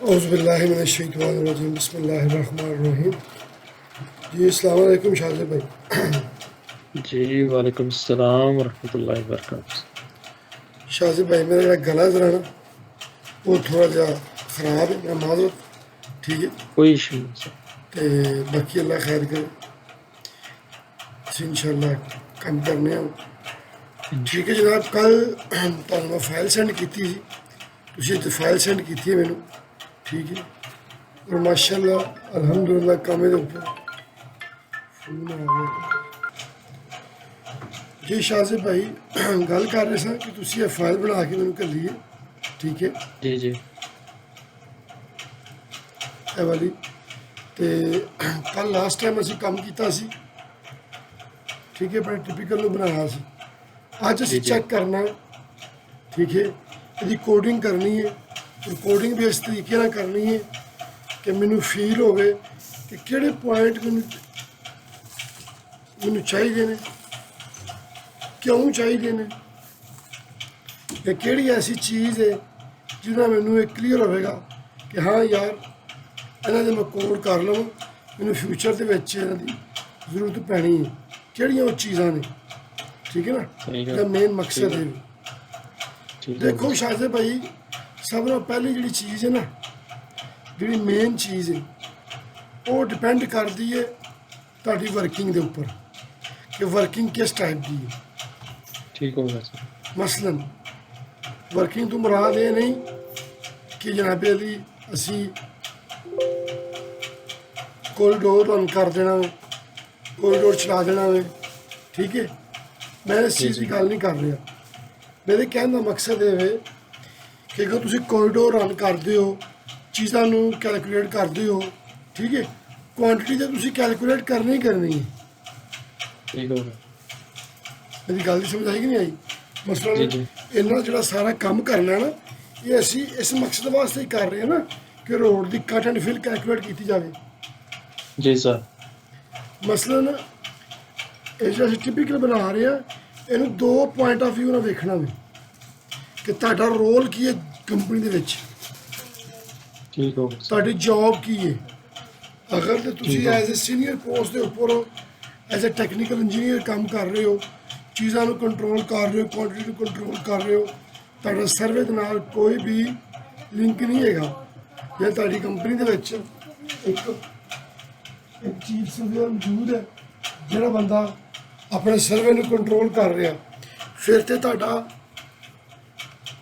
औज़ुबिल्लाहिमिनश्शैतानिर्रजीम बिस्मिल्लाहिर्रहमानिर्रहीम। जी अस्सलाम वालेकुम शाज़िब भाई। जी वालेकुम सलाम वरहमतुल्लाहि वबरकातुहू। शाज़िब भाई मेरा जेह्ड़ा गला ज़रा ना वो थोड़ा जा ख़राब है, मैं माज़रत। ठीक है, कोई इशू नहीं सर। ते बाकी अल्लाह खैर करे, इंशाअल्लाह कम करने आं। ठीक है जनाब, कल तुहानूं मैं फाइल सेंड की थी, तुसीं ते फाइल सेंड की है मैनू। ठीक है, और माशाअल्लाह अल्हम्दुलिल्लाह काम दे उप्पर फोन आ गया जी। शाज़िब भाई गल कर रहे सन कि तुसीं ये फाइल बना के मैनू घल्ली है। ठीक है, जी जी ਇਹ ਵਾਲੀ ਤੇ ਕੱਲ ਲਾਸਟ ਟਾਈਮ ਅਸੀਂ ਕੰਮ ਕੀਤਾ ਸੀ। ਠੀਕ ਹੈ, ਬੜੇ ਟਿਪੀਕਲ ਨੂੰ ਬਣਾਇਆ ਸੀ। ਅੱਜ जी ਅਸੀਂ जी ਚੈੱਕ ਕਰਨਾ ਹੈ। ਠੀਕ ਹੈ, ਇਹਦੀ ਕੋਡਿੰਗ ਕਰਨੀ ਹੈ। ਕੋਡਿੰਗ ਵੀ ਇਸ ਤਰੀਕੇ ਨਾਲ ਕਰਨੀ ਹੈ ਕਿ ਮੈਨੂੰ ਫੀਲ ਹੋਵੇ ਕਿ ਕਿਹੜੇ ਪੁਆਇੰਟ ਮੈਨੂੰ ਚਾਹੀਦੇ ਨੇ, ਕਿਉਂ ਚਾਹੀਦੇ ਨੇ, ਇਹ ਕਿਹੜੀ ਐਸੀ ਚੀਜ਼ ਹੈ ਜਿਹਦੇ ਨਾਲ ਮੈਨੂੰ ਇਹ ਕਲੀਅਰ ਹੋਵੇਗਾ ਕਿ ਹਾਂ ਯਾਰ ਇਹਨਾਂ ਦੇ ਮੈਂ ਕੋਡ ਕਰ ਲਵਾਂ, ਮੈਨੂੰ ਫਿਊਚਰ ਦੇ ਵਿੱਚ ਇਹਨਾਂ ਦੀ ਜ਼ਰੂਰਤ ਪੈਣੀ ਹੈ। ਕਿਹੜੀਆਂ ਉਹ ਚੀਜ਼ਾਂ ਨੇ? ਠੀਕ ਹੈ ਨਾ, सही है। ਇਹਦਾ ਮੇਨ ਮਕਸਦ ਹੈ। ठीक है ਦੇਖੋ ਸ਼ਾਜ਼ਿਬ ਭਾਈ, ਸਭ ਤੋਂ ਪਹਿਲੀ ਜਿਹੜੀ ਚੀਜ਼ ਹੈ ਨਾ, ਜਿਹੜੀ ਮੇਨ ਚੀਜ਼ ਹੈ, ਉਹ ਡਿਪੈਂਡ ਕਰਦੀ ਹੈ ਤੁਹਾਡੀ ਵਰਕਿੰਗ ਦੇ ਉੱਪਰ ਕਿ ਵਰਕਿੰਗ ਕਿਸ ਟਾਈਪ ਦੀ ਹੈ। ठीक होगा सर। ਮਸਲਨ ਵਰਕਿੰਗ ਤੋਂ ਮੁਰਾਦ ਇਹ ਨਹੀਂ ਕਿ ਜਨਾਬੇ ਅਲੀ ਅਸੀਂ ਕੋਰੀਡੋਰ ਰਨ ਕਰ ਦੇਣਾ ਵੇ, ਕੋਰੀਡੋਰ ਚਲਾ ਦੇਣਾ ਵੇ। ਠੀਕ ਹੈ, ਮੈਂ ਇਸ ਚੀਜ਼ ਦੀ ਗੱਲ ਨਹੀਂ ਕਰ ਰਿਹਾ। ਮੇਰੇ ਕਹਿਣ ਦਾ ਮਕਸਦ ਇਹ ਵੇ ਕਿ ਅਗਰ ਤੁਸੀਂ ਕੋਰੀਡੋਰ ਰਨ ਕਰਦੇ ਹੋ, ਚੀਜ਼ਾਂ ਨੂੰ ਕੈਲਕੂਲੇਟ ਕਰਦੇ ਹੋ, ਠੀਕ ਹੈ, ਕੁਆਂਟੀਟੀ ਤਾਂ ਤੁਸੀਂ ਕੈਲਕੂਲੇਟ ਕਰਨੀ ਹੀ ਕਰਨੀ ਹੈ। ठीक होगा। ਮੇਰੀ ਗੱਲ ਦੀ ਸਮਝ ਆਈ ਕਿ ਨਹੀਂ ਆਈ? ਮਸਲਾ ਜੀ, ਜੀ। ਇਹਨਾਂ ਜਿਹੜਾ ਸਾਰਾ ਕੰਮ ਕਰਨਾ ਨਾ, ਇਹ ਅਸੀਂ ਇਸ ਮਕਸਦ ਵਾਸਤੇ ਹੀ ਕਰ ਰਹੇ ਹਾਂ ਨਾ ਕਿ ਰੋਡ ਦੀ ਕੱਟ ਐਂਡ ਫਿਲ ਕੈਲਕੂਲੇਟ ਕੀਤੀ ਜਾਵੇ। जी सर। ਮਸਲਨ ਇਹ ਜਿਹੜਾ ਅਸੀਂ ਟਿਪੀਕਲ ਬਣਾ ਰਹੇ ਹਾਂ, ਇਹਨੂੰ ਦੋ ਪੁਆਇੰਟ ਆਫ ਵਿਊ ਨਾਲ ਵੇਖਣਾ ਵੇ ਕਿ ਤੁਹਾਡਾ ਰੋਲ ਕੀ ਹੈ ਕੰਪਨੀ ਦੇ ਵਿੱਚ, ठीक होगा सर। ਤੁਹਾਡੀ ਜੌਬ ਕੀ ਹੈ। ਅਗਰ ਤੇ ਤੁਸੀਂ ਐਜ਼ ਅ ਸੀਨੀਅਰ ਪੋਸਟ ਦੇ ਉੱਪਰ ਹੋ, ਐਜ਼ ਅ ਟੈਕਨੀਕਲ ਇੰਜੀਨੀਅਰ ਕੰਮ ਕਰ ਰਹੇ ਹੋ, ਚੀਜ਼ਾਂ ਨੂੰ ਕੰਟਰੋਲ ਕਰ ਰਹੇ ਹੋ, ਕੁਆਂਟੀਟੀ ਨੂੰ ਕੰਟਰੋਲ ਕਰ ਰਹੇ ਹੋ, ਤੁਹਾਡਾ ਸਰਵੇ ਦੇ ਨਾਲ ਕੋਈ ਵੀ ਲਿੰਕ ਨਹੀਂ ਹੈਗਾ। ਜੇ ਤੁਹਾਡੀ ਕੰਪਨੀ ਦੇ ਵਿੱਚ ਇੱਕ ਚੀਫ ਸਰਵੇਅਰ ਮੌਜੂਦ ਹੈ, ਜਿਹੜਾ ਬੰਦਾ ਆਪਣੇ ਸਰਵੇ ਨੂੰ ਕੰਟਰੋਲ ਕਰ ਰਿਹਾ, ਫਿਰ ਤੇ ਤੁਹਾਡਾ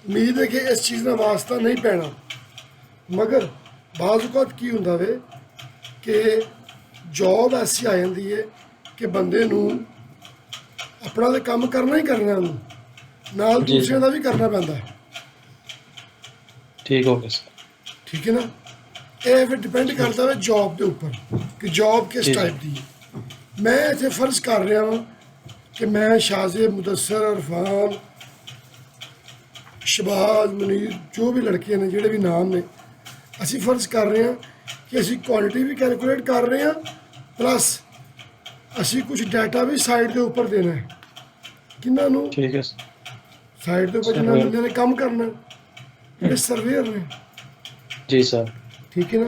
ਉਮੀਦ ਹੈ ਕਿ ਇਸ ਚੀਜ਼ ਦਾ ਵਾਸਤਾ ਨਹੀਂ ਪੈਣਾ। ਮਗਰ ਬਾਜ਼ ਔਕਾਤ ਕੀ ਹੁੰਦਾ ਵੇ ਕਿ ਜੌਬ ਐਸੀ ਆ ਜਾਂਦੀ ਹੈ ਕਿ ਬੰਦੇ ਨੂੰ ਆਪਣਾ ਤਾਂ ਕੰਮ ਕਰਨਾ ਹੀ ਕਰਨਾ, ਉਹਨੂੰ ਨਾਲ ਜੀ। ਦੂਸਰਿਆਂ ਦਾ ਵੀ ਕਰਨਾ ਪੈਂਦਾ ਹੈ। ठीक होगा सर। ਠੀਕ ਹੈ ਨਾ, ਇਹ ਫਿਰ ਡਿਪੈਂਡ ਕਰਦਾ ਹੈ ਜੌਬ ਦੇ ਉੱਪਰ ਕਿ ਜੌਬ ਕਿਸ ਜੀ। ਟਾਈਪ ਦੀ ਹੈ। ਮੈਂ ਇੱਥੇ ਫਰਜ਼ ਕਰ ਰਿਹਾ ਹਾਂ ਕਿ ਮੈਂ ਸ਼ਾਜ਼ਿਬ, ਮੁਦੱਸਰ, ਇਰਫਾਨ, ਸ਼ਬਾਜ਼, ਮੁਨੀਰ, ਜੋ ਵੀ ਲੜਕੀਆਂ ਨੇ, ਜਿਹੜੇ ਵੀ ਨਾਮ ਨੇ, ਅਸੀਂ ਫਰਜ਼ ਕਰ ਰਹੇ ਹਾਂ ਕਿ ਅਸੀਂ ਕੁਆਲਿਟੀ ਵੀ ਕੈਲਕੂਲੇਟ ਕਰ ਰਹੇ ਹਾਂ, ਪਲੱਸ ਅਸੀਂ ਕੁਝ ਡਾਟਾ ਵੀ ਸਾਈਡ ਦੇ ਉੱਪਰ ਦੇਣਾ ਹੈ। ਕਿਹਨਾਂ ਨੂੰ? ठीक है सर। ਸਾਈਡ ਦੇ ਉੱਪਰ ਜਿਨ੍ਹਾਂ ਬੰਦਿਆਂ ਨੇ ਕੰਮ ਕਰਨਾ, ਜਿਹੜੇ ਸਰਵੇਅਰ ਨੇ। जी सर। ਠੀਕ ਹੈ ਨਾ,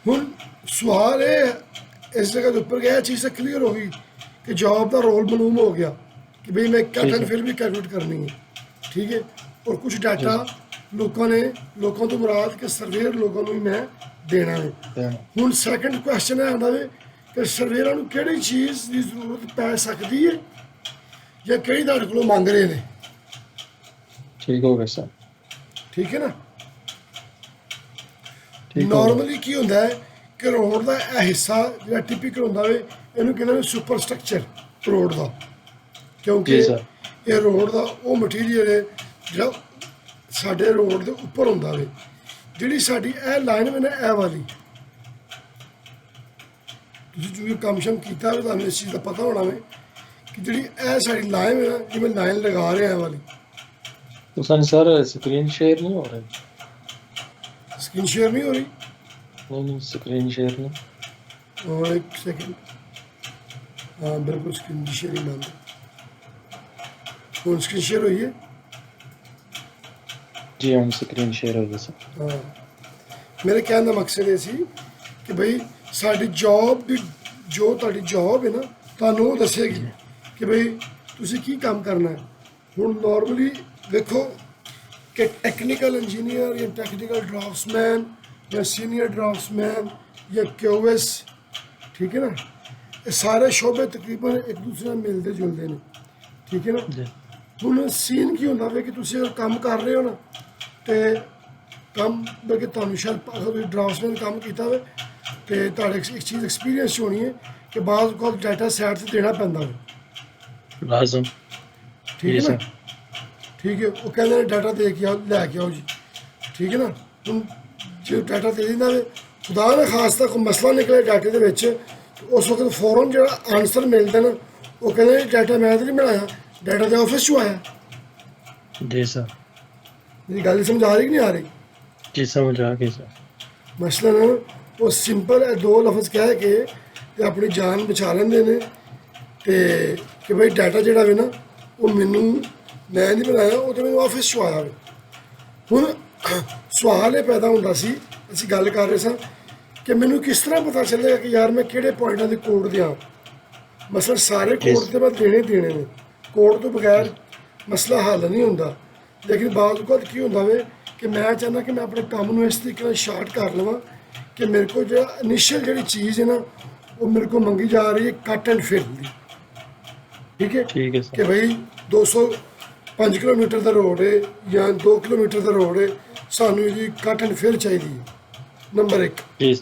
ਹੁਣ ਸਵਾਲ ਇਹ ਇਸ ਜਗ੍ਹਾ ਦੇ ਉੱਪਰ ਗਿਆ, ਇਹ ਚੀਜ਼ ਤਾਂ ਕਲੀਅਰ ਹੋ ਗਈ ਕਿ ਜੌਬ ਦਾ ਰੋਲ ਮਾਲੂਮ ਹੋ ਗਿਆ ਕਿ ਬਈ ਮੈਂ ਕੱਟ ਐਂਡ ਫਿਲ ਵੀ ਕੈਲਕੂਲੇਟ ਕਰਨੀ ਹੈ। ਠੀਕ ਹੈ, ਔਰ ਕੁਝ ਡਾਟਾ ਲੋਕਾਂ ਤੋਂ ਮੁਰਾਦ ਕਿ ਸਰਵੇਅਰ ਲੋਕਾਂ ਨੂੰ ਹੀ ਮੈਂ ਦੇਣਾ ਹੈ। ਹੁਣ ਸੈਕੰਡ ਕੁਐਸਚਨ ਇਹ ਆਉਂਦਾ ਵੇ ਕਿ ਸਰਵੇਅਰਾਂ ਨੂੰ ਕਿਹੜੀ ਚੀਜ਼ ਦੀ ਜ਼ਰੂਰਤ ਪੈ ਸਕਦੀ ਹੈ ਜਾਂ ਕਿਹੜੀ ਤੁਹਾਡੇ ਕੋਲੋਂ ਮੰਗ ਰਹੇ ਨੇ। ठीक होगा सर। ਠੀਕ ਹੈ ਨਾ, ठीक होगा। ਨਾਰਮਲੀ ਕੀ ਹੁੰਦਾ ਹੈ ਕਿ ਰੋਡ ਦਾ ਇਹ ਹਿੱਸਾ ਜਿਹੜਾ ਟਿਪੀਕਲ ਹੁੰਦਾ ਵੇ, ਇਹਨੂੰ ਕਹਿੰਦੇ ਨੇ ਸੁਪਰ ਸਟਰਕਚਰ ਰੋਡ ਦਾ, ਕਿਉਂਕਿ ਜੀ ਸਰ। ਇਹ ਰੋਡ ਦਾ ਉਹ ਮਟੀਰੀਅਲ ਹੈ ਜਿਹੜਾ ਸਾਡੇ ਰੋਡ ਦੇ ਉੱਪਰ ਹੁੰਦਾ ਵੇ। ਜਿਹੜੀ ਸਾਡੀ ਇਹ ਲਾਈਨ ਵੇ ਨਾ, ਇਹ ਵਾਲੀ, ਤੁਸੀਂ ਜੋ ਕੰਮ ਸ਼ਮ ਕੀਤਾ ਵੇ ਤੁਹਾਨੂੰ ਇਸ ਚੀਜ਼ ਦਾ ਪਤਾ ਹੋਣਾ ਵੇ ਕਿ ਜਿਹੜੀ ਇਹ ਸਾਡੀ ਲਾਈਨ ਹੈ ਨਾ, ਜਿਵੇਂ ਲਾਈਨ ਲਗਾ ਰਹੇ ਆ ਇਹ ਵਾਲੀ, तो सर स्क्रीन शेयर नहीं हो रहा है? स्क्रीन शेयर नहीं हो रही? नहीं स्क्रीन शेयर नहीं। और एक सेकंड, हाँ बिल्कुल स्क्रीन की शेयरिंग बंद है। कौन स्क्रीन शेयर हुई है? ਜੀ ਹੁਣ ਸਕਰੀਨ ਸ਼ੇਅਰ ਹੋ ਗਈ ਸਰ। ਹਾਂ, ਮੇਰੇ ਕਹਿਣ ਦਾ ਮਕਸਦ ਇਹ ਸੀ ਕਿ ਬਈ ਸਾਡੀ ਜੌਬ ਦੀ, ਜੋ ਤੁਹਾਡੀ ਜੌਬ ਹੈ ਨਾ, ਤੁਹਾਨੂੰ ਉਹ ਦੱਸੇਗੀ ਕਿ ਬਈ ਤੁਸੀਂ ਕੀ ਕੰਮ ਕਰਨਾ ਹੈ। ਹੁਣ ਨਾਰਮਲੀ ਵੇਖੋ ਕਿ ਟੈਕਨੀਕਲ ਇੰਜੀਨੀਅਰ ਜਾਂ ਟੈਕਨੀਕਲ ਡਰਾਫਟਸਮੈਨ ਜਾਂ ਸੀਨੀਅਰ ਡਰਾਫਟਸਮੈਨ ਜਾਂ QS, ਠੀਕ ਹੈ ਨਾ, ਇਹ ਸਾਰੇ ਸ਼ੋਬੇ ਤਕਰੀਬਨ ਇੱਕ ਦੂਸਰੇ ਨਾਲ ਮਿਲਦੇ ਜੁਲਦੇ ਨੇ, ਠੀਕ ਹੈ ਨਾ। ਜੀ ਹੁਣ ਸੀਨ ਕੀ ਹੁੰਦਾ ਵੇ ਕਿ ਤੁਸੀਂ ਅਗਰ ਕੰਮ ਕਰ ਰਹੇ ਹੋ ਨਾ, ਤੇ ਕੰਮ ਬਲਕਿ ਤੁਹਾਨੂੰ ਸ਼ਾਇਦ ਅਗਰ ਤੁਸੀਂ ਡਰਾਫਟਸਮੈਨ ਕੰਮ ਕੀਤਾ ਹੋਵੇ ਤੇ ਤੁਹਾਡੇ ਇੱਕ ਚੀਜ਼ ਐਕਸਪੀਰੀਅੰਸ 'ਚ ਹੋਣੀ ਹੈ ਕਿ ਬਾਅਦ ਕੋਲ ਡਾਟਾ ਸਾਈਡ 'ਤੇ ਦੇਣਾ ਪੈਂਦਾ ਵੇ, ਲਾਜ਼ਮ। ਠੀਕ ਜੀ ਹੈ ਨਾ। ਸਰ। ਠੀਕ ਹੈ, ਉਹ ਕਹਿੰਦੇ ਨੇ ਡਾਟਾ ਦੇ ਕੇ ਆਓ, ਲੈ ਕੇ ਆਓ ਜੀ, ਠੀਕ ਹੈ ਨਾ। ਹੁਣ ਜੇ ਡਾਟਾ ਦੇ ਦਿੰਦਾ ਵੇ, ਖੁਦਾ ਨਾ ਖਾਸਤਾ ਕੋਈ ਮਸਲਾ ਨਿਕਲੇ ਡਾਟੇ ਦੇ ਵਿੱਚ, ਤੇ ਉਸ ਵਕਤ ਫੌਰਨ ਜਿਹੜਾ ਆਨਸਰ ਮਿਲਦਾ ਨਾ, ਉਹ ਕਹਿੰਦੇ ਨੇ ਡਾਟਾ ਮੈਂ ਤਾਂ ਨਹੀਂ ਬਣਾਇਆ, ਡਾਟਾ ਦੇ ਆਫਿਸ 'ਚੋਂ ਆਇਆ। ਜੀ ਸਰ। ਮੇਰੀ ਗੱਲ ਸਮਝ ਆ ਰਹੀ ਕਿ ਨਹੀਂ ਆ ਰਹੀ? ਜੀ ਸਮਝ ਆ ਗਈ ਸਰ। ਮਸਲਨ ਉਹ ਸਿੰਪਲ ਇਹ ਦੋ ਲਫ਼ਜ਼ ਕਹਿ ਕੇ ਤੇ ਆਪਣੀ ਜਾਨ ਬਚਾ ਲੈਂਦੇ ਨੇ, ਤੇ ਕਿ ਬਈ ਡਾਟਾ ਜਿਹੜਾ ਵੇ ਨਾ ਉਹ ਮੈਨੂੰ, ਮੈਂ ਨਹੀਂ ਬਣਾਇਆ, ਉਹ ਤਾਂ ਮੈਨੂੰ ਆਫਿਸ 'ਚੋਂ ਆਇਆ ਵੇ। ਹੁਣ ਸਵਾਲ ਇਹ ਪੈਦਾ ਹੁੰਦਾ ਸੀ, ਅਸੀਂ ਗੱਲ ਕਰ ਰਹੇ ਸਾਂ ਕਿ ਮੈਨੂੰ ਕਿਸ ਤਰ੍ਹਾਂ ਪਤਾ ਚੱਲੇਗਾ ਕਿ ਯਾਰ ਮੈਂ ਕਿਹੜੇ ਪੁਆਇੰਟਾਂ ਦੇ ਕੋਡ ਦਿਆਂ। ਮਸਲਨ ਸਾਰੇ ਕੋਡ ਤੇ ਮੈਂ ਦੇਣੇ ਨੇ, ਕੋਡ ਤੋਂ ਬਗੈਰ ਮਸਲਾ ਹੱਲ ਨਹੀਂ ਹੁੰਦਾ। ਲੇਕਿਨ ਬਾਅਦ ਵਕਤ ਕੀ ਹੁੰਦਾ ਵੇ ਕਿ ਮੈਂ ਚਾਹੁੰਦਾ ਕਿ ਮੈਂ ਆਪਣੇ ਕੰਮ ਨੂੰ ਇਸ ਤਰੀਕੇ ਨਾਲ ਸ਼ਾਰਟ ਕਰ ਲਵਾਂ ਕਿ ਮੇਰੇ ਕੋਲ ਜਿਹੜਾ ਇਨੀਸ਼ੀਅਲ ਜਿਹੜੀ ਚੀਜ਼ ਹੈ ਨਾ, ਉਹ ਮੇਰੇ ਕੋਲ ਮੰਗੀ ਜਾ ਰਹੀ ਹੈ ਕੱਟ ਐਂਡ ਫਿਲ ਦੀ, ਠੀਕ ਹੈ। ਠੀਕ ਹੈ ਕਿ ਸਰ। ਬਈ 205 ਕਿਲੋਮੀਟਰ ਦਾ ਰੋਡ ਹੈ ਜਾਂ 2 ਕਿਲੋਮੀਟਰ ਦਾ ਰੋਡ ਹੈ, ਸਾਨੂੰ ਇਹਦੀ ਕੱਟ ਐਂਡ ਫਿਲ ਚਾਹੀਦੀ ਹੈ, ਨੰਬਰ 1। ਜੀ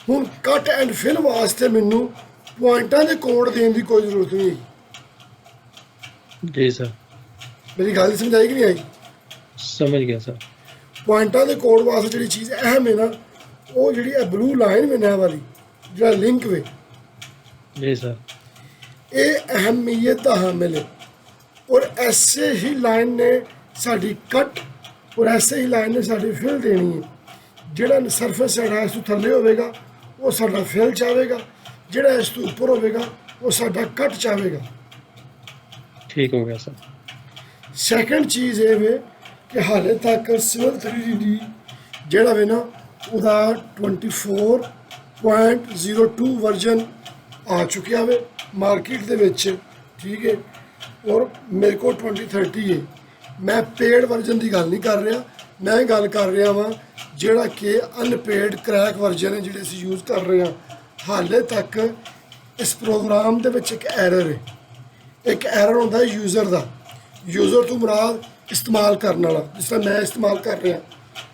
ਹੁਣ ਕੱਟ ਐਂਡ ਫਿਲ ਵਾਸਤੇ ਮੈਨੂੰ ਪੁਆਇੰਟਾਂ ਦੇ ਕੋਡ ਦੇਣ ਦੀ ਕੋਈ ਜ਼ਰੂਰਤ ਨਹੀਂ ਹੈਗੀ। ਜੀ ਸਰ। ਮੇਰੀ ਗੱਲ ਸਮਝਾਈ ਕਿ ਨਹੀਂ ਆਈ? ਸਮਝ ਗਿਆ ਸਰ। ਪੁਆਇੰਟਾਂ ਦੇ ਕੋਡ ਵਾਸਤੇ ਜਿਹੜੀ ਚੀਜ਼ ਅਹਿਮ ਹੈ ਨਾ, ਉਹ ਜਿਹੜੀ ਇਹ ਬਲੂ ਲਾਈਨ ਵੇ ਨਾ ਵਾਲੀ, ਜਿਹੜਾ ਲਿੰਕ ਵੇ, ਜੀ ਸਰ। ਇਹ ਅਹਿਮੀਅਤ ਦਾ ਹਾਮਿਲ ਹੈ। ਔਰ ਐਸੇ ਹੀ ਲਾਈਨ ਨੇ ਸਾਡੀ ਕੱਟ, ਔਰ ਐਸੇ ਹੀ ਲਾਈਨ ਨੇ ਸਾਡੀ ਫਿਲ ਦੇਣੀ ਹੈ। ਜਿਹੜਾ ਸਰਫੇਸ ਸਾਡਾ ਇਸ ਤੋਂ ਥੱਲੇ ਹੋਵੇਗਾ ਉਹ ਸਾਡਾ ਫਿਲ ਚਾਹੇਗਾ, ਜਿਹੜਾ ਇਸ ਤੋਂ ਉੱਪਰ ਹੋਵੇਗਾ ਉਹ ਸਾਡਾ ਕੱਟ ਚਾਹੇਗਾ। ਠੀਕ ਹੋ ਗਿਆ ਸਰ। ਸੈਕੰਡ ਚੀਜ਼ ਇਹ ਵੇ ਕਿ ਹਾਲੇ ਤੱਕ ਸਿਵਲ 3D ਜਿਹੜਾ ਵੇ ਨਾ, ਉਹਦਾ 24.02 ਵਰਜਨ ਆ ਚੁੱਕਿਆ ਵੇ ਮਾਰਕੀਟ ਦੇ ਵਿੱਚ, ਠੀਕ ਹੈ। ਔਰ ਮੇਰੇ ਕੋਲ 2030 ਹੈ। ਮੈਂ ਪੇਡ ਵਰਜਨ ਦੀ ਗੱਲ ਨਹੀਂ ਕਰ ਰਿਹਾ, ਮੈਂ ਗੱਲ ਕਰ ਰਿਹਾ ਵਾਂ ਜਿਹੜਾ ਕਿ ਅਨਪੇਡ ਕਰੈਕ ਵਰਜਨ ਹੈ, ਜਿਹੜੇ ਅਸੀਂ ਯੂਜ਼ ਕਰ ਰਹੇ ਹਾਂ। ਹਾਲੇ ਤੱਕ ਇਸ ਪ੍ਰੋਗਰਾਮ ਦੇ ਵਿੱਚ ਇੱਕ ਐਰਰ ਹੈ। ਇੱਕ ਐਰਰ ਹੁੰਦਾ ਹੈ ਯੂਜ਼ਰ ਦਾ, ਯੂਜ਼ਰ ਤੋਂ ਮੁਰਾਦ ਇਸਤੇਮਾਲ ਕਰਨ ਵਾਲਾ, ਜਿਸ ਤਰ੍ਹਾਂ ਮੈਂ ਇਸਤੇਮਾਲ ਕਰ ਰਿਹਾ,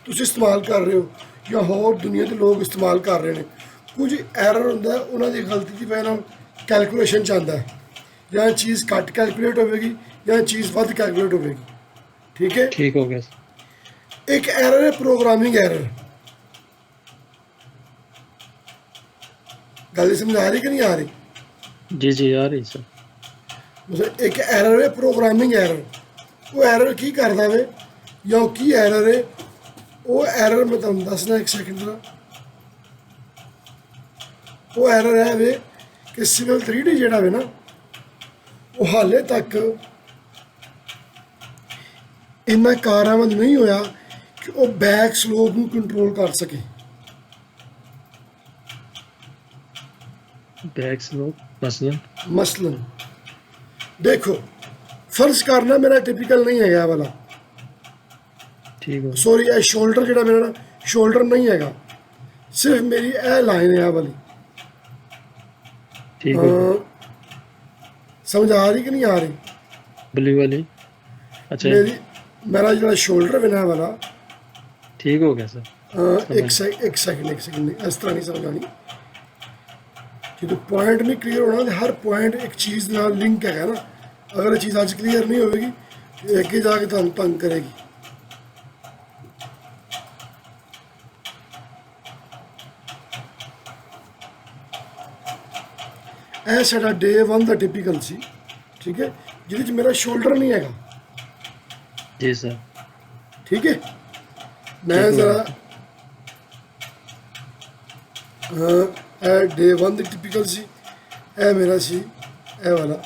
ਤੁਸੀਂ ਇਸਤੇਮਾਲ ਕਰ ਰਹੇ ਹੋ, ਜਾਂ ਹੋਰ ਦੁਨੀਆ ਦੇ ਲੋਕ ਇਸਤੇਮਾਲ ਕਰ ਰਹੇ ਨੇ। ਕੁਝ ਐਰਰ ਹੁੰਦਾ ਹੈ, ਉਹਨਾਂ ਦੀ ਗਲਤੀ ਦੀ ਵਜ੍ਹਾ ਨਾਲ ਕੈਲਕੂਲੇਸ਼ਨ 'ਚ ਆਉਂਦਾ ਹੈ, ਜਾਂ ਚੀਜ਼ ਘੱਟ ਕੈਲਕੂਲੇਟ ਹੋਵੇਗੀ ਜਾਂ ਚੀਜ਼ ਵੱਧ ਕੈਲਕੂਲੇਟ ਹੋਵੇਗੀ, ਠੀਕ ਹੈ। ਠੀਕ ਹੋ ਗਿਆ ਸਰ। ਇੱਕ ਐਰਰ ਹੈ ਪ੍ਰੋਗਰਾਮਿੰਗ ਐਰਰ। ਗੱਲ ਸਮਝ ਆ ਰਹੀ ਕਿ ਨਹੀਂ ਆ ਰਹੀ? ਜੀ ਜੀ ਆ ਰਹੀ ਸਰ। ਮਤਲਬ ਇੱਕ ਐਰਰ ਹੈ ਪ੍ਰੋਗਰਾਮਿੰਗ ਐਰਰ। ਉਹ ਐਰਰ ਕੀ ਕਰਦਾ ਵੇ, ਜਾਂ ਉਹ ਕੀ ਐਰਰ ਹੈ? ਉਹ ਐਰਰ ਮੈਂ ਤੁਹਾਨੂੰ ਦੱਸਣਾ ਇੱਕ ਸੈਕਿੰਡ ਦਾ। ਉਹ ਐਰਰ ਹੈ ਵੇ ਕਿ ਸਿਵਲ 3D ਜਿਹੜਾ ਵੇ ਨਾ, ਉਹ ਹਾਲੇ ਤੱਕ ਇੰਨਾ ਕਾਰਾਮਦ ਨਹੀਂ ਹੋਇਆ ਕਿ ਉਹ ਬੈਕ ਸਲੋਪ ਨੂੰ ਕੰਟਰੋਲ ਕਰ ਸਕੇ। ਬੈਕ ਸਲੋਪ ਮਸਲਨ ਦੇਖੋ, ਫਰਜ਼ ਕਰਨਾ ਮੇਰਾ ਟਿਪੀਕਲ ਨਹੀਂ ਹੈਗਾ ਵਾਲਾ, ਠੀਕ ਹੋ ਸੌਰੀ, ਇਹ ਸ਼ੋਲਡਰ ਜਿਹੜਾ ਮੇਰਾ ਨਾ, ਸ਼ੋਲਡਰ ਨਹੀਂ ਹੈਗਾ, ਸਿਰਫ ਮੇਰੀ ਇਹ ਲਾਈਨ ਹੈ, ਇਹ ਵਾਲੀ। ਠੀਕ ਹੋ ਸਮਝ ਆ ਰਹੀ ਕਿ ਨਹੀਂ ਆ ਰਹੀ? ਬਲੀ ਵਾਲੀ। ਅੱਛਾ ਮੇਰਾ ਜਿਹੜਾ ਸ਼ੋਲਡਰ ਬਣਾ ਵਾਲਾ, ਠੀਕ ਹੋ ਗਿਆ ਸਰ। ਇੱਕ ਸੈਕਿੰਡ ਇਸ ਤਰ੍ਹਾਂ ਨਹੀਂ ਸਮਝ ਆਣੀ। ਜਦੋਂ ਪੁਆਇੰਟ ਨਹੀਂ ਕਲੀਅਰ ਹੋਣਾ ਤੇ ਹਰ ਪੁਆਇੰਟ ਇੱਕ ਚੀਜ਼ ਨਾਲ ਲਿੰਕ ਹੈਗਾ ਨਾ। ਅਗਰ ਇਹ ਚੀਜ਼ ਅੱਜ ਕਲੀਅਰ ਨਹੀਂ ਹੋਵੇਗੀ ਤੇ ਅੱਗੇ ਜਾ ਕੇ ਤੁਹਾਨੂੰ ਤੰਗ ਕਰੇਗੀ। ਇਹ ਸਾਡਾ ਡੇ 1 ਦਾ ਟਿਪੀਕਲ ਸੀ, ਠੀਕ ਹੈ, ਜਿਹਦੇ 'ਚ ਮੇਰਾ ਸ਼ੋਲਡਰ ਨਹੀਂ ਹੈਗਾ। ਜੀ ਸਰ। ਠੀਕ ਹੈ, ਮੈਂ ਜ਼ਰਾ ਇਹ ਡੇ 1 ਦੀ ਟਿਪੀਕਲ ਸੀ, ਇਹ ਮੇਰਾ ਸੀ ਇਹ ਵਾਲਾ।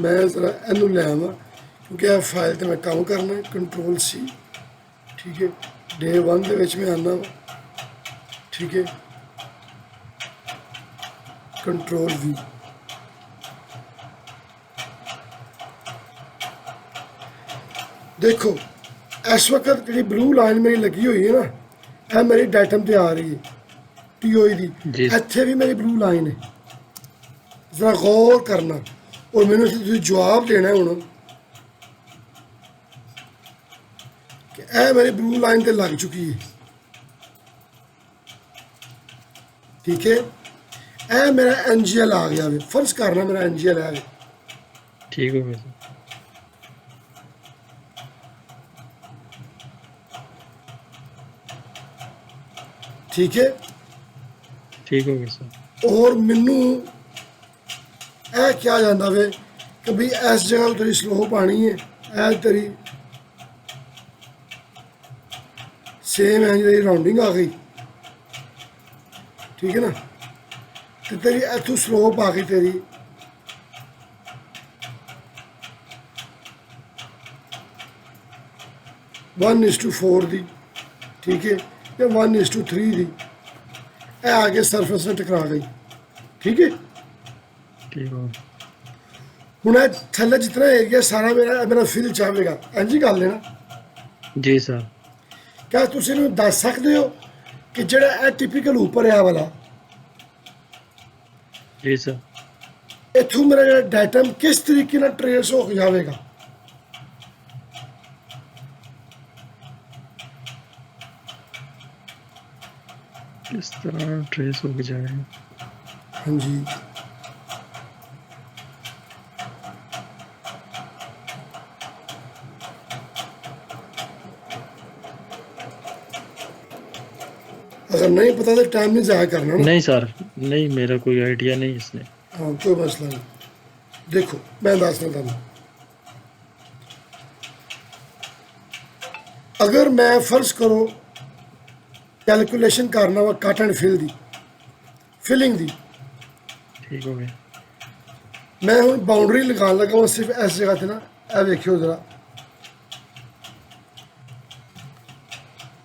ਮੈਂ ਜ਼ਰਾ ਇਹਨੂੰ ਲੈ ਆਵਾਂ ਕਿਉਂਕਿ ਇਹ ਫਾਈਲ 'ਤੇ ਮੈਂ ਕੰਮ ਕਰਨਾ, ਕੰਟਰੋਲ ਸੀ, ਠੀਕ ਹੈ। ਡੇ 1 ਦੇ ਵਿੱਚ ਮੈਂ ਆਉਂਦਾ ਵਾ, ਠੀਕ ਹੈ। ਕੰਟਰੋਲ ਵੀ, ਦੇਖੋ ਇਸ ਵਕਤ ਜਿਹੜੀ ਬਲੂ ਲਾਈਨ ਮੇਰੀ ਲੱਗੀ ਹੋਈ ਹੈ ਨਾ, ਇਹ ਮੇਰੀ ਡੈਟਮ ਤੇ ਆ ਰਹੀ ਹੈ TOE ਦੀ। ਜੀ ਇੱਥੇ ਵੀ ਮੇਰੀ ਬਲੂ ਲਾਈਨ ਹੈ, ਜ਼ਰਾ ਗੌਰ ਕਰਨਾ ਔਰ ਮੈਨੂੰ ਤੁਸੀਂ ਜਵਾਬ ਦੇਣਾ ਹੁਣ ਕਿ ਇਹ ਮੇਰੀ ਬਲੂ ਲਾਈਨ ਤੇ ਲੱਗ ਚੁੱਕੀ ਹੈ, ਠੀਕ ਹੈ। ਇਹ ਮੇਰਾ NGL ਆ ਗਿਆ ਵੇ, ਫਰਜ਼ ਕਰਨਾ ਮੇਰਾ NGL ਹੈ, ठीक हो गया सर। ਠੀਕ ਹੈ। ठीक हो गया सर। ਔਰ ਮੈਨੂੰ ਇਹ ਕਿਹਾ ਜਾਂਦਾ ਵੇ ਕਿ ਵੀ ਇਸ ਜਗ੍ਹਾ ਤੇਰੀ ਸਲੋਪ ਆਣੀ ਹੈ, ਇਹ ਤੇਰੀ ਸੇਮ ਹੈ ਜਿਹੜੀ ਰਾਉਂਡਿੰਗ ਆ ਗਈ, ਠੀਕ ਹੈ ਨਾ। ਤੇ ਤੇਰੀ ਇੱਥੋਂ ਸਲੋਪ ਆ ਗਈ ਤੇਰੀ 1:4 ਦੀ, ਠੀਕ ਹੈ, ਜਾਂ 1:3 ਦੀ। ਇਹ ਆ ਕੇ ਸਰਫੇਸ ਨਾਲ ਟਕਰਾ ਗਈ, ਠੀਕ ਹੈ। ठीक हो ਹੁਣ ਇਹ ਥੱਲੇ ਜਿਤਨਾ ਏਰੀਆ ਸਾਰਾ ਮੇਰਾ ਫਿਲ ਚਾਹੇਗਾ, ਇੰਝ ਹੀ ਕਰ ਲੈਣਾ। जी सर। ਕਿਆ ਤੁਸੀਂ ਮੈਨੂੰ ਦੱਸ ਸਕਦੇ ਹੋ ਕਿ ਜਿਹੜਾ ਇਹ ਟਿਪੀਕਲ ਉੱਪਰ ਆ ਵਾਲਾ, जी सर। ਇੱਥੋਂ ਮੇਰਾ ਜਿਹੜਾ ਡੈਟਮ ਕਿਸ ਤਰੀਕੇ ਨਾਲ ਟਰੇਸ ਹੋ ਜਾਵੇਗਾ? किस तरह ट्रेस हो जाए? ਹਾਂਜੀ, अगर नहीं पता तो टाइम नहीं ज़ाया करना ना। नहीं सर, नहीं, मेरा कोई आइडिया नहीं इसमें। हाँ, कोई मसला नहीं। देखो मैं दसना तुहानू, अगर मैं फर्ज करो कैलकुलेशन करना वा कट एंड फिल दी, फिलिंग दी, ठीक हो गया। मैं हूँ बाउंड्री लगान लगा वा सिर्फ इस जगह से ना, ए देखियो जरा,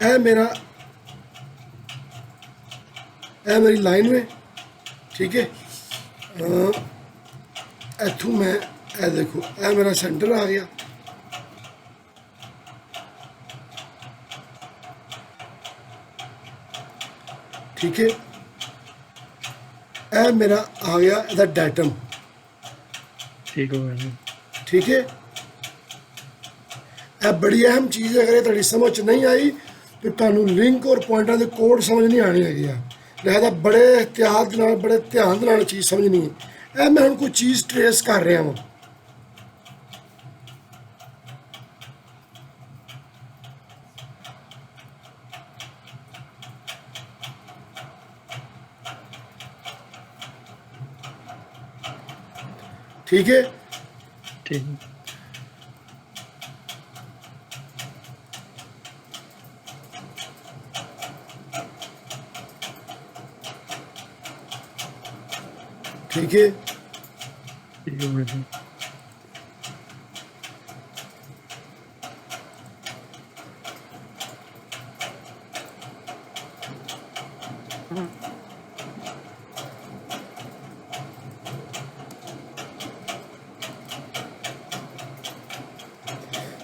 ए मेरा ए मेरी लाइन में, ठीक है। इथों मैं ए देखो ए मेरा सेंटर आ गया, ठीक है। ए मेरा आ गया एदा डेटम, ठीक हो गया। ठीक है। ਇਹ ਬੜੀ ਅਹਿਮ ਚੀਜ਼ ਹੈ, ਅਗਰ ਇਹ ਤੁਹਾਡੀ ਸਮਝ 'ਚ ਨਹੀਂ ਆਈ ਤੇ ਤੁਹਾਨੂੰ ਲਿੰਕ ਔਰ ਪੁਆਇੰਟਾਂ ਦੇ ਕੋਡ ਸਮਝ ਨਹੀਂ ਆਣੀ ਹੈਗੀ ਆ। ਲਿਹਾਜ਼ਾ ਬੜੇ ਇhtiyat ਦੇ ਨਾਲ, ਬੜੇ ਧਿਆਨ ਦੇ ਨਾਲ ਚੀਜ਼ ਸਮਝਣੀ ਹੈ। ਇਹ ਮੈਂ ਹੁਣ ਕੋਈ ਚੀਜ਼ ਟਰੇਸ ਕਰ ਰਿਹਾ ਵਾਂ, ठीक है। ठीक। ठीक है। ठीक हो गया।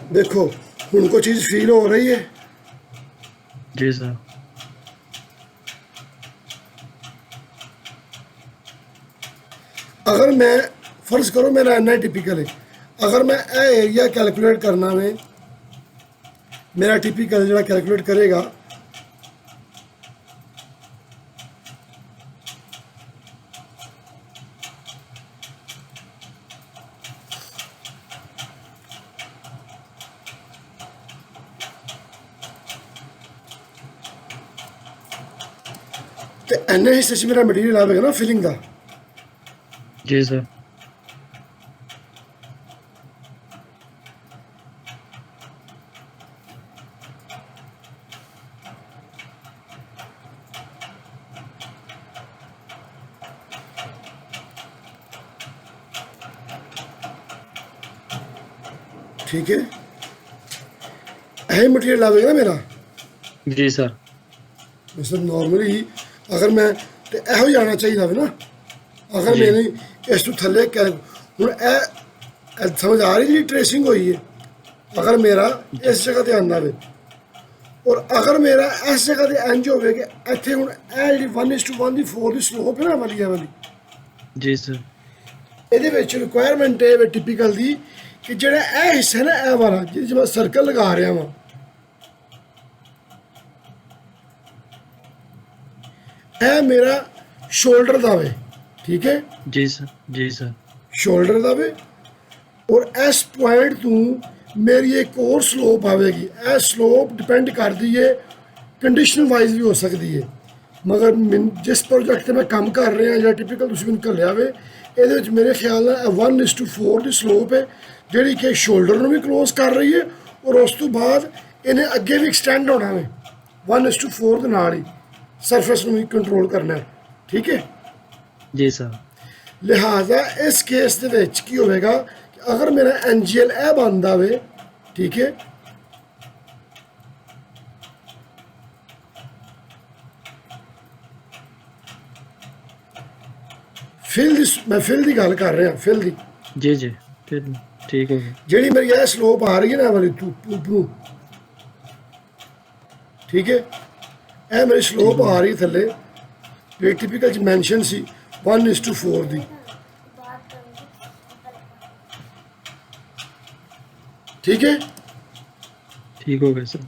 देखो हुण कोई चीज़ फील हो रही है? जी सर। अगर मैं फर्ज करो मेरा इन्ना टिपिकल है, अगर मैं ए एरिया कैलकुलेट करना में, मेरा टिपिकल जो कैलकुलेट करेगा तो इन्ने हिस्से च मेरा मटीरियल आएगा ना फिलिंग का। जी सर। ठीक है। ਇਹ ਮਟੀਰੀਅਲ ਆਵੇਗਾ ਨਾ ਮੇਰਾ जी सर ਮਤਲਬ ਨਾਰਮਲੀ ਅਗਰ ਮੈਂ ਤੇ ਇਹੋ ਹੀ ਆਉਣਾ ਚਾਹੀਦਾ ਵੇ ਨਾ ਅਗਰ ਜੀ। ਮੇਰੀ ਇਸ ਤੋਂ ਥੱਲੇ ਹੁਣ ਇਹ ਸਮਝ ਆ ਰਹੀ ਜਿਹੜੀ ਟ੍ਰੇਸਿੰਗ ਹੋਈ ਹੈ ਅਗਰ ਮੇਰਾ ਇਸ ਜਗ੍ਹਾ ਤੇ ਆਉਂਦਾ ਵੇ ਔਰ ਅਗਰ ਮੇਰਾ ਇਸ ਜਗ੍ਹਾ ਤੇ ਇੰਜ ਹੋਵੇ ਕਿ ਇੱਥੇ ਹੁਣ ਇਹ ਜਿਹੜੀ 1:1 ਦੀ 4 ਦੀ ਸਲੋਪ ਹੈ ਨਾ ਵਾਲੀ ਇਹ ਵਾਲੀ जी सर ਇਹਦੇ ਵਿੱਚ ਰਿਕੁਆਇਰਮੈਂਟ ਹੈ ਟਿਪੀਕਲ ਦੀ ਕਿ ਜਿਹੜਾ ਇਹ ਹਿੱਸਾ ਨਾ ਇਹ ਵਾਲਾ ਜਿਹਦੇ 'ਚ ਮੈਂ ਸਰਕਲ ਲਗਾ ਰਿਹਾ ਵਾਂ ਇਹ ਮੇਰਾ ਸ਼ੋਲਡਰ ਦਾ ਵੇ ਠੀਕ ਹੈ जी सर ਸ਼ੋਲਡਰ ਦਾ ਵੇ ਔਰ ਇਸ ਪੁਆਇੰਟ ਤੋਂ ਮੇਰੀ ਇੱਕ ਹੋਰ ਸਲੋਪ ਆਵੇਗੀ ਇਹ ਸਲੋਪ ਡਿਪੈਂਡ ਕਰਦੀ ਹੈ ਕੰਡੀਸ਼ਨ ਵਾਈਜ਼ ਵੀ ਹੋ ਸਕਦੀ ਹੈ ਮਗਰ ਜਿਸ ਪ੍ਰੋਜੈਕਟ ਤੇ ਮੈਂ ਕੰਮ ਕਰ ਰਿਹਾ ਜਾਂ ਟਿਪੀਕਲ ਤੁਸੀਂ ਮੈਨੂੰ ਘੱਲਿਆ ਵੇ ਇਹਦੇ ਵਿੱਚ ਮੇਰੇ ਖਿਆਲ ਨਾਲ 1:4 ਦੀ ਸਲੋਪ ਹੈ ਜਿਹੜੀ ਕਿ ਸ਼ੋਲਡਰ ਨੂੰ ਵੀ ਕਲੋਜ਼ ਕਰ ਰਹੀ ਹੈ ਔਰ ਉਸ ਤੋਂ ਬਾਅਦ ਇਹਨੇ ਅੱਗੇ ਵੀ ਐਕਸਟੈਂਡ ਹੋਣਾ ਵੇ 1:4 ਦੇ ਨਾਲ ਹੀ ਸਰਫੇਸ ਨੂੰ ਵੀ ਕੰਟਰੋਲ ਕਰਨਾ ਹੈ ਠੀਕ ਹੈ जी सर ਲਿਹਾਜ਼ਾ ਇਸ ਕੇਸ ਦੇ ਵਿੱਚ ਕੀ ਹੋਵੇਗਾ ਕਿ ਅਗਰ ਮੇਰਾ ਐਨਜੀਐਲ ਇਹ ਬਣਦਾ ਵੇ ਠੀਕ ਹੈ ਮੈਂ ਫਿਲ ਦੀ ਗੱਲ ਕਰ ਰਿਹਾ ਫਿਲ ਦੀ जी जी फिर ठीक हो गया ਜਿਹੜੀ ਮੇਰੀ ਇਹ ਸਲੋਪ ਆ ਰਹੀ ਹੈ ਨਾ ਵਾਲੀ ਉੱਪਰੋਂ ਠੀਕ ਹੈ ਇਹ ਮੇਰੀ ਸਲੋਪ ਆ ਰਹੀ ਥੱਲੇ ਜਿਹੜੀ ਟਿਪੀਕਲ ਚ ਮੈਂਸ਼ਨ ਸੀ 1:4 ਦੀ ਠੀਕ ਹੈ ठीक हो गया सर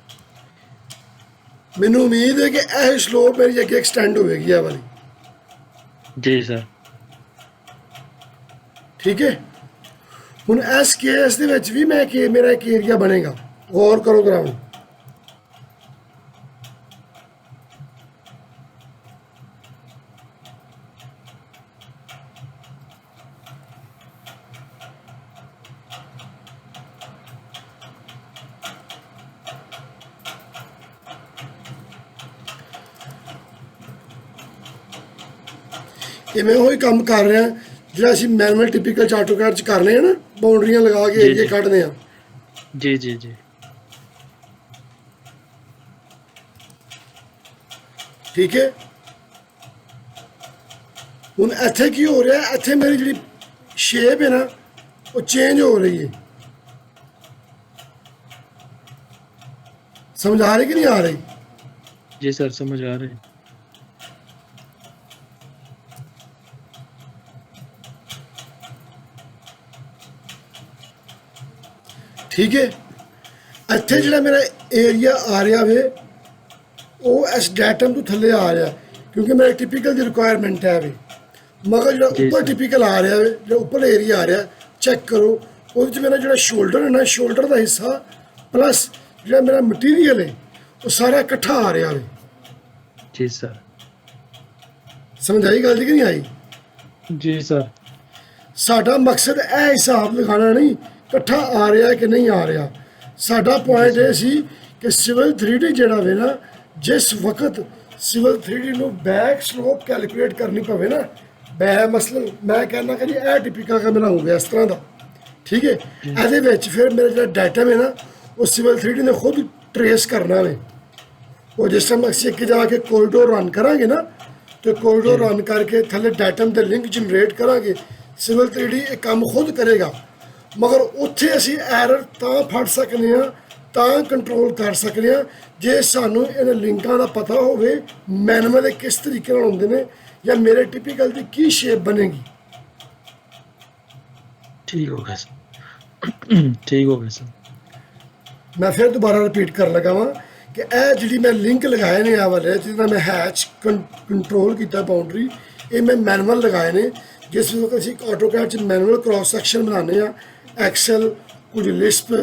ਮੈਨੂੰ ਉਮੀਦ ਹੈ ਕਿ ਇਹ ਸਲੋਪ ਮੇਰੀ ਅੱਗੇ ਐਕਸਟੈਂਡ ਹੋਵੇਗੀ ਇਹ ਵਾਲੀ जी सर ਠੀਕ ਹੈ ਹੁਣ ਇਸ ਕੇਸ ਦੇ ਵਿੱਚ ਵੀ ਮੈਂ ਕਿ ਮੇਰਾ ਇੱਕ ਏਰੀਆ ਬਣੇਗਾ ਗੌਰ ਕਰੋ ਗਰਾਊਂਡ ਇਹ ਮੈਂ ਉਹੀ ਕੰਮ ਕਰ ਰਿਹਾ ਜਿਹੜਾ ਅਸੀਂ ਮੈਨੂਅਲ ਟਿਪੀਕਲ ਚ ਆਟੋਕੈਡ ਚ ਕਰਨੇ ਆ ਨਾ ਬਾਉਂਡਰੀਆਂ ਲਗਾ ਕੇ ਜੀ, ਏਰੀਏ ਜੀ। ਕੱਢਦੇ ਆ जी जी जी ਠੀਕ ਹੈ ਹੁਣ ਇੱਥੇ ਕੀ ਹੋ ਰਿਹਾ ਇੱਥੇ ਮੇਰੀ ਜਿਹੜੀ ਸ਼ੇਪ ਹੈ ਨਾ ਉਹ ਚੇਂਜ ਹੋ ਰਹੀ ਹੈ ਸਮਝ ਆ ਰਹੀ ਕਿ ਨਹੀਂ ਆ ਰਹੀ जी सर समझ आ रहे हैं ਠੀਕ ਹੈ ਇੱਥੇ ਜਿਹੜਾ ਮੇਰਾ ਏਰੀਆ ਆ ਰਿਹਾ ਵੇ ਉਹ ਇਸ ਡੈਟਮ ਤੋਂ ਥੱਲੇ ਆ ਰਿਹਾ ਕਿਉਂਕਿ ਮੇਰਾ ਟਿਪੀਕਲ ਦੀ ਰਿਕੁਆਇਰਮੈਂਟ ਹੈ ਵੇ ਮਗਰ ਜਿਹੜਾ ਜੀ ਉੱਪਰ ਸਰ। ਟਿਪੀਕਲ ਆ ਰਿਹਾ ਵੇ ਜਿਹੜਾ ਉੱਪਰ ਏਰੀਆ ਆ ਰਿਹਾ ਚੈੱਕ ਕਰੋ ਉਹਦੇ 'ਚ ਮੇਰਾ ਜਿਹੜਾ ਸ਼ੋਲਡਰ ਹੈ ਨਾ ਸ਼ੋਲਡਰ ਦਾ ਹਿੱਸਾ ਪਲੱਸ ਜਿਹੜਾ ਮੇਰਾ ਮਟੀਰੀਅਲ ਹੈ ਉਹ ਸਾਰਾ ਇਕੱਠਾ ਆ ਰਿਹਾ ਵੇ जी सर ਸਮਝ ਆਈ ਗੱਲ ਦੀ ਕਿ ਨਹੀਂ ਆਈ जी सर ਸਾਡਾ ਮਕਸਦ ਇਹ ਹਿਸਾਬ ਲਗਾਉਣਾ ਨਹੀਂ ਇਕੱਠਾ ਆ ਰਿਹਾ ਕਿ ਨਹੀਂ ਆ ਰਿਹਾ ਸਾਡਾ ਪੁਆਇੰਟ ਇਹ ਸੀ ਕਿ ਸਿਵਲ 3D ਜਿਹੜਾ ਵੇ ਨਾ ਜਿਸ ਵਕਤ ਸਿਵਲ 3D ਨੂੰ ਬੈਕ ਸਲੋਪ ਕੈਲਕੂਲੇਟ ਕਰਨੀ ਪਵੇ ਨਾ ਮਸਲਨ ਮੈਂ ਕਹਿੰਦਾ ਕਿ ਜੀ ਇਹ ਟਿਪੀਕਲ ਦਾ ਮੇਰਾ ਹੋ ਗਿਆ ਇਸ ਤਰ੍ਹਾਂ ਦਾ ਠੀਕ ਹੈ ਇਹਦੇ ਵਿੱਚ ਫਿਰ ਮੇਰਾ ਜਿਹੜਾ ਡਾਟਾ ਹੈ ਨਾ ਉਹ ਸਿਵਲ 3D ਨੇ ਖੁਦ ਟਰੇਸ ਕਰਨਾ ਵੇ ਉਹ ਜਿਸ ਟਾਈਮ ਅਸੀਂ ਅੱਗੇ ਜਾ ਕੇ ਕੋਰੀਡੋਰ ਰਨ ਕਰਾਂਗੇ ਨਾ ਤੇ ਕੋਰੀਡੋਰ ਰਨ ਕਰਕੇ ਥੱਲੇ ਡਾਟਮ ਦੇ ਲਿੰਕ ਜਨਰੇਟ ਕਰਾਂਗੇ ਸਿਵਲ 3D ਇਹ ਕੰਮ ਖੁਦ ਕਰੇਗਾ ਮਗਰ ਉੱਥੇ ਅਸੀਂ ਐਰਰ ਤਾਂ ਫੜ ਸਕਦੇ ਹਾਂ ਤਾਂ ਕੰਟਰੋਲ ਕਰ ਸਕਦੇ ਹਾਂ ਜੇ ਸਾਨੂੰ ਇਹਨਾਂ ਲਿੰਕਾਂ ਦਾ ਪਤਾ ਹੋਵੇ ਮੈਨੂਅਲ ਦੇ ਕਿਸ ਤਰੀਕੇ ਨਾਲ ਹੁੰਦੇ ਨੇ ਜਾਂ ਮੇਰੇ ਟਿਪੀਕਲ ਦੀ ਕੀ ਸ਼ੇਪ ਬਣੇਗੀ ठीक हो गया सर ठीक हो गया सर ਮੈਂ ਫਿਰ ਦੁਬਾਰਾ ਰਿਪੀਟ ਕਰਨ ਲੱਗਾ ਵਾਂ ਕਿ ਇਹ ਜਿਹੜੀ ਮੈਂ ਲਿੰਕ ਲਗਾਏ ਨੇ ਆ ਵਾਲੇ ਜਿਹਦਾ ਮੈਂ ਹੈਚ ਕੰਟਰੋਲ ਕੀਤਾ ਬਾਉਂਡਰੀ ਇਹ ਮੈਂ ਮੈਨੂਅਲ ਲਗਾਏ ਨੇ ਜਿਸ ਵਕਤ ਅਸੀਂ ਆਟੋਕੈਡ 'ਚ ਮੈਨੂਅਲ ਕ੍ਰਾਸ ਸੈਕਸ਼ਨ ਬਣਾਉਂਦੇ ਆ ਐਕਸਲ ਕੁਝ ਲਿਸਪ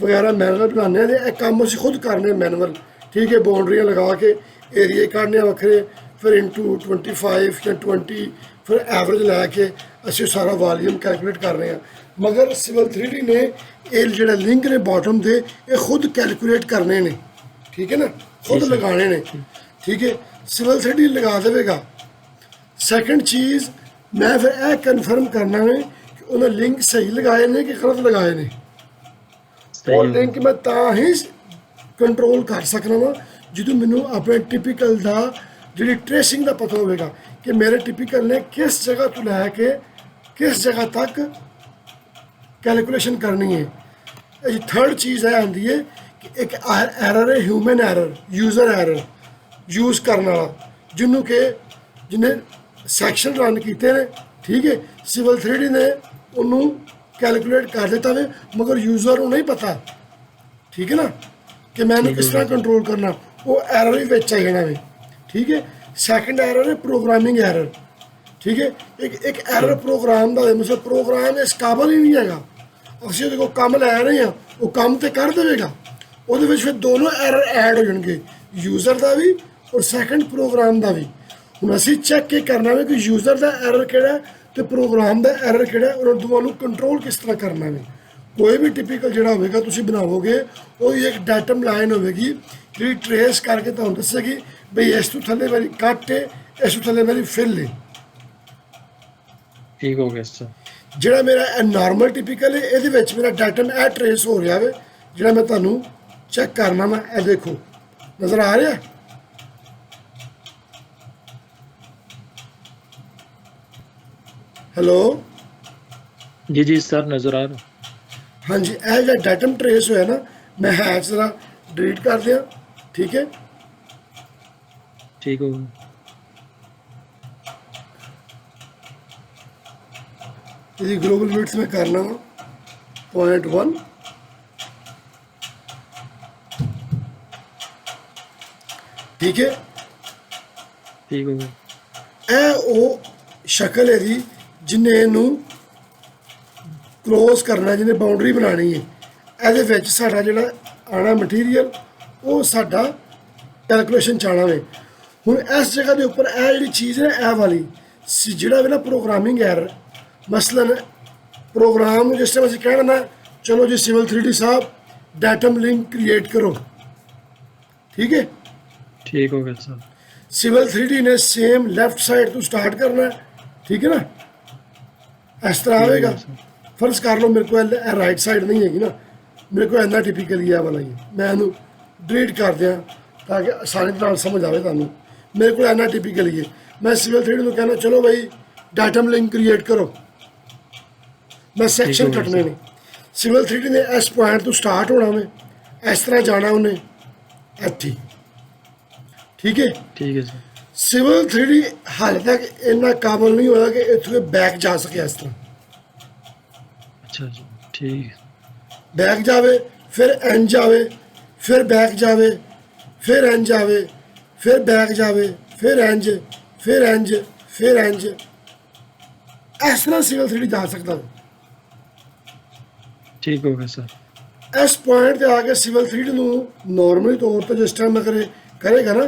ਵਗੈਰਾ ਮੈਨੂਅਲ ਬਣਾਉਂਦੇ ਆ ਤੇ ਇਹ ਕੰਮ ਅਸੀਂ ਖੁਦ ਕਰਨੇ ਮੈਨੂਅਲ ਠੀਕ ਹੈ ਬਾਉਂਡਰੀਆਂ ਲਗਾ ਕੇ ਏਰੀਏ ਕੱਢਨੇ ਆ ਵੱਖਰੇ ਫਿਰ ਇਨਟੂ 25 ਜਾਂ 20 ਫਿਰ ਐਵਰੇਜ ਲੈ ਕੇ ਅਸੀਂ ਸਾਰਾ ਵਾਲੀਅਮ ਕੈਲਕੂਲੇਟ ਕਰ ਰਹੇ ਹਾਂ ਮਗਰ ਸਿਵਲ 3D ਨੇ ਇਹ ਜਿਹੜਾ ਲਿੰਕ ਨੇ ਬਾਟਮ ਦੇ ਇਹ ਖੁਦ ਕੈਲਕੂਲੇਟ ਕਰਨੇ ਨੇ ਠੀਕ ਹੈ ਨਾ ਖੁਦ ਲਗਾਣੇ ਨੇ ਠੀਕ ਹੈ ਸਿਵਲ 3D ਲਗਾ ਦੇਵੇਗਾ ਸੈਕੰਡ ਚੀਜ਼ ਮੈਂ ਫਿਰ ਇਹ ਕਨਫਰਮ ਕਰਨਾ ਹੈ ਕਿ ਉਹਨਾਂ ਲਿੰਕ ਸਹੀ ਲਗਾਏ ਨੇ ਕਿ ਗਲਤ ਲਗਾਏ ਨੇ सही ਉਹ हो ਲਿੰਕ ਮੈਂ ਤਾਂ ਹੀ ਕੰਟਰੋਲ ਕਰ ਸਕਣਾ ਵਾ ਜਦੋਂ ਮੈਨੂੰ ਆਪਣੇ ਟਿਪੀਕਲ ਦਾ ਜਿਹੜੀ ਟ੍ਰੇਸਿੰਗ ਦਾ ਪਤਾ ਹੋਵੇਗਾ ਕਿ ਮੇਰੇ ਟਿਪੀਕਲ ਨੇ ਕਿਸ ਜਗ੍ਹਾ ਤੋਂ ਲੈ ਕੇ ਕਿਸ ਜਗ੍ਹਾ ਤੱਕ ਕੈਲਕੂਲੇਸ਼ਨ ਕਰਨੀ ਹੈ। ਇਹ ਥਰਡ ਚੀਜ਼ ਇਹ ਆਉਂਦੀ ਹੈ ਕਿ ਇੱਕ ਐਰਰ ਹੈ human error, user error, use ਕਰਨ ਵਾਲਾ ਜਿਹਨੂੰ ਕਿ ਜਿਹਨੇ ਸੈਕਸ਼ਨ ਰਨ ਕੀਤੇ ਨੇ, ਠੀਕ ਹੈ, ਸਿਵਲ 3D ਨੇ ਉਹਨੂੰ ਕੈਲਕੂਲੇਟ ਕਰ ਦਿੱਤਾ ਵੇ ਮਗਰ ਯੂਜ਼ਰ ਨੂੰ ਨਹੀਂ ਪਤਾ, ਠੀਕ ਹੈ ਨਾ, ਕਿ ਮੈਂ ਇਹਨੂੰ ਕਿਸ ਤਰ੍ਹਾਂ ਕੰਟਰੋਲ ਕਰਨਾ, ਉਹ ਐਰਰ ਵੀ ਵਿੱਚ ਆ ਜਾਣਾ ਵੇ, ਠੀਕ ਹੈ। ਸੈਕੰਡ ਐਰਰ ਹੈ ਪ੍ਰੋਗਰਾਮਿੰਗ ਐਰਰ, ਠੀਕ ਹੈ। ਇੱਕ ਐਰਰ ਪ੍ਰੋਗਰਾਮ ਦਾ ਮਤਲਬ ਪ੍ਰੋਗਰਾਮ ਇਸ ਕਾਬਲ ਹੀ ਨਹੀਂ ਹੈਗਾ, ਅਸੀਂ ਉਹਦੇ ਕੋਲ ਕੰਮ ਲੈ ਰਹੇ ਹਾਂ, ਉਹ ਕੰਮ ਤੇ ਕਰ ਦੇਵੇਗਾ, ਉਹਦੇ ਵਿੱਚ ਫਿਰ ਦੋਨੋਂ ਐਰਰ ਐਡ ਹੋ ਜਾਣਗੇ, ਯੂਜ਼ਰ ਦਾ ਵੀ ਔਰ ਸੈਕੰਡ ਪ੍ਰੋਗਰਾਮ ਦਾ ਵੀ। ਹੁਣ ਅਸੀਂ ਚੈੱਕ ਇਹ ਕਰਨਾ ਵੇ ਕਿ ਯੂਜ਼ਰ ਦਾ ਐਰਰ ਕਿਹੜਾ ਤੇ ਪ੍ਰੋਗਰਾਮ ਦਾ ਐਰਰ ਕਿਹੜਾ, ਉਹਨਾਂ ਦੋਵਾਂ ਨੂੰ ਕੰਟਰੋਲ ਕਿਸ ਤਰ੍ਹਾਂ ਕਰਨਾ ਵੇ। ਕੋਈ ਵੀ ਟਿਪੀਕਲ ਜਿਹੜਾ ਹੋਵੇਗਾ ਤੁਸੀਂ ਬਣਾਵੋਗੇ ਉਹਦੀ ਇੱਕ ਡਾਟਮ ਲਾਈਨ ਹੋਵੇਗੀ ਜਿਹੜੀ ਟਰੇਸ ਕਰਕੇ ਤੁਹਾਨੂੰ ਦੱਸੇਗੀ ਬਈ ਇਸ ਤੋਂ ਥੱਲੇ ਮੇਰੀ ਕੱਟ ਹੈ, ਇਸ ਤੋਂ ਥੱਲੇ ਮੇਰੀ ਫਿਲ ਹੈ। ਠੀਕ ਹੋ ਗਿਆ ਸਰ। ਜਿਹੜਾ ਮੇਰਾ ਨਾਰਮਲ ਟਿਪੀਕਲ ਹੈ ਇਹਦੇ ਵਿੱਚ ਮੇਰਾ ਡਾਟਮ ਇਹ ਟਰੇਸ ਹੋ ਰਿਹਾ ਵੇ, ਜਿਹੜਾ ਮੈਂ ਤੁਹਾਨੂੰ ਚੈੱਕ ਕਰਨਾ ਮੈਂ ਇਹ ਦੇਖੋ ਨਜ਼ਰ ਆ ਰਿਹਾ। ਹੈਲੋ ਜੀ ਜੀ ਸਰ ਨਜ਼ਰ ਆ ਰਿਹਾ। ਹਾਂਜੀ, ਇਹ ਜਿਹੜਾ ਡਾਟਮ ਟਰੇਸ ਹੋਇਆ ਨਾ, ਮੈਂ ਹੈਸ਼ ਜ਼ਰਾ ਡਿਲੀਟ ਕਰ ਦਿਆਂ, ਠੀਕ ਹੈ। ਠੀਕ ਹੋ ਗਿਆ। ਇਹਦੀ ਗਲੋਬਲ ਬਿਟਸ ਮੈਂ ਕਰਨਾ ਵਾ 0.1, ਠੀਕ ਹੈ। ਠੀਕ ਹੋ ਗਿਆ। ਇਹ ਉਹ ਸ਼ਕਲ ਹੈ ਜੀ ਜਿਹਨੇ ਇਹਨੂੰ ਕਲੋਜ਼ ਕਰਨਾ, ਜਿਹਨੇ ਬਾਉਂਡਰੀ ਬਣਾਉਣੀ ਹੈ। ਇਹਦੇ ਵਿੱਚ ਸਾਡਾ ਜਿਹੜਾ ਆਣਾ ਮਟੀਰੀਅਲ ਉਹ ਸਾਡਾ ਕੈਲਕੂਲੇਸ਼ਨ ਚਾਹਣਾ ਵੇ। ਹੁਣ ਇਸ ਜਗ੍ਹਾ ਦੇ ਉੱਪਰ ਇਹ ਜਿਹੜੀ ਚੀਜ਼ ਹੈ ਇਹ ਵਾਲੀ ਜਿਹੜਾ ਵੀ ਨਾ ਪ੍ਰੋਗਰਾਮਿੰਗ ਐਰਰ, ਮਸਲਨ ਪ੍ਰੋਗਰਾਮ ਨੂੰ ਜਿਸ ਤਰ੍ਹਾਂ ਅਸੀਂ ਕਹਿਣਾ ਨਾ ਚਲੋ ਜੀ ਸਿਵਲ 3D ਸਾਹਿਬ ਡਾਟਮ ਲਿੰਕ ਕ੍ਰੀਏਟ ਕਰੋ, ਠੀਕ ਹੈ। ਠੀਕ ਹੋ ਗਿਆ ਸਰ। ਸਿਵਲ 3D ਨੇ ਸੇਮ ਲੈਫਟ ਸਾਈਡ ਤੋਂ ਸਟਾਰਟ ਕਰਨਾ ਹੈ, ਠੀਕ ਹੈ ਨਾ, ਇਸ ਤਰ੍ਹਾਂ ਆਵੇਗਾ। ਫਰਜ਼ ਕਰ ਲਓ ਮੇਰੇ ਕੋਲ ਇਹ ਰਾਈਟ ਸਾਈਡ ਨਹੀਂ ਹੈਗੀ ਨਾ, ਮੇਰੇ ਕੋਲ ਇੰਨਾ ਟਿਪੀਕਲ ਹੀ ਆ ਵਾਲਾ ਹੀ, ਮੈਂ ਇਹਨੂੰ ਡਿਲੀਟ ਕਰ ਦਿਆਂ ਤਾਂ ਕਿ ਆਸਾਨੀ ਨਾਲ ਸਮਝ ਆਵੇ ਤੁਹਾਨੂੰ। ਮੇਰੇ ਕੋਲ ਇੰਨਾ ਟਿਪੀਕਲ ਹੀ ਹੈ। ਮੈਂ ਸਿਵਲ 3D ਨੂੰ ਕਹਿਣਾ ਚਲੋ ਬਈ ਡਾਟਮ ਲਿੰਕ ਕ੍ਰੀਏਟ ਕਰੋ, ਮੈਂ ਸੈਕਸ਼ਨ ਕੱਟਣੇ ਨੇ। ਸਿਵਲ 3D ਨੇ ਇਸ ਪੁਆਇੰਟ ਤੋਂ ਸਟਾਰਟ ਹੋਣਾ ਵੇ, ਇਸ ਤਰ੍ਹਾਂ ਜਾਣਾ ਉਹਨੇ ਇੱਥੇ, ਠੀਕ ਹੈ। ਠੀਕ ਹੈ ਸਰ। ਸਿਵਲ 3D ਹਾਲੇ ਤੱਕ ਇੰਨਾ ਕਾਬਲ ਨਹੀਂ ਹੋਇਆ ਕਿ ਇੱਥੋਂ ਬੈਕ ਜਾ ਸਕੇ ਇਸ ਤਰ੍ਹਾਂ। ਅੱਛਾ ਜੀ ਠੀਕ। ਬੈਕ ਜਾਵੇ ਫਿਰ ਇੰਜ ਜਾਵੇ ਫਿਰ ਬੈਕ ਜਾਵੇ ਫਿਰ ਇੰਜ ਜਾਵੇ ਫਿਰ ਬੈਕ ਜਾਵੇ ਫਿਰ ਇੰਜ ਫਿਰ ਇੰਜ ਫਿਰ ਇੰਜ, ਇਸ ਤਰ੍ਹਾਂ ਸਿਵਲ 3D ਜਾ ਸਕਦਾ। ਠੀਕ ਹੋ ਗਿਆ ਸਰ। ਇਸ ਪੁਆਇੰਟ ਤੇ ਆ ਕੇ ਸਿਵਲ 3D ਨੂੰ ਨਾਰਮਲੀ ਤੌਰ ਤੇ ਜਿਸ ਟਾਈਮ ਅਗਰ ਕਰੇਗਾ ਨਾ,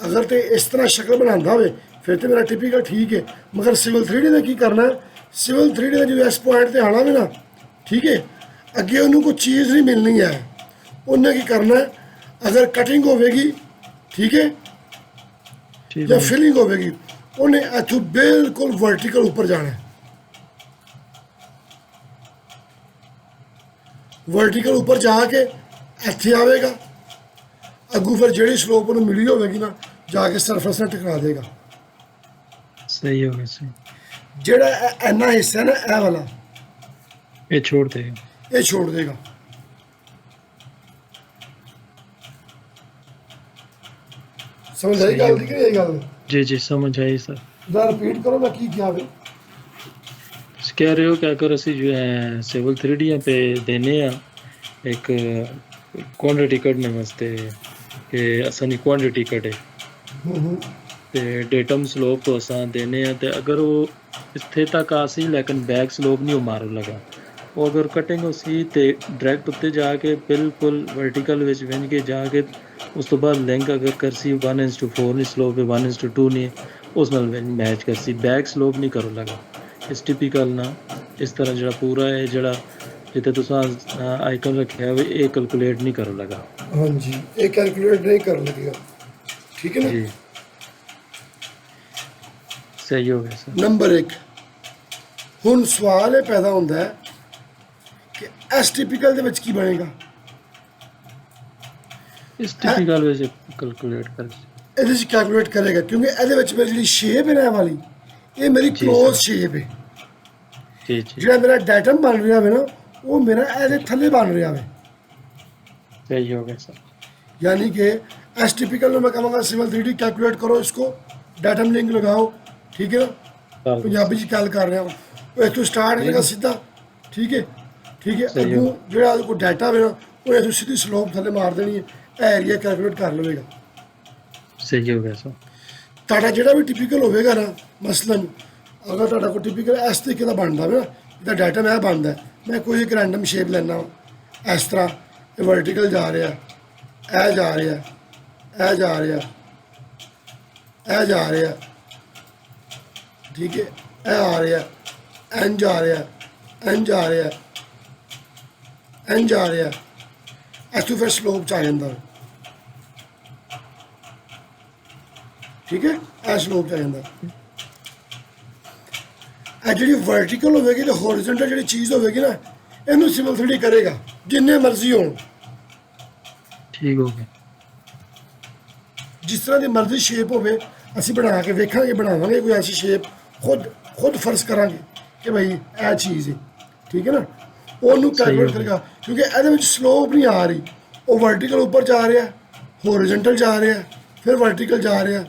ਅਗਰ ਤੇ ਇਸ ਤਰ੍ਹਾਂ ਸ਼ਕਲ ਬਣਾਉਂਦਾ ਹੋਵੇ ਫਿਰ ਤੇ ਮੇਰਾ ਟਿਪੀਕਲ ਠੀਕ ਹੈ। ਮਗਰ ਸਿਵਲ 3D ਨੇ ਕੀ ਕਰਨਾ, ਸਿਵਲ 3D ਨੇ ਜਦੋਂ ਇਸ ਪੁਆਇੰਟ ਤੇ ਆਣਾ ਵੀ ਨਾ, ਠੀਕ ਹੈ, ਅੱਗੇ ਉਹਨੂੰ ਕੋਈ ਚੀਜ਼ ਨਹੀਂ ਮਿਲਣੀ ਹੈ। ਉਹਨੇ ਕੀ ਕਰਨਾ, ਅਗਰ ਕਟਿੰਗ ਹੋਵੇਗੀ, ਠੀਕ ਹੈ, ਜਾਂ ਫਿਲਿੰਗ ਹੋਵੇਗੀ, ਉਹਨੇ ਇੱਥੋਂ ਬਿਲਕੁਲ ਵਰਟੀਕਲ ਉੱਪਰ ਜਾਣਾ ਹੈ। ਵਰਟੀਕਲ ਉੱਪਰ ਜਾ ਕੇ ਇੱਥੇ ਆਵੇਗਾ, ਅੱਗੂ ਫਿਰ ਜਿਹੜੀ ਸਲੋਪ ਉਹਨੂੰ ਮਿਲੀ ਹੋਵੇਗੀ ਨਾ ਜਾ ਕੇ ਸਰਫੇਸ ਨਾਲ ਟਕਰਾ ਦੇਗਾ। ਸਹੀ ਹੋ ਗਿਆ ਸਰ। ਜਿਹੜਾ ਇੰਨਾ ਹਿੱਸਾ ਨਾ ਇਹ ਵਾਲਾ ਇਹ ਛੋੜ ਦੇਗਾ, ਇਹ ਛੋੜ ਦੇਗਾ। ਸਮਝ ਆਈ ਗੱਲ ਦੀ ਕਿ ਇਹ ਗੱਲ? जी जी समझ आई सर। जरा रिपीट करो मैं की क्या है। कह रहे हो कि अगर ਅਸੀਂ ਜੋ ਹੈ ਸਿਵਲ 3D पे देने ਆ ਇੱਕ ਕੁਆਂਟੀਟੀ ਕੱਢਣ ਵਾਸਤੇ ਕਿ ਅਸਾਂ ਕੁਆਂਟੀਟੀ ਕੱਢੇ ਤੇ ਡੇਟਮ ਸਲੋਪ ਤੋਂ ਅਸਾਂ ਦੇਣੇ ਆ ਤੇ ਅਗਰ ਉਹ ਇੱਥੇ ਤੱਕ ਆ ਸੀ ਲੇਕਿਨ ਬੈਕ ਸਲੋਪ ਨਹੀਂ ਉਹ ਮਾਰਨ ਲਗਾ, ਉਹ ਅਗਰ ਕਟਿੰਗ ਹੋ ਸੀ ਤੇ ਡਾਇਰੈਕਟ ਉੱਤੇ ਜਾ ਕੇ ਬਿਲਕੁਲ ਵਰਟੀਕਲ ਵਿੱਚ ਵਿੰਨ ਕੇ ਜਾ ਕੇ ਉਸ ਤੋਂ ਬਾਅਦ ਲਿੰਕ ਅਗਰ ਕਰਸੀ 1:4 ਨਹੀਂ ਸਲੋਪ 1:2 ਨਹੀਂ ਉਸ ਨਾਲ ਮੈਚ ਕਰਸੀ, ਬੈਕ ਸਲੋਪ ਨਹੀਂ ਕਰੋ ਲਗਾ। ਇਸ ਟਿਪੀਕਲ ਨਾ ਇਸ ਤਰ੍ਹਾਂ ਜਿਹੜਾ ਪੂਰਾ ਹੈ ਜਿਹੜਾ ਜਿੱਥੇ ਤੁਸੀਂ ਆਈਕਨ ਰੱਖਿਆ ਹੋਵੇ ਇਹ ਕੈਲਕੂਲੇਟ ਨਹੀਂ ਕਰੋ ਲਗਾ। ਹਾਂਜੀ ਇਹ ਕੈਲਕੂਲੇਟ ਨਹੀਂ ਕਰ ਲੱਗੇਗਾ, ਠੀਕ ਹੈ ਨਾ ਜੀ ਸਹੀ ਹੋ ਗਿਆ ਸਰ। ਨੰਬਰ 1 ਹੁਣ ਸਵਾਲ ਇਹ ਪੈਦਾ ਹੁੰਦਾ ਹੈ ਕਿ ਇਸ ਟਿਪੀਕਲ ਦੇ ਵਿੱਚ ਕੀ ਬਣੇਗਾ। ਇਸ ਟਿਪੀਕਲ ਵਿੱਚ ਕੈਲਕੂਲੇਟ ਕਰ ਇਹਦੇ 'ਚ ਕੈਲਕੂਲੇਟ ਕਰੇਗਾ ਕਿਉਂਕਿ ਇਹਦੇ ਵਿੱਚ ਮੇਰੀ ਜਿਹੜੀ ਸ਼ੇਪ ਹੈ ਨਾ ਇਹ ਵਾਲੀ, ਇਹ ਮੇਰੀ ਜੀ ਕਲੋਜ਼ ਸਰ ਸ਼ੇਪ ਹੈ। ਜੀ ਜੀ ਜਿਹੜਾ ਮੇਰਾ ਡਾਟਮ ਬਣ ਰਿਹਾ ਹੋਵੇ ਨਾ ਉਹ ਮੇਰਾ ਇਹਦੇ ਥੱਲੇ ਬਣ ਰਿਹਾ ਹੋਵੇ। सही हो गया सर यानी कि एस टिपिकल में मैं कहूँगा सिविल 3D कैलकुलेट करो इसको, डाटम लिंक लगाओ, ठीक है ना, चलो, पंजाबी च गल कर रहा हूँ। वो इतों स्टार्ट करेगा सीधा, ठीक है सही अगू जो कोई डाटा होगा वो इतों सीधी स्लोप थले मार देनी है, एरिया कैलकुलेट कर लवेगा। सही हो गया सर ਤੁਹਾਡਾ ਜਿਹੜਾ ਵੀ ਟਿਪੀਕਲ ਹੋਵੇਗਾ ਨਾ, ਮਸਲਨ ਅਗਰ ਤੁਹਾਡਾ ਕੋਈ ਟਿਪੀਕਲ ਇਸ ਤਰੀਕੇ ਦਾ ਬਣਦਾ ਹੋਵੇ ਨਾ, ਇਹਦਾ ਡਾਟਾ ਮੈਂ ਬਣਦਾ, ਮੈਂ ਕੋਈ ਇੱਕ ਰੈਂਡਮ ਸ਼ੇਪ ਲੈਣਾ ਇਸ ਤਰ੍ਹਾਂ, ਇਹ ਵਰਟੀਕਲ ਜਾ ਰਿਹਾ, ਇਹ ਜਾ ਰਿਹਾ, ਇਹ ਜਾ ਰਿਹਾ, ਇਹ ਜਾ ਰਿਹਾ, ਠੀਕ ਹੈ, ਇਹ ਆ ਰਿਹਾ, ਐਨ ਜਾ ਰਿਹਾ, ਐਨ ਜਾ ਰਿਹਾ, ਐਨ ਜਾ ਰਿਹਾ, ਇਸ ਤੋਂ ਫਿਰ ਸਲੋਪ ਚ ਆ ਜਾਂਦਾ, ਠੀਕ ਹੈ, ਇਹ ਸਲੋਪ ਚ ਆ ਜਾਂਦਾ। ਇਹ ਜਿਹੜੀ ਵਰਟੀਕਲ ਹੋਵੇਗੀ ਤੇ ਹੌਰੀਜ਼ੌਂਟਲ ਜਿਹੜੀ ਚੀਜ਼ ਹੋਵੇਗੀ ਨਾ, ਇਹਨੂੰ ਸਿਵਲ 3D ਕਰੇਗਾ ਜਿੰਨੇ ਮਰਜ਼ੀ ਹੋਣ, ठीक हो गया ਜਿਸ ਤਰ੍ਹਾਂ ਦੀ ਮਰਜ਼ੀ ਸ਼ੇਪ ਹੋਵੇ ਅਸੀਂ ਬਣਾ ਕੇ ਵੇਖਾਂਗੇ, ਬਣਾਵਾਂਗੇ ਕੋਈ ਐਸੀ ਸ਼ੇਪ, ਖੁਦ ਫਰਜ਼ ਕਰਾਂਗੇ ਕਿ ਭਾਈ ਇਹ ਚੀਜ਼ ਹੈ, ਠੀਕ ਹੈ ਨਾ, ਉਹਨੂੰ ਕੈਲਕੂਲੇਟ ਕਰੇਗਾ ਕਿਉਂਕਿ ਇਹਦੇ ਵਿੱਚ ਸਲੋਪ ਨਹੀਂ ਆ ਰਹੀ, ਉਹ ਵਰਟੀਕਲ ਉੱਪਰ ਜਾ ਰਿਹਾ, ਹੌਰੀਜ਼ੌਂਟਲ ਜਾ ਰਿਹਾ, ਫਿਰ ਵਰਟੀਕਲ ਜਾ ਰਿਹਾ,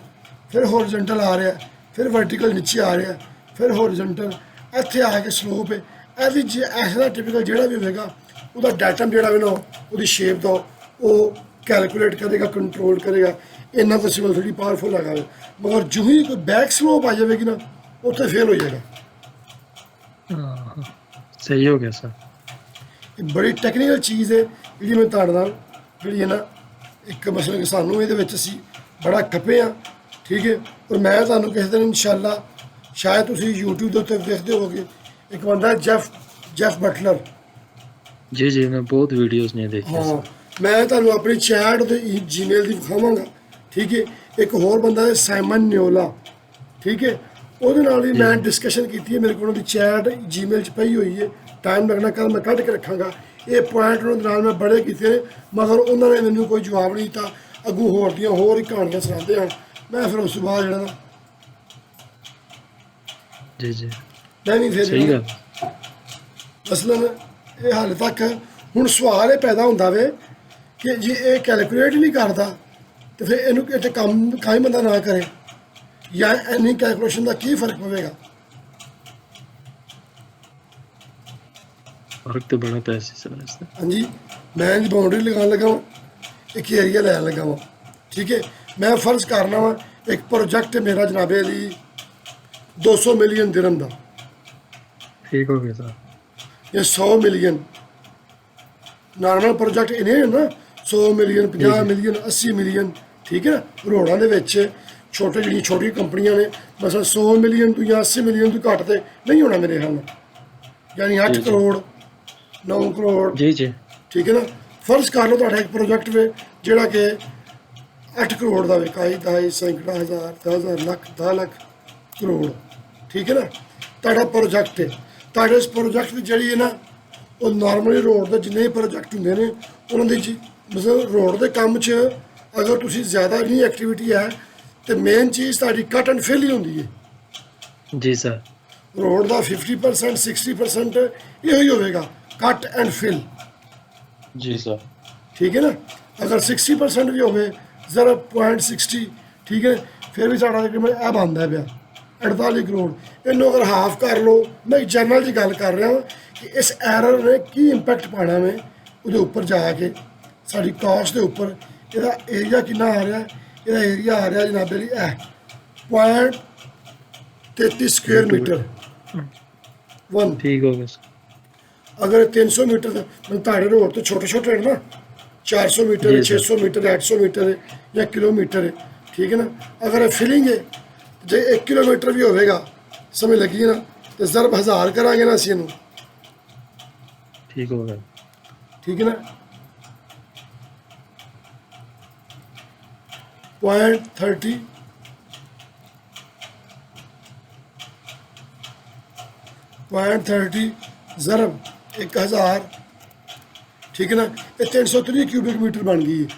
ਫਿਰ ਹੌਰੀਜ਼ੌਂਟਲ ਆ ਰਿਹਾ, ਫਿਰ ਵਰਟੀਕਲ ਨੀਚੇ ਆ ਰਿਹਾ, ਫਿਰ ਹੌਰੀਜ਼ੌਂਟਲ, ਇੱਥੇ ਆ ਕੇ ਸਲੋਪ ਹੈ। ਇਹਦੀ ਜੇ ਐਸਾ ਟਿਪੀਕਲ ਜਿਹੜਾ ਵੀ ਹੋਵੇਗਾ ਉਹਦਾ ਡਾਟਮ ਜਿਹੜਾ ਵੀ ਨਾ ਉਹਦੀ ਸ਼ੇਪ ਦਾ ਉਹ ਕੈਲਕੂਲੇਟ ਕਰੇਗਾ, ਕੰਟਰੋਲ ਕਰੇਗਾ। ਇੰਨਾ ਤਾਂ ਸਿਵਲ 3D ਪਾਵਰਫੁਲ ਹੈਗਾ ਵੇ, ਮਗਰ ਜੋ ਹੀ ਕੋਈ ਬੈਕ ਸਲੋਪ ਆ ਜਾਵੇਗੀ ਨਾ ਉੱਥੇ ਫੇਲ ਹੋ ਜਾਏਗਾ। हाँ, सही हो गया सर ਇਹ ਬੜੀ ਟੈਕਨੀਕਲ ਚੀਜ਼ ਹੈ ਜਿਹੜੀ ਮੈਂ ਤੁਹਾਡੇ ਨਾਲ ਜਿਹੜੀ ਹੈ ਨਾ, ਇੱਕ ਮਸਲਾ ਕਿ ਸਾਨੂੰ ਇਹਦੇ ਵਿੱਚ ਅਸੀਂ ਬੜਾ ਖੱਪੇ ਹਾਂ, ਠੀਕ ਹੈ। ਔਰ ਮੈਂ ਤੁਹਾਨੂੰ ਕਿਸੇ ਦਿਨ ਇਨਸ਼ਾਅੱਲਾ, ਸ਼ਾਇਦ ਤੁਸੀਂ YouTube ਦੇ ਉੱਤੇ ਦੇਖਦੇ ਹੋਵੋਗੇ, ਇੱਕ ਬੰਦਾ ਜੈਫ ਬਟਲਰ, जी जी मैं बहुत वीडियोस नहीं देखी ਹਾਂ, सर ਮੈਂ ਤੁਹਾਨੂੰ ਆਪਣੀ ਚੈਟ ਤੇ ਜੀਮੇਲ ਦੀ ਵਿਖਾਵਾਂਗਾ, ਠੀਕ ਹੈ। ਇੱਕ ਹੋਰ ਬੰਦਾ ਹੈ ਸਾਈਮਨ ਨਿਓਲਾ, ਠੀਕ ਹੈ, ਉਹਦੇ ਨਾਲ ਵੀ ਮੈਂ ਡਿਸਕਸ਼ਨ ਕੀਤੀ ਹੈ, ਮੇਰੇ ਕੋਲ ਉਹਦੀ ਚੈਟ ਜੀਮੇਲ 'ਚ ਪਈ ਹੋਈ ਹੈ, ਟਾਈਮ ਲੱਗਣਾ ਕੱਲ੍ਹ ਮੈਂ ਕੱਢ ਕੇ ਰੱਖਾਂਗਾ। ਇਹ ਪੁਆਇੰਟ ਉਹਨਾਂ ਦੇ ਨਾਲ ਮੈਂ ਬੜੇ ਕੀਤੇ ਨੇ, ਮਗਰ ਉਹਨਾਂ ਨੇ ਮੈਨੂੰ ਕੋਈ ਜਵਾਬ ਨਹੀਂ ਦਿੱਤਾ, ਅੱਗੋਂ ਹੋਰ ਦੀਆਂ ਹੋਰ ਹੀ ਕਹਾਣੀਆਂ ਸੁਣਾਉਂਦੇ ਹਨ। ਮੈਂ ਫਿਰ ਉਸ ਤੋਂ ਬਾਅਦ ਜਿਹੜਾ ਨਾ जी जी ਮੈਂ ਵੀ ਫਿਰ सही ਜਿਹੜਾ गल ਮਸਲਨ ਇਹ ਹਾਲੇ ਤੱਕ ਹੁਣ ਸਵਾਲ ਇਹ ਪੈਦਾ ਹੁੰਦਾ ਵੇ ਕਿ ਜੇ ਇਹ ਕੈਲਕੂਲੇਟ ਨਹੀਂ ਕਰਦਾ ਤੇ ਫਿਰ ਇਹਨੂੰ ਇੱਥੇ ਕੰਮ ਕਾਹੀ ਬੰਦਾ ਨਾ ਕਰੇ, ਜਾਂ ਇੰਨੀ ਕੈਲਕੂਲੇਸ਼ਨ ਦਾ ਕੀ ਫਰਕ ਪਵੇਗਾ। फर्क तो बड़ा था ऐसे सर इससे ਹਾਂਜੀ, ਮੈਂ ਇਹਦੀ ਬਾਉਂਡਰੀ ਲਗਾਉਣ ਲੱਗਾ ਵਾਂ, ਇੱਕ ਏਰੀਆ ਲੈਣ ਲੱਗਾ ਵਾਂ, ਠੀਕ ਹੈ। ਮੈਂ ਫਰਜ਼ ਕਰਨਾ ਵਾ ਇੱਕ ਪ੍ਰੋਜੈਕਟ ਮੇਰਾ ਜਨਾਬੇ ਲਈ 200 ਮਿਲੀਅਨ ਦਿਰਹਮ ਦਾ ठीक हो गया सर ਜਾਂ 100 ਮਿਲੀਅਨ, ਨਾਰਮਲ ਪ੍ਰੋਜੈਕਟ ਇਹਨੇ ਨਾ 100 ਮਿਲੀਅਨ, 50 ਮਿਲੀਅਨ, 80 ਮਿਲੀਅਨ, ਠੀਕ ਹੈ ਨਾ। ਰੋਡਾਂ ਦੇ ਵਿੱਚ ਜਿਹੜੀਆਂ ਛੋਟੀਆਂ ਕੰਪਨੀਆਂ ਨੇ, ਮਸਲਾ 100 ਮਿਲੀਅਨ ਤੋਂ ਜਾਂ 80 ਮਿਲੀਅਨ ਤੋਂ ਘੱਟ ਤੇ ਨਹੀਂ ਹੋਣਾ ਮੇਰੇ ਖਿਆਲ ਨਾਲ, ਯਾਨੀ 8 ਕਰੋੜ 9 ਕਰੋੜ, जी जी ਠੀਕ ਹੈ ਨਾ। ਫਰਜ਼ ਕਰ ਲਓ ਤੁਹਾਡਾ ਇੱਕ ਪ੍ਰੋਜੈਕਟ ਵੇ ਜਿਹੜਾ ਕਿ 8 ਕਰੋੜ ਦਾ ਵੇ, ਕਾਈ ਦਾਈ ਸੈਂਕੜਾ ਹਜ਼ਾਰ 10,000 ਲੱਖ 10 ਲੱਖ ਕਰੋੜ, ਠੀਕ ਹੈ ਨਾ। ਤੁਹਾਡਾ ਪ੍ਰੋਜੈਕਟ ਹੈ, ਤੁਹਾਡੇ ਇਸ ਪ੍ਰੋਜੈਕਟ ਦੀ ਜਿਹੜੀ ਹੈ ਨਾ, ਉਹ ਨਾਰਮਲੀ ਰੋਡ ਦੇ ਜਿੰਨੇ ਪ੍ਰੋਜੈਕਟ ਹੁੰਦੇ ਨੇ ਉਹਨਾਂ ਦੀ ਮਤਲਬ ਰੋਡ ਦੇ ਕੰਮ 'ਚ ਅਗਰ ਤੁਸੀਂ ਜ਼ਿਆਦਾ ਨਹੀਂ ਐਕਟੀਵਿਟੀ ਹੈ ਤੇ ਮੇਨ ਚੀਜ਼ ਤੁਹਾਡੀ ਕੱਟ ਐਂਡ ਫਿਲ ਹੀ ਹੁੰਦੀ ਹੈ। जी सर ਰੋਡ ਦਾ 50% 60% ਇਹੋ ਹੀ ਹੋਵੇਗਾ, ਕੱਟ ਐਂਡ ਫਿਲ, जी सर ਠੀਕ ਹੈ ਨਾ। ਅਗਰ 60% ਵੀ ਹੋਵੇ 0.60, ਠੀਕ ਹੈ, ਫਿਰ ਵੀ ਸਾਡਾ ਤਕਰੀਬਨ ਇਹ ਬਣਦਾ ਪਿਆ 48 ਕਰੋੜ। ਇਹਨੂੰ ਅਗਰ ਹਾਫ ਕਰ ਲਓ, ਮੈਂ ਜਨਰਲ ਦੀ ਗੱਲ ਕਰ ਰਿਹਾ ਹਾਂ ਕਿ ਇਸ ਐਰਰ ਨੇ ਕੀ ਇੰਪੈਕਟ ਪਾਣਾ ਮੈਂ ਉਹਦੇ ਉੱਪਰ ਜਾ ਕੇ ਸਾਡੀ ਕਾਸਟ ਦੇ ਉੱਪਰ। ਇਹਦਾ ਏਰੀਆ ਕਿੰਨਾ ਆ ਰਿਹਾ, ਇਹਦਾ ਏਰੀਆ ਆ ਰਿਹਾ ਜਨਾਬੇ ਲਈ ਇਹ 0.33 ਸਕੁਅਰ ਮੀਟਰ 1। ठीक हो गया सर ਅਗਰ 300 ਮੀਟਰ ਦਾ ਮਤਲਬ ਤੁਹਾਡੇ ਰੋਡ ਤੋਂ ਛੋਟੇ ਛੋਟੇ ਨੇ ਨਾ, 400 ਮੀਟਰ ਹੈ, 600 ਮੀਟਰ ਹੈ, 800 ਮੀਟਰ ਹੈ ਜਾਂ ਕਿਲੋਮੀਟਰ ਹੈ, ਠੀਕ ਹੈ ਨਾ। ਅਗਰ ਇਹ ਫਿਲਿੰਗ ਹੈ, ਜੇ 1 ਕਿਲੋਮੀਟਰ ਵੀ ਹੋਵੇਗਾ ਸਮਝ ਲੱਗੀ ਨਾ, ਤੇ ਜ਼ਰਬ 1000 ਕਰਾਂਗੇ ਨਾ ਅਸੀਂ ਇਹਨੂੰ, ठीक हो गया ਠੀਕ ਹੈ ਨਾ। 0.30 0.30 ਜ਼ਰਬ 1000, ਠੀਕ ਹੈ ਨਾ। ਇਹ 330 ਕਿਊਬਿਕ ਮੀਟਰ ਬਣ ਗਈ ਹੈ।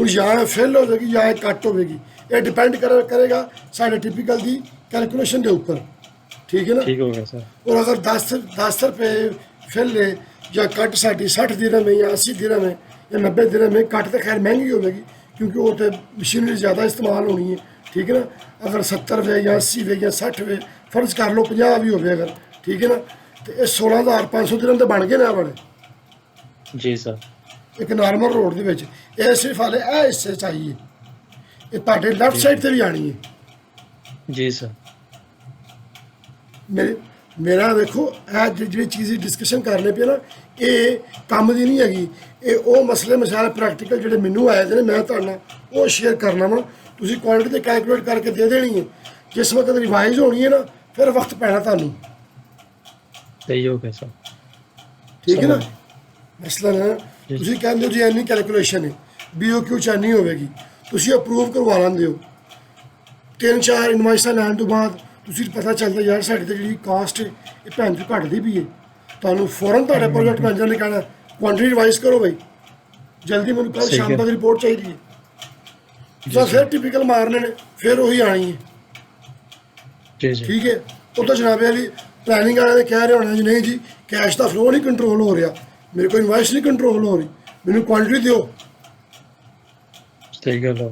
ਹੁਣ ਜਾਂ ਇਹ ਫਿਲ ਹੋਵੇਗੀ ਜਾਂ ਇਹ ਕੱਟ ਹੋਵੇਗੀ, ਇਹ ਡਿਪੈਂਡ ਕਰੇਗਾ ਸਾਡੇ ਟਿਪੀਕਲ ਦੀ कैलकुलेशन के ऊपर, ठीक है ना। ठीक हो गया सर। और अगर 10 रुपये फिल है या कट साड़ी 60 दिरहम है या 80 दिरहम है या 90 दिरहम है, कट तो खैर महंगी होगी क्योंकि वो तो मशीनरी ज़्यादा इस्तेमाल होनी है, ठीक है ना। अगर 70 वे या 80 वे या 60 वे फर्ज कर लो 50 भी हो अगर, ठीक है ना, तो ये 16,500 दिरहम तो बन गए ना बड़े जी सर। एक नॉर्मल रोड के विच ये सिर्फ हाले ए हिस्से चाहिए, ये तुहाडे लैफ्ट साइड से भी आनी है जी सर। मेरा देखो जी चीज़ डिस्कशन करने पे ना, ये काम की नहीं हैगी, ये वो मसले मसाले प्रैक्टिकल जो मैनू आए थे मैं तुहाडे नाल वो शेयर करना वा। तुसीं क्वांटिटी कैलकुलेट करके दे देनी है, जिस वक्त रिवाइज होनी है ना फिर वक्त पैना तुहानूं, सही हो गया सर। ठीक है ना। मसलन तुसीं कहंदे हो जी इन्नी कैलकुलेशन है, BOQ च इन्नी होवेगी, तुसीं अप्रूव करवा लैंदे हो, 3-4 इनवाइसां लैण तो बाद तुसीं पता चलदा यार साडी ते जिहड़ी कास्ट है ये भैन चों घटदी पई है, तुहानूं फौरन तुहाडे प्रोजेक्ट मैनेजर ने कहना क्वांटिटी रिवाइज करो भाई, जल्दी मैनूं कल शाम तक रिपोर्ट चाहिदी है। तो फिर टिपिकल मारने ने फिर वही आनी है, जी जी। ठीक है। वो तो जनाबे वाली प्लानिंग वाले ने कह रहे होना जी नहीं जी कैश का फ्लो नहीं कंट्रोल हो रहा, मेरे को इनवाइस नहीं कंट्रोल हो रही, मैनूं क्वांटिटी दिओ। सही गल है।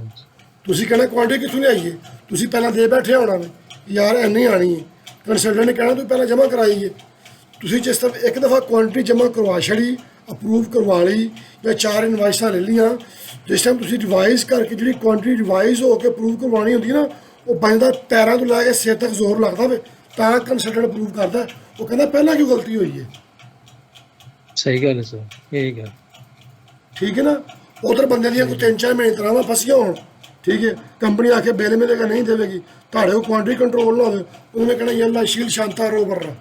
तुसीं कहना क्वांटिटी कित्थों लिआईए, तुसीं पहलां दे बैठे होना वे यार इन्नी आनी है, कंसल्टेंट ने कहना तू पहले जमा कराइए, तुसीं जिस तरह एक दफ़ा क्वांटिटी जमा करवा छड़ी अप्रूव करवा ली या 4 इनवाइसां ले लियां, जिस टाइम तुसीं रिवाइज करके जी क्वांटिटी रिवाइज हो के अप्रूव करवानी होंदी ना, वो बंदा पैरों तो लैके सिर तक जोर लगता वे तां कंसल्टेंट अप्रूव करता, वो कहता पहला क्यों गलती हुई है। सही गल है सर, यही गल, ठीक है ना। उधर बंदे दियां कोई 3-4 महीने तनख्वाहां फसियां होण, ठीक है, कंपनी आके बिल मिलेगा नहीं देगी, तुहाडे को क्वांटिटी कंट्रोल ना हो, उन्होंने कहना ये अल्लाह शील शांता रो बर्रा।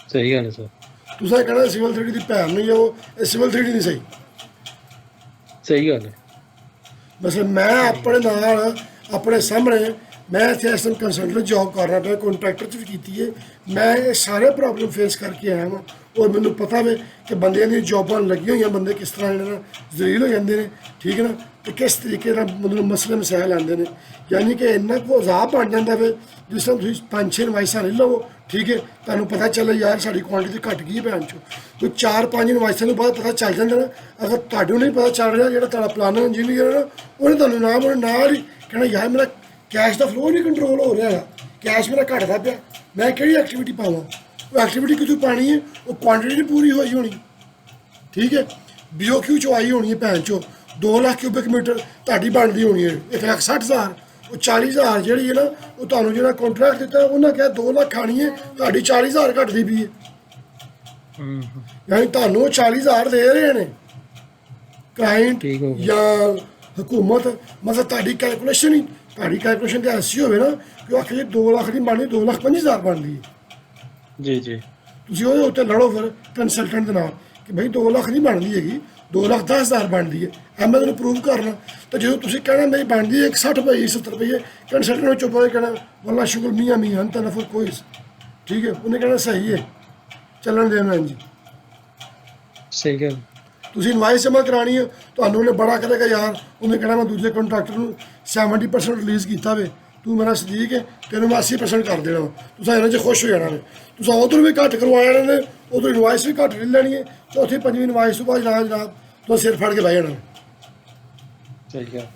सही गल है सर। तुसें कहना सिविल 3D दी भैन नहीं है वो, सिविल 3D नहीं सही। सही गल है। बस मैं अपने नाल अपने सामने मैं इतने इस कंसल्टेंट जॉब कर रहा था, कॉन्ट्रैक्टर च भी की है, मैं ये सारे प्रॉब्लम फेस करके आया हाँ, और मैनू पता वे कि बंदे दी जॉबां लगी हुई बंदे किस तरह इन्होंने जलील हो जाते हैं, ठीक है ना, तो किस तरीके मतलब मसले मसाइल आते हैं, यानी कि इन्ना को अजाब बन जाता है जिस तरह तुम 5-6 इनवाइसां ले लवो, ठीक है, तुहानूं पता चले यार साड़ी क्वांटिटी घट गई भैन चो, कोई 4-5 इनवाइसां बाद पता चल जाता ना। अगर तुहानूं नहीं पता चल रहा जो तुहाडा प्लानर इंजीनियर है ना, उन्हें तुहानूं नाल ही कहना यार मेरा कैश का फ्लो नहीं कंट्रोल हो रहा है, कैश मेरा घटदा पिया, मैं किहड़ी एक्टिविटी पावां, वो एक्टिविटी कितों पानी है, वो क्वांटिटी नहीं पूरी होई होनी, ठीक है। BOQ चो आई होनी है भैन चो 2 लाख क्यूबिक मीटर तुहाडी बनदी होनी है 1,60,000, वो 40,000 जिहड़ी है ना वो तुहानूं जिहड़ा कॉन्ट्रैक्ट दित्ता उन्हें कहा 2 लाख खानी है, तुहाडी 40,000 घटदी पई है, यानी तुहानूं 40,000 दे रहे हैं क्लाइंट या हुकूमत, मतलब तुहाडी कैलकुलेशन ही तुहाडी कैलकुलेशन तो ऐसी होवे ना कि वो आखिर 2 लाख नहीं बननी 2,25,000 बनती है। जी जी। तुसीं ਉਹਦੇ ਉੱਤੇ ਲੜੋ ਫਿਰ ਕੰਸਲਟੈਂਟ ਦੇ ਨਾਲ ਕਿ ਭਾਈ 2 ਲੱਖ ਨਹੀਂ ਬਣਦੀ ਹੈਗੀ, 2,10,000 ਬਣਦੀ ਹੈ, ਮੈਂ ਤੁਹਾਨੂੰ ਪ੍ਰੂਵ ਕਰਨਾ। ਤਾਂ ਜਦੋਂ ਤੁਸੀਂ ਕਹਿਣਾ ਮੇਰੀ ਬਣਦੀ ਹੈ 60 ਰੁਪਏ 70 ਰੁਪਏ, ਕੰਸਲਟੈਂਟ ਨੂੰ ਚੁੱਪ ਹੋ ਕੇ ਕਹਿਣਾ ਵੱਲਾ ਸ਼ੁਕਰ ਮੀਆਂ ਮੀਆਂ ਅੰਤ ਨਫਰ ਕੋਈ, ਠੀਕ ਹੈ, ਉਹਨੇ ਕਹਿਣਾ ਸਹੀ ਹੈ ਚੱਲਣ ਦੇਣਾ ਜੀ। ਸਹੀ ਗੱਲ। ਤੁਸੀਂ ਇਨਵਾਇਸ ਜਮ੍ਹਾਂ ਕਰਾਣੀ ਹੈ, ਤੁਹਾਨੂੰ ਉਹਨੇ ਬੜਾ ਕਰੇਗਾ ਯਾਰ, ਉਹਨੇ ਕਹਿਣਾ ਮੈਂ ਦੂਜੇ ਕੰਟਰੈਕਟਰ ਨੂੰ 70% ਰਿਲੀਜ਼ ਕੀਤਾ ਵੇ, तू मेरा सदीक है तेन मैं 80% कर देना, तुम इन्होंने च खुश हो जाना ने, तुम उधर भी घट करवा जाने ने, उधर इनवाइस भी घट ले लैनी है, चौथी 5वीं इनवाइस तो बाद जनाब तो सिर फड़ के बह जाना।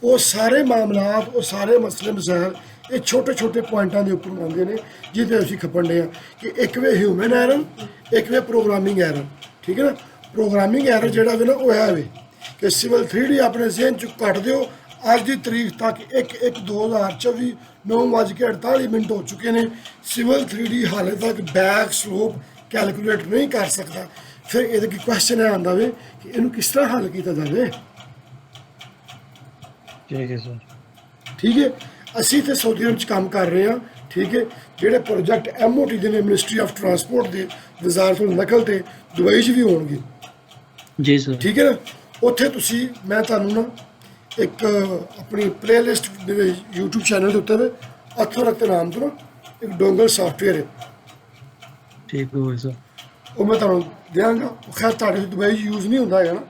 वो सारे मामलात वो सारे मसले मसाइल ये छोटे छोटे पॉइंटों के उपर आते हैं जिसे असीं खपन डे कि एक वे ह्यूमन एरर एक वे प्रोग्रामिंग एरर, ठीक है ना। प्रोग्रामिंग एरर जोड़ा वे ना वो है वे कि सिविल 3D अपने जहन च कट दो, अज की तरीक तक 1/1/2024 9:48 हो चुके हैं, सिविल 3D हाले तक बैक स्लोप कैलकुलेट नहीं कर सकता। फिर ये क्वेश्चन है आता वे कि इनू किस तरह हल किया जाए, ठीक है। असी तो सऊदी अरब काम कर रहे हैं, ठीक है, जोड़े प्रोजेक्ट MOT के ने मिनिस्ट्री ऑफ ट्रांसपोर्ट के वजारत नकल से दुबई भी होंगे जी सर, ठीक है ना। उत्थे तुसी मैं तुहानूं ना एक अपनी प्लेलिस्ट मेरे यूट्यूब चैनल के उत्ते अथर रखते नाम तो ना एक डोंगल सॉफ्टवेयर है, ठीक हो सर, वो मैं तुहानूं देंगा। खैर तुहाडे दुबई यूज़ नहीं होंदा है ना,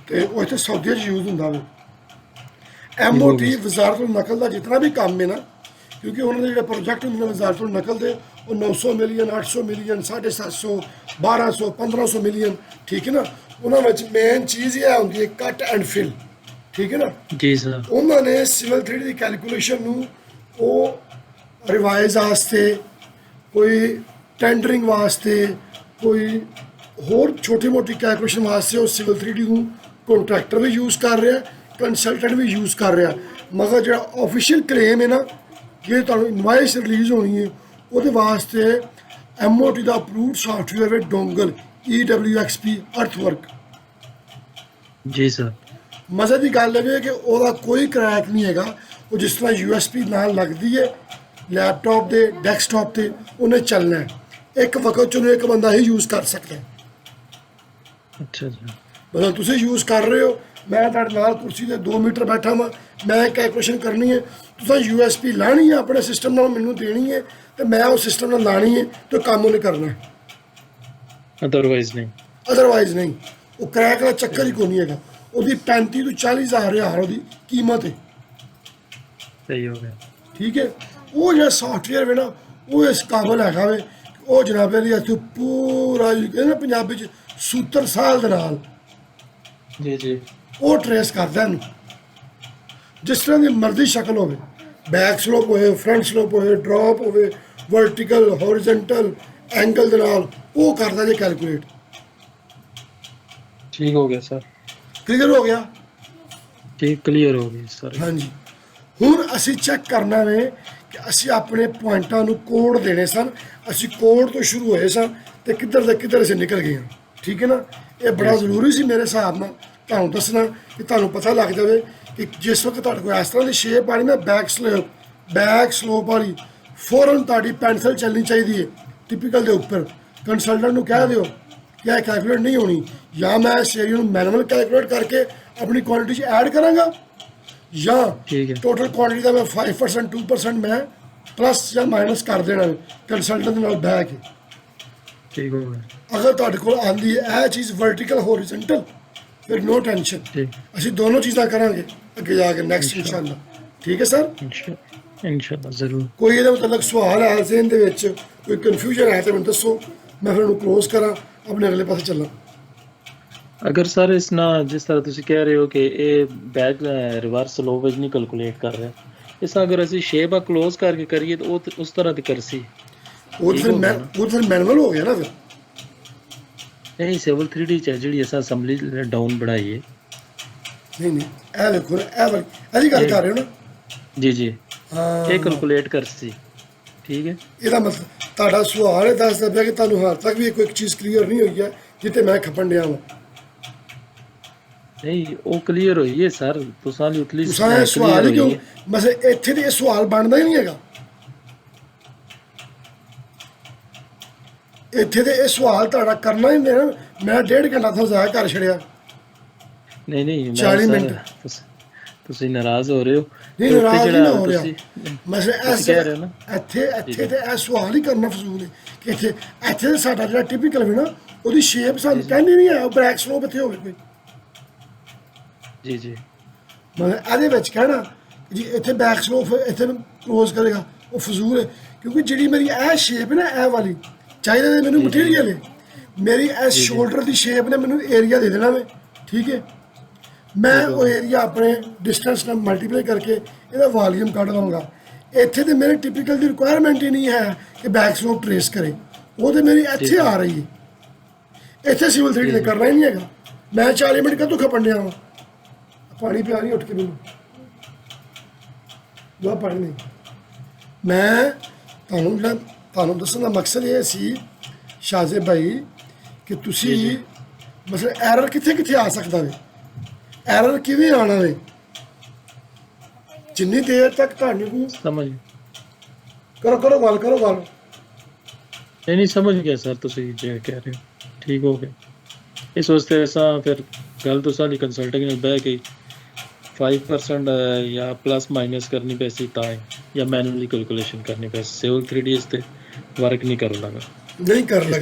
ਤੇ ਉਹ ਇੱਥੇ ਸਾਊਦੀ 'ਚ ਯੂਜ਼ ਹੁੰਦਾ ਵਾ। MOT ਵਜ਼ਾਰਤੁਲ ਨਕਲ ਦਾ ਜਿਤਨਾ ਵੀ ਕੰਮ ਹੈ ਨਾ, ਕਿਉਂਕਿ ਉਹਨਾਂ ਦੇ ਜਿਹੜੇ ਪ੍ਰੋਜੈਕਟ ਹੁੰਦੇ ਨੇ ਵਜ਼ਾਰਤੁਲ ਨਕਲ ਦੇ, ਉਹ 900 ਮਿਲੀਅਨ 800 ਮਿਲੀਅਨ 750 1200 1500 ਮਿਲੀਅਨ, ਠੀਕ ਹੈ ਨਾ। ਉਹਨਾਂ ਵਿੱਚ ਮੇਨ ਚੀਜ਼ ਇਹ ਹੁੰਦੀ ਹੈ ਕੱਟ ਐਂਡ ਫਿਲ, ਠੀਕ ਹੈ ਨਾ। ਜੀ ਸਰ। ਉਹਨਾਂ ਨੇ ਸਿਵਲ 3D ਦੀ ਕੈਲਕੂਲੇਸ਼ਨ ਨੂੰ ਉਹ ਰਿਵਾਈਜ਼ ਵਾਸਤੇ, ਕੋਈ ਟੈਂਡਰਿੰਗ ਵਾਸਤੇ, ਕੋਈ ਹੋਰ ਛੋਟੀ ਮੋਟੀ ਕੈਲਕੂਲੇਸ਼ਨ ਵਾਸਤੇ ਉਹ ਸਿਵਲ 3D ਨੂੰ ਕੰਟਰੈਕਟਰ ਵੀ ਯੂਜ਼ ਕਰ ਰਿਹਾ, ਕੰਸਲਟੈਂਟ ਵੀ ਯੂਜ਼ ਕਰ ਰਿਹਾ। ਮਗਰ ਜਿਹੜਾ ਆਫੀਸ਼ੀਅਲ ਕਲੇਮ ਹੈ ਨਾ, ਜੇ ਤੁਹਾਨੂੰ ਇਨਵਾਇਸ ਰਿਲੀਜ਼ ਹੋਣੀ ਹੈ, ਉਹਦੇ ਵਾਸਤੇ MOT ਦਾ ਅਪਰੂਵਡ ਸਾਫਟਵੇਅਰ ਹੈ ਡੋਂਗਲ EWXP ਅਰਥਵਰਕ। ਜੀ ਸਰ। ਮਜ਼ੇ ਦੀ ਗੱਲ ਇਹ ਹੈ ਕਿ ਉਹਦਾ ਕੋਈ ਕਰੈਕ ਨਹੀਂ ਹੈਗਾ। ਉਹ ਜਿਸ ਤਰ੍ਹਾਂ USB ਨਾਲ ਲੱਗਦੀ ਹੈ ਲੈਪਟਾਪ ਦੇ ਡੈਸਕਟਾਪ ਤੇ, ਉਹਨੇ ਚੱਲਣਾ ਹੈ। ਇੱਕ ਵਕਤ 'ਚ ਉਹਨੂੰ ਇੱਕ ਬੰਦਾ ਹੀ ਯੂਜ਼ ਕਰ ਸਕਦਾ ਹੈ। ਅੱਛਾ ਜੀ। ਮਤਲਬ ਤੁਸੀਂ ਯੂਜ਼ ਕਰ ਰਹੇ ਹੋ, ਮੈਂ ਤੁਹਾਡੇ ਨਾਲ ਕੁਰਸੀ ਤੇ 2 ਮੀਟਰ ਬੈਠਾ ਵਾਂ, ਮੈਂ ਕੈਲਕੂਲੇਸ਼ਨ ਕਰਨੀ ਹੈ, ਤੁਸੀਂ USB ਲਾਣੀ ਹੈ ਆਪਣੇ ਸਿਸਟਮ ਨਾਲ, ਮੈਨੂੰ ਦੇਣੀ ਹੈ, ਤੇ ਮੈਂ ਉਸ ਸਿਸਟਮ ਨਾਲ ਲਾਣੀ ਹੈ, ਤੇ ਕੰਮ ਉਹਨੇ ਕਰਨਾ ਹੈ। ਅਦਰਵਾਈਜ਼ ਨਹੀਂ। ਅਦਰਵਾਈਜ਼ ਨਹੀਂ। ਉਹ ਕਰੈਕ ਦਾ ਚੱਕਰ ਹੀ ਕੋਈ ਨਹੀਂ ਹੈਗਾ। ਉਹਦੀ 35 ਤੋਂ 40,000 ਉਹਦੀ ਕੀਮਤ ਹੈ। ਸਹੀ ਹੋ ਗਿਆ। ਠੀਕ ਹੈ। ਉਹ ਜਿਹੜਾ ਸਾਫਟਵੇਅਰ ਹੈ ਨਾ, ਉਹ ਇਸ ਕਾਬਲ ਹੈਗਾ ਵੇ, ਉਹ ਜਨਾਬੇ ਲਈ ਇੱਥੇ ਪੂਰਾ ਕਹਿੰਦੇ ਨਾ ਪੰਜਾਬੀ 'ਚ ਸੂਤਰ ਸਾਲ ਦੇ ਨਾਲ ਜੀ ਜੀ। ਉਹ ਟਰੇਸ ਕਰਦਾ ਇਹਨੂੰ। ਜਿਸ ਤਰ੍ਹਾਂ ਦੀ ਮਰਜ਼ੀ ਸ਼ਕਲ ਹੋਵੇ, ਬੈਕ ਸਲੋਪ ਹੋਵੇ, ਫਰੰਟ ਸਲੋਪ ਹੋਵੇ, ਡ੍ਰੌਪ ਹੋਵੇ, ਵਰਟੀਕਲ ਹੌਰੀਜ਼ੌਂਟਲ ਐਂਗਲ ਦੇ ਨਾਲ ਉਹ ਕਰਦਾ ਜੇ ਕੈਲਕੂਲੇਟ। ਠੀਕ ਹੋ ਗਿਆ ਸਰ। ਕਲੀਅਰ ਹੋ ਗਿਆ? ਠੀਕ, ਕਲੀਅਰ ਹੋ ਗਈ ਸਰ। ਹਾਂਜੀ। ਹੁਣ ਅਸੀਂ ਚੈੱਕ ਕਰਨਾ ਵੇ ਕਿ ਅਸੀਂ ਆਪਣੇ ਪੁਆਇੰਟਾਂ ਨੂੰ ਕੋਡ ਦੇਣੇ ਸਨ। ਅਸੀਂ ਕੋਡ ਤੋਂ ਸ਼ੁਰੂ ਹੋਏ ਸਾਂ ਤੇ ਕਿੱਧਰ ਦੇ ਕਿੱਧਰ ਅਸੀਂ ਨਿਕਲ ਗਏ ਹਾਂ। ਠੀਕ ਹੈ ਨਾ। ਇਹ ਬੜਾ ਜ਼ਰੂਰੀ ਸੀ ਮੇਰੇ ਹਿਸਾਬ ਨਾਲ ਤੁਹਾਨੂੰ ਦੱਸਣਾ, ਕਿ ਤੁਹਾਨੂੰ ਪਤਾ ਲੱਗ ਜਾਵੇ ਕਿ ਜਿਸ ਵਕਤ ਤੁਹਾਡੇ ਕੋਲ ਇਸ ਤਰ੍ਹਾਂ ਦੀ ਸ਼ੇਪ ਆਣੀ ਨਾ, ਬੈਕ ਸਲੋਪ ਵਾਲੀ, ਫੌਰਨ ਤੁਹਾਡੀ ਪੈਨਸਲ ਚੱਲਣੀ ਚਾਹੀਦੀ ਹੈ ਟਿਪੀਕਲ ਦੇ ਉੱਪਰ। ਕੰਸਲਟੈਂਟ ਨੂੰ ਕਹਿ ਦਿਓ ਕਿ ਇਹ ਕੈਲਕੂਲੇਟ ਨਹੀਂ ਹੋਣੀ, ਜਾਂ ਮੈਂ ਇਸ ਏਰੀਆ ਨੂੰ ਮੈਨੂਅਲ ਕੈਲਕੂਲੇਟ ਕਰਕੇ ਆਪਣੀ ਕੁਆਂਟਿਟੀ 'ਚ ਐਡ ਕਰਾਂਗਾ, ਜਾਂ ਟੋਟਲ ਕੁਆਂਟਿਟੀ ਦਾ ਮੈਂ 5% 2% ਮੈਂ ਪਲੱਸ ਜਾਂ ਮਾਈਨਸ ਕਰ ਦੇਣਾ ਕੰਸਲਟੈਂਟ ਦੇ ਨਾਲ ਬਹਿ ਕੇ। ਠੀਕ ਹੋ ਗਿਆ। ਅਗਰ ਤੁਹਾਡੇ ਕੋਲ ਆਉਂਦੀ ਹੈ ਇਹ ਚੀਜ਼ ਵਰਟੀਕਲ ਹੌਰੀਜ਼ੌਂਟਲ, ਫਿਰ ਨੋ ਟੈਨਸ਼ਨ, ਅਸੀਂ ਦੋਨੋਂ ਚੀਜ਼ਾਂ ਕਰਾਂਗੇ ਅੱਗੇ ਜਾ ਕੇ ਨੈਕਸਟ ਇਨਸ਼ਾਅੱਲਾ। ਠੀਕ ਹੈ ਸਰ। ਇਨਸ਼ਾਅੱਲਾ ਜ਼ਰੂਰ। ਕੋਈ ਇਹਦੇ ਮੁਤਲਕ ਸਵਾਲ ਹੈ ਜ਼ਿਹਨ ਦੇ ਵਿੱਚ, ਕੋਈ ਕਨਫਿਊਜ਼ਨ ਹੈ ਤਾਂ ਮੈਨੂੰ ਦੱਸੋ, ਮੈਂ ਫਿਰ ਉਹਨੂੰ ਕਲੋਜ਼ ਕਰਾਂ, ਆਪਣੇ ਅਗਲੇ ਪਾਸੇ ਚੱਲਾਂ। ਅਗਰ ਸਰ ਇਸ ਨਾਲ ਜਿਸ ਤਰ੍ਹਾਂ ਤੁਸੀਂ ਕਹਿ ਰਹੇ ਹੋ ਕਿ ਇਹ ਬੈਕ ਰਿਵਰਸ ਸਲੋਪ ਵਿੱਚ ਨਹੀਂ ਕੈਲਕੂਲੇਟ ਕਰ ਰਿਹਾ, ਇਸ ਅਗਰ ਅਸੀਂ ਸ਼ੇਪ ਆ ਕਲੋਜ਼ ਕਰਕੇ ਕਰੀਏ ਤਾਂ ਉਹ ਉਸ ਤਰ੍ਹਾਂ ਦੀ ਕਰਸੀ ਉਹ ਫਿਰ ਮੈਨੂਅਲ ਹੋ ਗਿਆ ਨਾ। ਫਿਰ ਨਹੀਂ, ਸਿਵਲ 3D ਚ ਜਿਹੜੀ ਅਸਾਂ ਅਸੈਂਬਲੀ ਡਾਊਨ ਬਣਾਈ ਹੈ। ਨਹੀਂ ਇਹ ਵੇਖੋ, ਇਹਦੀ ਗੱਲ ਕਰ ਰਹੇ ਹੋ ਨਾ। ਜੀ ਜੀ। ਹਾਂ, ਇਹ ਕੈਲਕੂਲੇਟ ਕਰਸੀ। ਠੀਕ ਹੈ। ਇਹਦਾ ਮਤਲਬ ਤੁਹਾਡਾ ਸਵਾਲ ਇਹ ਦੱਸਦਾ ਪਿਆ ਕਿ ਤੁਹਾਨੂੰ ਹਾਲ ਤੱਕ ਵੀ ਕੋਈ ਚੀਜ਼ ਕਲੀਅਰ ਨਹੀਂ ਹੋਈ ਹੈ ਜਿੱਤੇ ਮੈਂ ਖਪਣ ਡਿਆ ਵਾਂ। ਨਹੀਂ, ਉਹ ਕਲੀਅਰ ਹੋਈ ਹੈ ਸਰ। ਤੁਸਾਂ ਲਈ ਉਤਲੀ ਸਵਾਲ ਹੀ ਕਿਉਂ ਬਸ ਇੱਥੇ ਤੇ ਇਹ ਸਵਾਲ ਬਣਦਾ ਹੀ ਨਹੀਂ ਹੈਗਾ। ਇੱਥੇ ਤੇ ਇਹ ਸਵਾਲ ਤੁਹਾਡਾ ਕਰਨਾ ਹੀ ਨਹੀਂ ਨਾ। ਮੈਂ 1.5 ਘੰਟਾ ਤੋਂ ਜ਼ਾਇਆ ਕਰ ਛੜਿਆ। ਨਹੀਂ 40 ਮਿੰਟ। ਤੁਸੀਂ ਨਾਰਾਜ਼ ਹੋ ਰਹੇ ਹੋ? ਨਹੀਂ, ਨਾਰਾਜ਼ ਨਹੀਂ ਹੋ ਰਿਹਾ। ਮੈਂ ਇੱਥੇ ਠੀਕ ਤੇ ਇਹ ਸਵਾਲ ਹੀ ਕਰਨਾ ਫਜ਼ੂਲ ਹੈ ਕਿ ਇੱਥੇ ਸਾਡਾ ਜਿਹੜਾ ਟਿਪੀਕਲ ਵੀ ਨਾ, ਉਹਦੀ ਸ਼ੇਪ ਸਾਨੂੰ ਕਹਿੰਦੀ ਨਹੀਂ ਹੈ ਉਹ ਬੈਕ ਸਲੋਪ ਇੱਥੇ ਹੋਵੇ ਕੋਈ। ਜੀ ਜੀ। ਮਤਲਬ ਇਹਦੇ ਵਿੱਚ ਕਹਿਣਾ ਜੀ ਇੱਥੇ ਬੈਕ ਸਲੋਪ ਇੱਥੇ ਕਲੋਜ਼ ਕਰੇਗਾ, ਉਹ ਫਜ਼ੂਲ ਹੈ। ਕਿਉਂਕਿ ਜਿਹੜੀ ਮੇਰੀ ਇਹ ਸ਼ੇਪ ਹੈ ਨਾ, ਇਹ ਵਾਲੀ ਚਾਹੀਦਾ ਤੇ ਮੈਨੂੰ ਮਟੀਰੀਅਲ ਹੈ। ਮੇਰੀ ਇਸ ਸ਼ੋਲਡਰ ਦੀ ਸ਼ੇਪ ਨੇ ਮੈਨੂੰ ਏਰੀਆ ਦੇ ਦੇਣਾ ਵੇ। ਠੀਕ ਹੈ। ਮੈਂ ਉਹ ਏਰੀਆ ਆਪਣੇ ਡਿਸਟੈਂਸ ਨਾਲ ਮਲਟੀਪਲਾਈ ਕਰਕੇ ਇਹਦਾ ਵਾਲੀਅਮ ਕੱਢ ਲਵਾਂਗਾ। ਇੱਥੇ ਤੇ ਮੇਰੇ ਟਿਪੀਕਲ ਦੀ ਰਿਕੁਆਇਰਮੈਂਟ ਹੀ ਨਹੀਂ ਹੈ ਕਿ ਬੈਕ ਸਲੋਪ ਟਰੇਸ ਕਰੇ। ਉਹ ਤੇ ਮੇਰੀ ਇੱਥੇ ਆ ਰਹੀ ਹੈ। ਇੱਥੇ ਸਿਵਲ 3D ਨੇ ਕਰਨਾ ਹੀ ਨਹੀਂ ਹੈਗਾ। ਮੈਂ 40 ਮਿੰਟ ਕਦੋਂ ਖਪਣ ਡਿਆ ਵਾਂ। ਪਾਣੀ ਪਿਆ ਨਹੀਂ ਉੱਠ ਕੇ ਮੈਨੂੰ, ਦੋ ਪਾਣੀ ਨਹੀਂ। ਮੈਂ ਤੁਹਾਨੂੰ ਦੱਸਣ ਦਾ ਮਕਸਦ ਇਹ ਸੀ ਸ਼ਾਹਜ਼ੇਬ ਭਾਈ ਕਿ ਤੁਸੀਂ ਮਤਲਬ ਐਰਰ ਕਿੱਥੇ ਆ ਸਕਦਾ ਵੇ, ਐਰਰ ਕਿਵੇਂ ਆਉਣਾ ਵੇ। ਜਿੰਨੀ ਦੇਰ ਤੱਕ ਤੁਹਾਨੂੰ ਸਮਝ ਕਰੋ ਗੱਲ। ਨਹੀਂ ਸਮਝ ਗਿਆ ਸਰ, ਤੁਸੀਂ ਜੇ ਕਹਿ ਰਹੇ ਹੋ ਠੀਕ ਹੋ ਗਿਆ। ਇਸ ਵਾਸਤੇ ਅਸਾਂ ਫਿਰ ਗੱਲ ਤੁਸਾਂ ਦੀ ਕੰਸਲਟਿੰਗ ਨਾਲ ਬਹਿ ਕੇ 5% ਜਾਂ ਪਲੱਸ ਮਾਈਨਸ ਕਰਨੀ ਪੈਸੀ ਤਾਂ ਜਾਂ ਮੈਨੂਅਲੀ ਕੈਲਕੂਲੇਸ਼ਨ ਕਰਨੀ ਪੈਸੀ। ਸਿਵਲ 3D ਇਸ ਤੇ ਵਰਕ ਨਹੀਂ ਕਰ ਲਗਾ।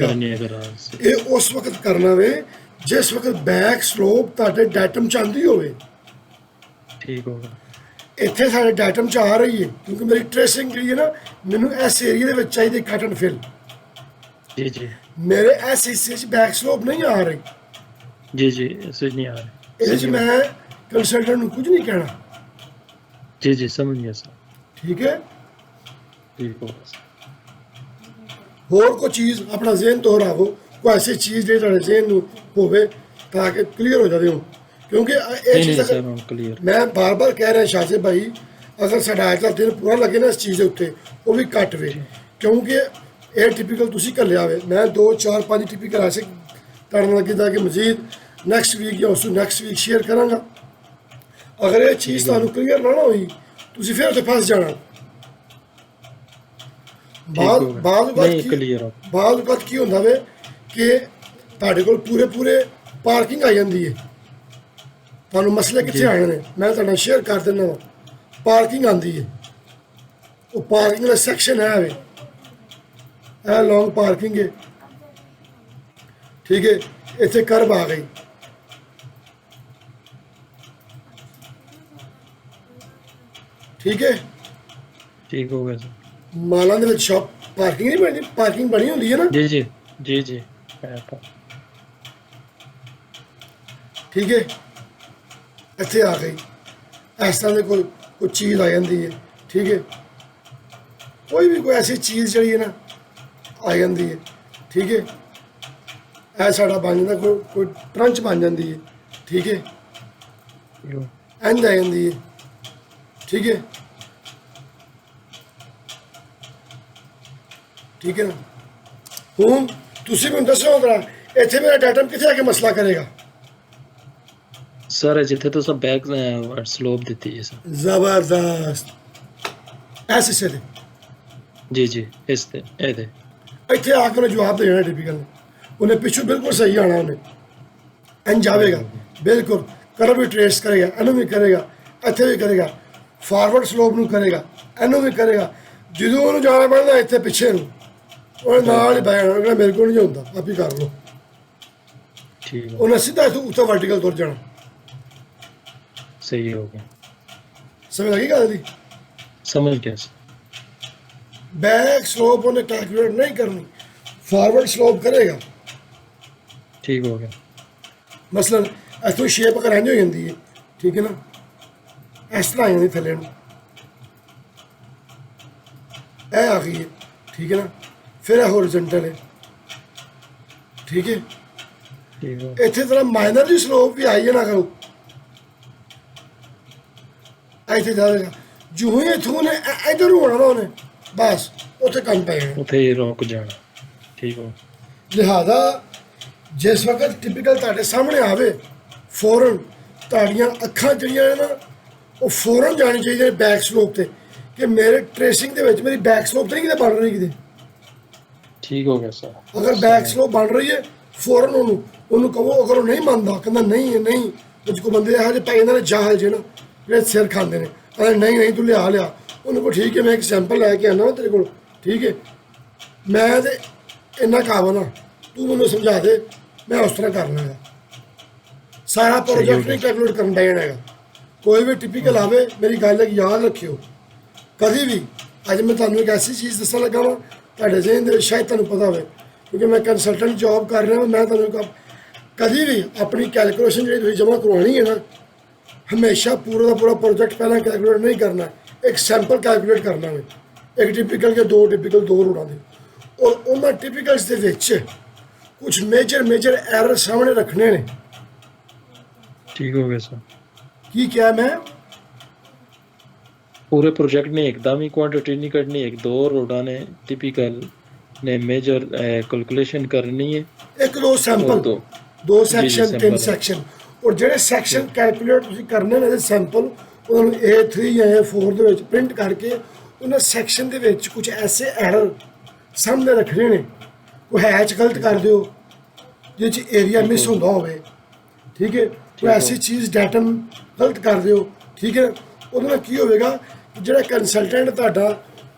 ਇਹ ਉਸ ਵਕਤ ਕਰਨਾ ਵੇ ਜਿਸ ਵਕਤ ਬੈਕ ਸਲੋਪ ਤੁਹਾਡੇ ਡੈਟਮ ਚ ਆਉਂਦੀ ਹੋਵੇ, ठीक होगा। ਇੱਥੇ ਸਾਡੇ ਡੈਟਮ ਚ ਆ ਰਹੀ ਹੈ, ਕਿਉਂਕਿ ਮੇਰੀ ਟ੍ਰੇਸਿੰਗ ਜਿਹੜੀ ਹੈ ਨਾ, ਮੈਨੂੰ ਇਸ ਏਰੀਆ ਦੇ ਵਿੱਚ ਚਾਹੀਦੀ ਕੱਟ ਐਂਡ ਫਿਲ। जी जी ਮੇਰੇ ਇਸ ਹਿੱਸੇ 'ਚ ਬੈਕ ਸਲੋਪ ਨਹੀਂ ਆ ਰਹੀ, जी जी, ऐसे नहीं आ रहे। ਇਹਦੇ 'ਚ ਮੈਂ ਕੰਸਲਟੈਂਟ ਨੂੰ ਕੁਝ ਨਹੀਂ ਕਹਿਣਾ। जी जी, समझ गया सर। ਠੀਕ ਹੈ। ठीक होगा सर। ਹੋਰ ਕੋਈ ਚੀਜ਼ ਆਪਣਾ ਜ਼ਿਹਨ ਦੁਹਰਾਵੋ, ਕੋਈ ਐਸੀ ਚੀਜ਼ ਜਿਹੜੀ ਤੁਹਾਡੇ ਜ਼ਿਹਨ ਨੂੰ ਹੋਵੇ ਤਾਂ ਕਿ ਕਲੀਅਰ ਹੋ ਜਾਵੇ। ਕਿਉਂਕਿ ਇਹ नहीं ਚੀਜ਼ नहीं ਅਗਰ सर, हम क्लियर। ਮੈਂ ਬਾਰ-ਬਾਰ ਕਹਿ ਰਿਹਾ ਸ਼ਾਹਿਦ ਭਾਈ, ਅਗਰ ਸਾਡਾ ਅੱਜ ਦਾ ਦਿਨ ਪੂਰਾ ਲੱਗੇ ਨਾ ਇਸ ਚੀਜ਼ ਦੇ ਉੱਤੇ, ਉਹ ਵੀ ਘੱਟ ਵੇ, ਕਿਉਂਕਿ ਇਹ ਟਿਪੀਕਲ ਤੁਸੀਂ ਘੱਲਿਆ ਹੋਵੇ। ਮੈਂ 2 4 5 ਟਿਪੀਕਲ ਐਸੇ ਕਰਨ ਲੱਗੇ ਤਾਂ ਕਿ ਮਜ਼ੀਦ ਨੈਕਸਟ ਵੀਕ ਜਾਂ ਉਸ ਤੋਂ ਨੈਕਸਟ ਵੀਕ ਸ਼ੇਅਰ ਕਰਾਂਗਾ। ਅਗਰ ਇਹ ਚੀਜ਼ ਤੁਹਾਨੂੰ ਕਲੀਅਰ ਨਾ ਹੋਈ, ਤੁਸੀਂ ਫਿਰ ਉੱਥੇ ਫਸ ਜਾਣਾ। ਬਾਅਦ नहीं क्लियर हो। ਬਾਅਦ ਵਕਤ ਕੀ ਹੁੰਦਾ ਵੇ ਕਿ ਤੁਹਾਡੇ ਕੋਲ ਪੂਰੇ ਪਾਰਕਿੰਗ ਆ ਜਾਂਦੀ ਹੈ। ਤੁਹਾਨੂੰ ਮਸਲੇ ਕਿੱਥੇ ਆਣੇ ਨੇ ਮੈਂ ਤੁਹਾਡਾ ਸ਼ੇਅਰ ਕਰ ਦਿੰਦਾ ਵਾ। ਪਾਰਕਿੰਗ ਆਉਂਦੀ ਹੈ, ਉਹ ਪਾਰਕਿੰਗ ਦਾ ਸੈਕਸ਼ਨ ਹੈ ਵੇ, ਇਹ ਲੌਂਗ ਪਾਰਕਿੰਗ ਹੈ। ਠੀਕ ਹੈ, ਇੱਥੇ ਕਰਬ ਆ ਗਈ। ਠੀਕ ਹੈ, ठीक हो गया सर। ਮਾਲਾਂ ਦੇ ਵਿੱਚ ਸ਼ਾਪ ਪਾਰਕਿੰਗ ਨਹੀਂ ਬਣਦੀ, ਪਾਰਕਿੰਗ ਬਣੀ ਹੁੰਦੀ ਹੈ ਨਾ। जी जी जी जी, है तो। ਠੀਕ ਹੈ, ਇੱਥੇ ਆ ਗਈ। ਇਸ ਤਰ੍ਹਾਂ ਦੇ ਕੋਈ ਚੀਜ਼ ਆ ਜਾਂਦੀ ਹੈ। ਠੀਕ ਹੈ, ਕੋਈ ਐਸੀ ਚੀਜ਼ ਜਿਹੜੀ ਹੈ ਨਾ ਆ ਜਾਂਦੀ ਹੈ। ਠੀਕ ਹੈ, ਇਹ ਸਾਡਾ ਬਣ ਜਾਂਦਾ, ਕੋਈ ਟਰੰਚ ਬਣ ਜਾਂਦੀ ਹੈ। ਠੀਕ ਹੈ, यो, ਇੰਝ ਆ ਜਾਂਦੀ ਹੈ। ਠੀਕ ਹੈ, ਠੀਕ ਹੈ ਨਾ। ਹੁਣ ਤੁਸੀਂ ਮੈਨੂੰ ਦੱਸੋ ਜਰਾ, ਇੱਥੇ ਮੇਰਾ ਡਾਟਮ ਕਿੱਥੇ ਆ ਕੇ ਮਸਲਾ ਕਰੇਗਾ। सर जिथे तो सब बैक स्लोप देती है सर। ਜ਼ਬਰਦਸਤ। ਐਸੇ ਹਿੱਸੇ ਤੇ जी जी, इस ते ए दे। ਇੱਥੇ ਆ ਕੇ ਉਹਨੇ ਜਵਾਬ ਦੇ ਜਾਣਾ ਟਿਪੀਕਲ। ਉਹਨੇ ਪਿੱਛੋਂ ਬਿਲਕੁਲ ਸਹੀ ਆਣਾ, ਉਹਨੇ ਇੰਝ ਜਾਵੇਗਾ ਬਿਲਕੁਲ, ਕਰਵ ਵੀ ਟ੍ਰੇਸ ਕਰੇਗਾ, ਇਹਨੂੰ ਵੀ ਕਰੇਗਾ, ਇੱਥੇ ਵੀ ਕਰੇਗਾ, ਫਾਰਵਰਡ ਸਲੋਪ ਨੂੰ ਕਰੇਗਾ, ਇਹਨੂੰ ਵੀ ਕਰੇਗਾ। ਜਦੋਂ ਉਹਨੂੰ ਜਾਣਾ ਪੈਂਦਾ ਇੱਥੇ ਪਿੱਛੇ ਨੂੰ, ਉਹਨੇ ਨਾਲ ਹੀ ਬਹਿ ਜਾਣਾ, ਉਹਨੇ ਮੇਰੇ ਕੋਲ ਨਹੀਂ ਹੁੰਦਾ, ਆਪ ਹੀ ਕਰ ਲਓ। ठीक है, ਉਹਨੇ ਸਿੱਧਾ ਇੱਥੋਂ ਉੱਤੇ ਵਰਟੀਕਲ ਤੁਰ ਜਾਣਾ। सही हो गया। ਸਮਝ ਲੱਗੀ ਗੱਲ ਦੀ। समझ गया सर। ਬੈਕ ਸਲੋਪ ਉਹਨੇ ਕੈਲਕੂਲੇਟ ਨਹੀਂ ਕਰਨੀ, ਫਾਰਵਰਡ ਸਲੋਪ ਕਰੇਗਾ। ठीक हो गया। ਮਸਲਨ ਇੱਥੋਂ ਸ਼ੇਪ ਅਗਰ ਇੰਝ ਹੋ ਜਾਂਦੀ ਹੈ, ਠੀਕ ਹੈ ਨਾ, ਇਸ ਤਰ੍ਹਾਂ ਆ ਜਾਂਦੀ ਥੱਲੇ ਨੂੰ, ਇਹ ਆ ਗਈ ਹੈ। ਠੀਕ ਹੈ ਨਾ, ਫਿਰ ਇਹ ਹੋਰੀਜ਼ੋਨਟਲ ਹੈ। ਠੀਕ ਹੈ, ठीक हो। ਇੱਥੇ ਤਰ੍ਹਾਂ ਮਾਈਨਰ ਦੀ ਸਲੋਪ ਵੀ ਆਈ ਹੈ ਨਾ ਕਰੋ, ਇੱਥੇ ਜਾਵੇਗਾ। ਜਿਉਂ ਹੀ ਇੱਥੋਂ ਨੇ ਇੱਧਰ ਨੂੰ ਹੋਣਾ ਨਾ, ਉਹਨੇ ਬਸ ਉੱਥੇ ਕੰਮ ਪੈ ਜਾਣਾ। उथे ही रोक जाना। ठीक हो। ਲਿਹਾਜ਼ਾ ਜਿਸ ਵਕਤ ਟਿਪੀਕਲ ਤੁਹਾਡੇ ਸਾਹਮਣੇ ਆਵੇ, ਫੌਰਨ ਤੁਹਾਡੀਆਂ ਅੱਖਾਂ ਜਿਹੜੀਆਂ ਨੇ ਨਾ, ਉਹ ਫੌਰਨ ਜਾਣੀ ਚਾਹੀਦੀਆਂ ਨੇ ਬੈਕ ਸਲੋਪ ਤੇ, ਕਿ ਮੇਰੇ ਟ੍ਰੇਸਿੰਗ ਦੇ ਵਿੱਚ ਮੇਰੀ ਬੈਕ ਸਲੋਪ ਤਾਂ ਨਹੀਂ ਕਿਤੇ ਬਣ ਰਹੀ ਕਿਤੇ। ठीक हो गया सर। ਅਗਰ ਬੈਕ ਸਲੋਪ ਬਣ ਰਹੀ ਹੈ, ਫੌਰਨ ਉਹਨੂੰ ਕਹੋ। ਅਗਰ ਉਹ ਨਹੀਂ ਮੰਨਦਾ, ਕਹਿੰਦਾ ਨਹੀਂ ਹੈ ਨਹੀਂ, ਕੁਝ ਕੋ ਬੰਦੇ ਇਹੋ ਜਿਹੇ ਪੈ ਜਾਂਦੇ ਨੇ ਜਾਹਲ ਜੇ ਨਾ, ਜਿਹੜੇ ਸਿਰ ਖਾਂਦੇ ਨੇ, ਕਹਿੰਦੇ ਨਹੀਂ ਤੂੰ ਲਿਆ। ਉਹਨੂੰ ਕੋ ਠੀਕ ਹੈ, ਮੈਂ ਇੱਕ ਸੈਂਪਲ ਲੈ ਕੇ ਆਉਣਾ ਤੇਰੇ ਕੋਲ। ਠੀਕ ਹੈ, ਮੈਂ ਤੇ ਇੰਨਾ ਕਾਬਲ ਨਾ, ਤੂੰ ਮੈਨੂੰ ਸਮਝਾ ਦੇ, ਮੈਂ ਉਸ ਤਰ੍ਹਾਂ ਕਰਨਾ ਹੈਗਾ। ਸਾਰਾ ਪ੍ਰੋਜੈਕਟ ਨਹੀਂ ਕੈਲਕੂਲੇਟ ਕਰਨ ਦੇਣਾ ਹੈਗਾ। ਕੋਈ ਵੀ ਟਿਪੀਕਲ ਆਵੇ, ਮੇਰੀ ਗੱਲ ਇੱਕ ਯਾਦ ਰੱਖਿਓ, ਕਦੀ ਵੀ। ਅੱਜ ਮੈਂ ਤੁਹਾਨੂੰ ਇੱਕ ਐਸੀ ਚੀਜ਼ ਦੱਸਣ ਲੱਗਾ ਵਾਂ, ਤੁਹਾਡੇ ਜ਼ਿਹਨ ਦੇ ਵਿੱਚ ਸ਼ਾਇਦ ਤੁਹਾਨੂੰ ਪਤਾ ਹੋਵੇ, ਕਿਉਂਕਿ ਮੈਂ ਕੰਸਲਟੈਂਟ ਜੌਬ ਕਰ ਰਿਹਾ ਹਾਂ। ਮੈਂ ਤੁਹਾਨੂੰ ਕਦੀ ਵੀ ਆਪਣੀ ਕੈਲਕੂਲੇਸ਼ਨ ਜਿਹੜੀ ਤੁਸੀਂ ਜਮ੍ਹਾਂ ਕਰਵਾਉਣੀ ਹੈ ਨਾ, ਹਮੇਸ਼ਾ ਪੂਰਾ ਦਾ ਪੂਰਾ ਪ੍ਰੋਜੈਕਟ ਪਹਿਲਾਂ ਕੈਲਕੂਲੇਟ ਨਹੀਂ ਕਰਨਾ, ਇੱਕ ਸੈਂਪਲ ਕੈਲਕੂਲੇਟ ਕਰਨਾ ਵੇ, ਇੱਕ ਟਿਪੀਕਲ ਜਾਂ ਦੋ ਰੋੜਾਂ ਦੇ। ਔਰ ਉਹਨਾਂ ਟਿਪੀਕਲਸ ਦੇ ਵਿੱਚ ਕੁਝ ਮੇਜਰ ਐਰਰ ਸਾਹਮਣੇ ਰੱਖਣੇ ਨੇ। ठीक हो गया सर। ਕੀ ਕਿਹਾ ਮੈਂ? पूरे प्रोजेक्ट ने एकदम ही क्वांटिटी नहीं करनी, एक दो रोडा ने टिपिकल ने मेजर कैलकुलेशन करनी है। ਇੱਕ ਦੋ ਸੈਂਪਲ, ਦੋ ਦੋ ਜੀ, ਸੈਕਸ਼ਨ, sample ਤਿੰਨ ਹੈ। ਸੈਕਸ਼ਨ। ਔਰ ਜਿਹੜੇ ਸੈਕਸ਼ਨ ਕੈਲਕੂਲੇਟ ਤੁਸੀਂ ਕਰਨੇ ਨੇ ਸੈਂਪਲ, ਉਹਨਾਂ ਨੂੰ A3 ਜਾਂ A4 ਦੇ ਵਿੱਚ ਪ੍ਰਿੰਟ ਕਰਕੇ ਉਹਨਾਂ ਸੈਕਸ਼ਨ ਦੇ ਵਿੱਚ ਕੁਝ ਐਸੇ ਐਰਰ ਸਾਹਮਣੇ ਰੱਖਣੇ ਨੇ। ਕੋਈ ਹੈਚ ਗਲਤ ਕਰ ਦਿਓ ਜਿਹਦੇ 'ਚ ਏਰੀਆ ਮਿਸ ਹੁੰਦਾ ਹੋਵੇ। ਠੀਕ ਹੈ, ਕੋਈ ਐਸੀ ਚੀਜ਼ ਡੈਟਮ ਗਲਤ ਕਰ ਦਿਓ। ਠੀਕ ਹੈ, ਉਹਦੇ ਨਾਲ ਕੀ ਹੋਵੇਗਾ ਕਿ ਜਿਹੜਾ ਕੰਸਲਟੈਂਟ ਤੁਹਾਡਾ,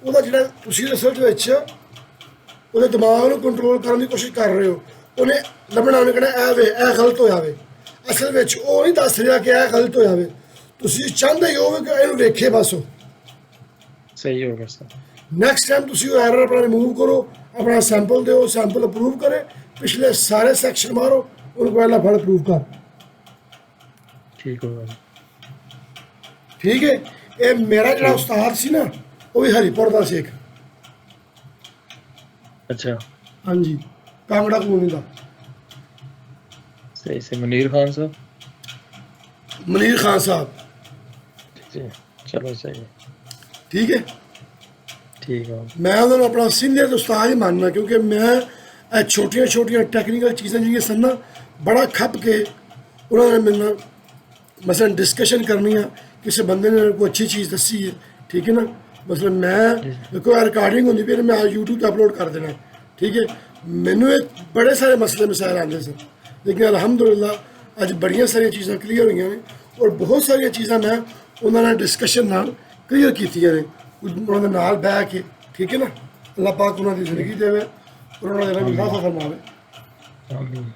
ਉਹਦਾ ਜਿਹੜਾ ਤੁਸੀਂ ਰਿਸਰਚ ਵਿੱਚ ਉਹਦੇ ਦਿਮਾਗ ਨੂੰ ਕੰਟਰੋਲ ਕਰਨ ਦੀ ਕੋਸ਼ਿਸ਼ ਕਰ ਰਹੇ ਹੋ, ਉਹਨੇ ਲੱਭਣਾ, ਉਹਨੇ ਕਹਿਣਾ ਇਹ ਵੇ ਇਹ ਗਲਤ ਹੋਇਆ ਵੇ। ਅਸਲ ਵਿੱਚ ਉਹ ਨਹੀਂ ਦੱਸ ਰਿਹਾ ਕਿ ਇਹ ਗਲਤ ਹੋਇਆ ਵੇ, ਤੁਸੀਂ ਚਾਹੁੰਦੇ ਹੀ ਹੋ ਕਿ ਇਹਨੂੰ ਵੇਖੇ ਬਸ ਉਹ। सही होगा सर। ਨੈਕਸਟ ਟਾਈਮ ਤੁਸੀਂ ਉਹ ਐਰਰ ਆਪਣਾ ਰਿਮੂਵ ਕਰੋ, ਆਪਣਾ ਸੈਂਪਲ ਦਿਓ, ਸੈਂਪਲ ਅਪਰੂਵ ਕਰੇ, ਪਿਛਲੇ ਸਾਰੇ ਸੈਕਸ਼ਨ ਮਾਰੋ, ਉਹਨੂੰ ਪਹਿਲਾਂ ਫੜ ਅਪਰੂਵ ਕਰ। ठीक होगा। ਠੀਕ ਹੈ। ਇਹ ਮੇਰਾ ਜਿਹੜਾ ਉਸਤਾਦ ਸੀ ਨਾ, ਉਹ ਵੀ ਹਰੀਪੁਰ ਦਾ ਸਿੱਖ। अच्छा ਹਾਂਜੀ, ਕਾਂਗੜਾ ਕਲੋਨੀ ਦਾ। सही से मुनीर खान साहब। ਮਨੀਰ ਖਾਨ ਸਾਹਿਬ। जी चलो सही है। ਠੀਕ ਹੈ। ठीक है। ਮੈਂ ਉਹਨਾਂ ਨੂੰ ਆਪਣਾ ਸੀਨੀਅਰ ਉਸਤਾਦ ਹੀ ਮੰਨਣਾ, ਕਿਉਂਕਿ ਮੈਂ ਇਹ ਛੋਟੀਆਂ ਛੋਟੀਆਂ ਟੈਕਨੀਕਲ ਚੀਜ਼ਾਂ ਜਿਹੜੀਆਂ ਸਨ ਨਾ, ਬੜਾ ਖੱਪ ਕੇ ਉਹਨਾਂ ਨੇ ਮੇਰੇ ਨਾਲ ਮਸਲਨ ਡਿਸਕਸ਼ਨ ਕਰਨੀ ਆ। ਕਿਸੇ ਬੰਦੇ ਨੇ ਕੋਈ ਅੱਛੀ ਚੀਜ਼ ਦੱਸੀ ਹੈ, ਠੀਕ ਹੈ ਨਾ, ਮਸਲਨ ਮੈਂ ਕੋਈ ਰਿਕਾਰਡਿੰਗ ਹੁੰਦੀ ਪਈ, ਮੈਂ YouTube ਤੇ ਅਪਲੋਡ ਕਰ ਦੇਣਾ। ਠੀਕ ਹੈ। ਮੈਨੂੰ ਇਹ ਬੜੇ ਸਾਰੇ ਮਸਲੇ ਮਸਾਇਲ ਆਉਂਦੇ ਸਨ, ਲੇਕਿਨ ਅਲਹਮਦੁਲਿਲਾ ਅੱਜ ਬੜੀਆਂ ਸਾਰੀਆਂ ਚੀਜ਼ਾਂ ਕਲੀਅਰ ਹੋਈਆਂ ਨੇ, ਔਰ ਬਹੁਤ ਸਾਰੀਆਂ ਚੀਜ਼ਾਂ ਮੈਂ ਉਹਨਾਂ ਨਾਲ ਡਿਸਕਸ਼ਨ ਨਾਲ ਕਲੀਅਰ ਕੀਤੀਆਂ ਨੇ, ਉਹਨਾਂ ਦੇ ਨਾਲ ਬਹਿ ਕੇ। ਠੀਕ ਹੈ ਨਾ। ਅੱਲਾਹ ਪਾਕ ਉਹਨਾਂ ਦੀ ਜ਼ਿੰਦਗੀ ਦੇਵੇ, ਔਰ ਉਹਨਾਂ ਦੇ ਨਾਲ ਇਜ਼ਾਫਾ ਫਰਮਾਵੇ। आमीन।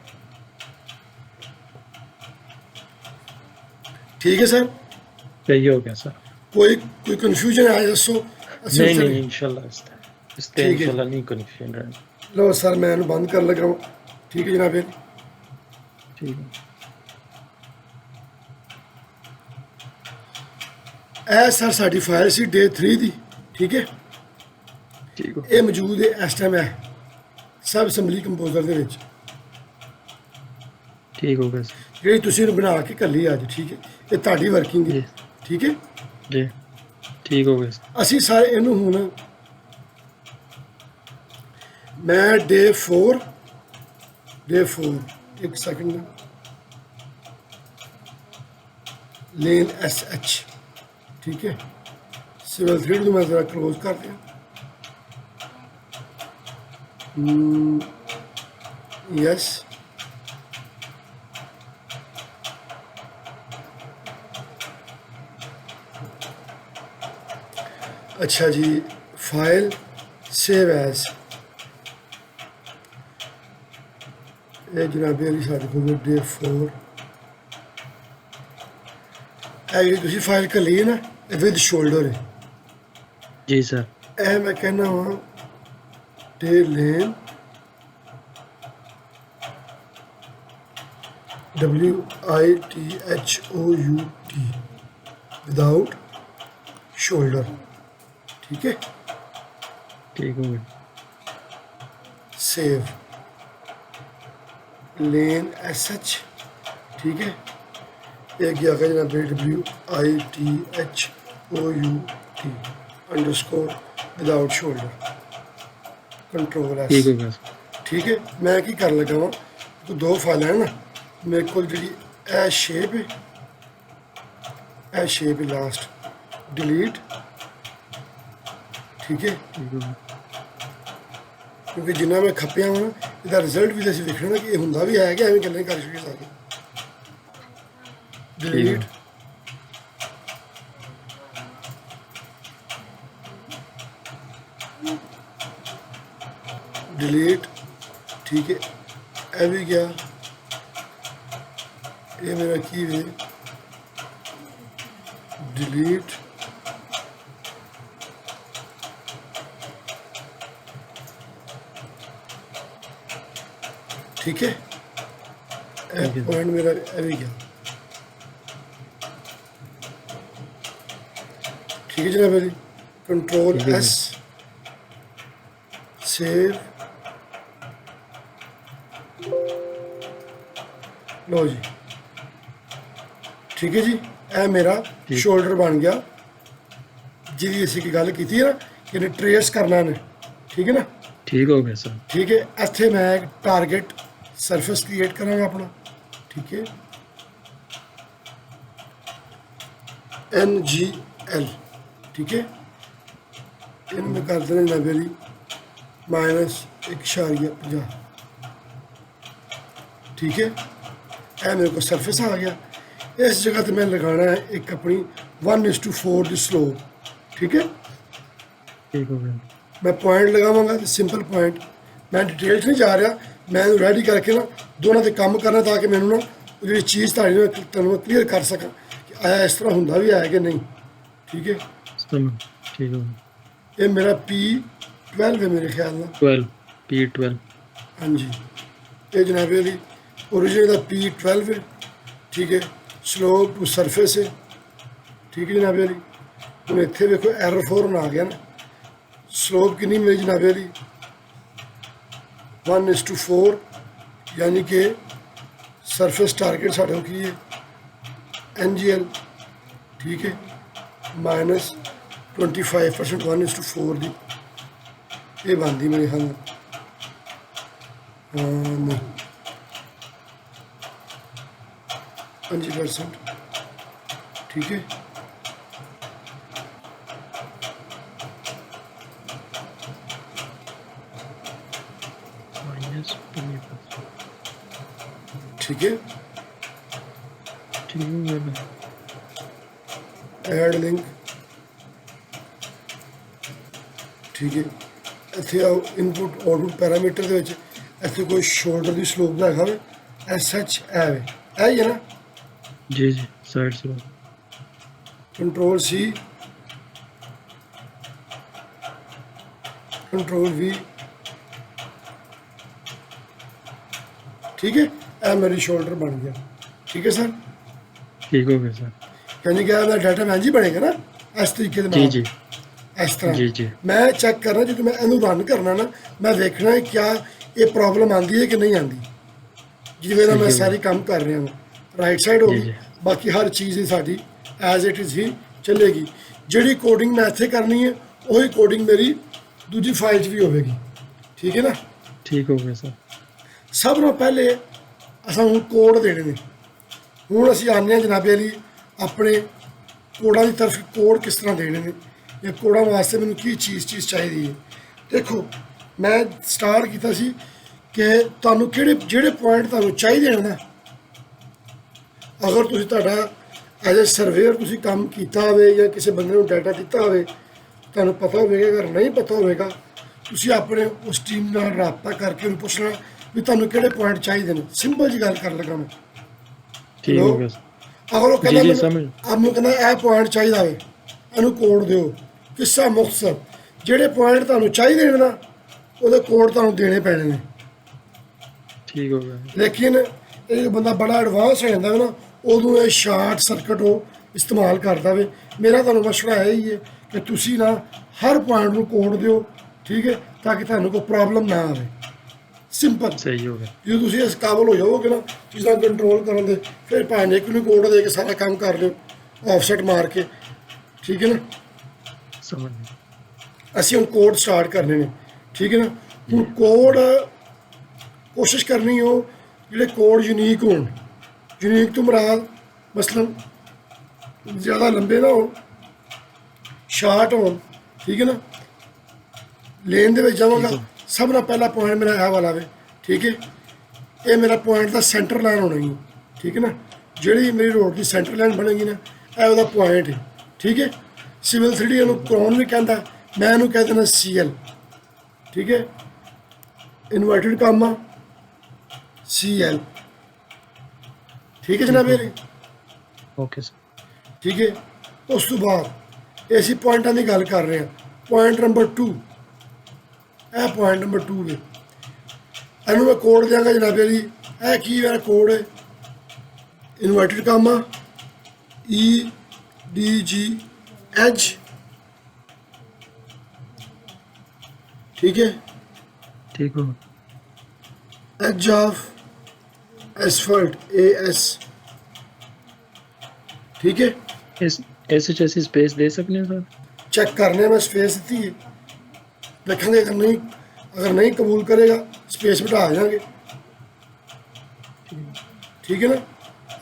ਠੀਕ ਹੈ ਸਰ। सही हो गया सर। ਕੋਈ ਕਨਫਿਊਜ਼ਨ ਹੈ ਦੱਸੋ। ਅਸੀਂ नहीं ਉੱਥੇ- नहीं इंशाल्लाह इस ठीक है। इंशाल्लाह नहीं कन्फ्यूजन रहना। ਲਓ ਸਰ, ਮੈਂ ਇਹਨੂੰ ਬੰਦ ਕਰਨ ਲੱਗਾ ਵਾਂ। ਠੀਕ ਹੈ ਜਨਾਬ। ਫਿਰ ठीक है। ਇਹ ਸਰ ਸਾਡੀ ਫਾਈਲ ਸੀ ਡੇ 3 ਦੀ। ਠੀਕ ਹੈ। ठीक हो। ਇਹ ਮੌਜੂਦ ਹੈ ਇਸ ਟਾਈਮ ਹੈ ਸਬ ਅਸੈਂਬਲੀ ਕੰਪੋਜ਼ਰ ਦੇ ਵਿੱਚ, ठीक हो गया सर। ਜਿਹੜੀ ਤੁਸੀਂ ਇਹਨੂੰ ਬਣਾ ਕੇ ਘੱਲੀ ਅੱਜ। ਠੀਕ ਹੈ। ਇਹ ਤੁਹਾਡੀ ਵਰਕਿੰਗ ਹੈ। जी ਠੀਕ ਹੈ। जी ठीक हो गया सर। ਅਸੀਂ ਸਾਰੇ ਇਹਨੂੰ ਹੁਣ ਮੈਂ ਡੇ 4 ਇੱਕ ਸੈਕਿੰਡ ਲੇਨ SH। ਠੀਕ ਹੈ। ਸਿਵਲ 3 ਨੂੰ ਮੈਂ ਜ਼ਰਾ ਕਲੋਜ਼ ਕਰ ਦਿਆਂ। ਯੈਸ। अच्छा जी, फाइल सेव एज ये जनाबे अली साढ़े को डे 4 जी तुसी फाइल कर ली है ना, विद शोल्डर है। जी सर। ए मैं कहना हाँ डे लेन WITHOUT विदाउट शोल्डर। ठीक है। ठीक हो गया। सेव लेन SH। ठीक है। एक गया जनाब WITHOUT underscore without shoulder control S। ठीक हो गया सर। ठीक है। मैं की कर लगा वा, तो दो फाइल है ना मेरे को, जी ए शेप है लास्ट डिलीट। ठीक है। ठीक हो गया। क्योंकि जिन्ना मैं खप्पिया वा ना, इसका रिजल्ट भी असं देखना ना कि होंगे भी है कि एवं गल्लें कर छड़िए सारी। डिलीट। डिलीट। ठीक है। ए भी गया, ये मेरा की है डिलीट। ठीक है। पॉइंट मेरा अभी गया। ठीक है जनाब अली, कंट्रोल S सेव। लो जी। ठीक है जी। ਇਹ ਮੇਰਾ ਸ਼ੋਲਡਰ ਬਣ ਗਿਆ, ਜਿਹਦੀ ਅਸੀਂ ਕੀ ਗੱਲ ਕੀਤੀ ਹੈ ਨਾ ਕਿ ਇਹਨੇ ਟਰੇਸ ਕਰਨਾ ਨੇ। ਠੀਕ ਹੈ ਨਾ। ठीक हो गया सर। ठीक है। ਇੱਥੇ ਮੈਂ ਇੱਕ ਟਾਰਗੇਟ ਸਰਫੇਸ ਕ੍ਰੀਏਟ ਕਰਾਂਗਾ ਆਪਣਾ। ਠੀਕ ਹੈ। NGL। ਠੀਕ ਹੈ। ਇਹਨੂੰ ਮੈਂ ਕਰ ਦੇਣਾ ਜਨਾਬ ਅਲੀ -1.50। ठीक है। ਇਹ ਮੇਰੇ ਕੋਲ ਸਰਫੇਸ ਆ ਗਿਆ। इस जगह तो मैं लगाना है एक अपनी 1:4 की स्लोप। ठीक है। ठीक हो गया। मैं पॉइंट लगावांगा तो सिंपल पॉइंट ਮੈਂ ਡਿਟੇਲ 'ਚ ਨਹੀਂ ਜਾ ਰਿਹਾ, ਮੈਂ ਇਹਨੂੰ ਰੈਡੀ ਕਰਕੇ ਨਾ ਦੋਨਾਂ ਤੇ ਕੰਮ ਕਰਨਾ ਤਾਂ ਕਿ ਮੈਨੂੰ ਨਾ ਉਹ ਜਿਹੜੀ ਚੀਜ਼ ਤੁਹਾਨੂੰ ਕਲੀਅਰ ਕਰ ਸਕਾਂ ਕਿ ਆਇਆ ਇਸ ਤਰ੍ਹਾਂ ਹੁੰਦਾ ਵੀ ਹੈ ਕਿ ਨਹੀਂ। ਠੀਕ ਹੈ, समझ ठीक हो ਇਹ ਮੇਰਾ P12 ਹੈ ਮੇਰੇ ਖਿਆਲ ਨਾਲ। 12 P12 ਹਾਂਜੀ, ਇਹ ਜਨਾਬੇ ਵਾਲੀ ओरिजिनल ਦਾ P12 ਹੈ। ਠੀਕ ਹੈ, ਸਲੋਪ ਟੂ ਸਰਫੇਸ ਹੈ। ਠੀਕ ਹੈ ਜਨਾਬੇ ਵਾਲੀ, ਹੁਣ ਇੱਥੇ ਵੇਖੋ ਐਰਰ ਫੋਰਨ ਆ ਗਿਆ ਨਾ। ਸਲੋਪ ਕਿੰਨੀ ਮੇਰੀ ਜਨਾਬੇ ਵਾਲੀ 1:4, यानी कि सरफेस टारगेट साढ़े की है NGL। ठीक है, -25% 1:4 दी ये बनती मेरे ख्याल नहीं 5%। ठीक है, माइनस 20%। ठीक है, ठीक है ना ऐड लिंक। ठीक है, इतने आओ इनपुट आउटपुट पैरामीटर ਦੇ ਵਿੱਚ ਇੱਥੇ ਕੋਈ ਸ਼ੋਲਡਰ ਦੀ ਸਲੋਪ ਦਾ ਹੈਗਾ ਵੇ SH ਹੈ ਵੇ, ਹੈ ਹੀ ਹੈ ਨਾ। जी जी साइड से कंट्रोल C, कंट्रोल V। ठीक है, ਇਹ मेरी शोल्डर बन गया। ठीक है सर, ठीक हो गया सर। यानी कि मेरा डाटा मैंने जी बनेगा ना इस तरीके जी जी इस तरह। जी जी मैं चेक करना जो मैं इनू रन करना ना, मैं देखना है क्या ये प्रॉब्लम आती है कि नहीं आती, जिवें मैं है। सारी काम कर रहा हूँ। राइट साइड जी, होगी, जी। बाकी हर चीज़ ही साड़ी एज इट इज़ ही चलेगी। जिहड़ी कोडिंग मैं इत्थे करनी है वही कोडिंग मेरी दूजी फाइल च भी होगी। ठीक है ना, ठीक हो गया सर। सब नाल पहले असां हुण कोड देने ने। हुण असीं आने जनाबे अली अपने कोडां की तरफ कोड किस तरह देने ने या कोडां वास्ते मैनूं की चीज़ चाहिए है। देखो मैं स्टार्ट किया सी कि तुहानूं किहड़े जिहड़े पॉइंट तुहानूं चाहिए ना, अगर तुसीं तुहाडा एज ए सर्वेयर तुसीं काम कीता होवे या किसी बंदे नूं डाटा दिता होवे, तुहानूं पता होवेगा। अगर नहीं पता होवेगा तुसीं अपने उस टीम नाल राबता करके उन्हें पुछना भी तुहानूं किहड़े पॉइंट चाहिए ने। सिंपल जी गल कर लगा मैं। ठीक हो गया सर। अगर वो कहना जी, जी, मैं समझ। आपको कहना यह पॉइंट चाहिए है, इन्हू कोड दो किस्सा मुख्तसर जेडे पॉइंट तुहानूं चाहिए ना वो कोड तुहानूं देने पैने ने। ठीक हो गया लेकिन एक बंदा बड़ा एडवांस हो जाता है ना, उदों ये शार्ट सर्किट वो इस्तेमाल करता वे। मेरा तुहानूं मशवरा यही है कि तुसीं ना हर पॉइंट नूं कोड दिओ। ठीक है, ताकि तुहानूं कोई प्रॉब्लम ना आवे। सिंपल सही हो गया। जो तुम इस काबल हो जाओगे ना चीज़ा कंट्रोल करने दे, फिर भावें एक नूं कोड दे के सारा काम कर लो ऑफसेट मार के। ठीक है ना, समझ गया। असीं हुण कोड स्टार्ट करने ने। ठीक है ना, हुण कोड कोशिश करनी हो जिहड़े कोड यूनीक होण। यूनीक तो मुराद मसलन ज़्यादा लंबे ना हो, शार्ट होण। ठीक है ना, लेन दे विच जावांगा सब नाल पहला पॉइंट मेरा यह वाला वे। ठीक है, ये मेरा पॉइंट का सेंटर लाइन होना ही। ठीक है ना, जिहड़ी मेरी रोड की सेंटर लाइन बनेगी ना यह वह पॉइंट है। ठीक है, सिविल 3D इहनूं क्रॉन भी कहता, मैं इहनूं कह देना CL। ठीक है, इन्वर्टेड कामा CL। ठीक है जनाब मेरी। Okay sir. ठीक है, उस तो बाद ऐसी पॉइंटां की गल कर रहे हैं। पॉइंट नंबर 2, यह पॉइंट नंबर 2 है। इनू मैं कोड देंगा जनाबे जी, यह की मेरा कोड है इन्वर्टेड कामा EDGH। ठीक है, ठीक हो एज ऑफ एसफल्ट AS। ठीक है, ऐसे जैसी स्पेस दे सकते हैं सर। चेक करने में स्पेस दी है, देखेंगे अगर नहीं कबूल करेगा स्पेस बिठा देंगे। ठीक है ना,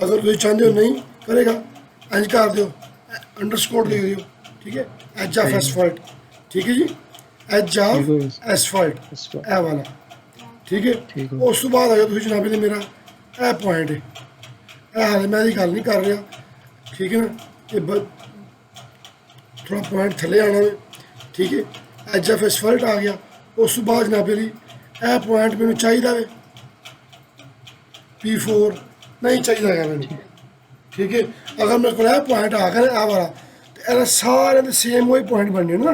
अगर तुम चाहते हो नहीं करेगा इंज कर दो अंडरस्कोर दे दियो। ठीक है, एज ऑफ एसफल्ट। ठीक है जी, एज ऑफ एसफल्ट ए वाला। ठीक है, उस तो बाद आया तुम जनाबे ने मेरा ए पॉइंट है, हाले मैं गल नहीं कर रहा। ठीक है ना, ये थोड़ा पॉइंट थले आना है। ठीक है, एज ऑफ एसफल्ट आ गया। उस तो बाद जनाबे ली ਇਹ ਪੁਆਇੰਟ ਮੈਨੂੰ ਚਾਹੀਦਾ ਵੇ P4 ਨਹੀਂ ਚਾਹੀਦਾ ਹੈਗਾ ਮੈਨੂੰ, ਠੀਕ ਹੈ। ਅਗਰ ਮੇਰੇ ਕੋਲ ਇਹ ਪੁਆਇੰਟ ਆ ਗਿਆ ਨਾ, ਇਹ ਵਾਲਾ, ਤੇ ਇਹਦਾ ਸਾਰਿਆਂ ਦੇ ਸੇਮ ਉਹੀ ਪੁਆਇੰਟ ਬਣਨੇ ਨੇ ਨਾ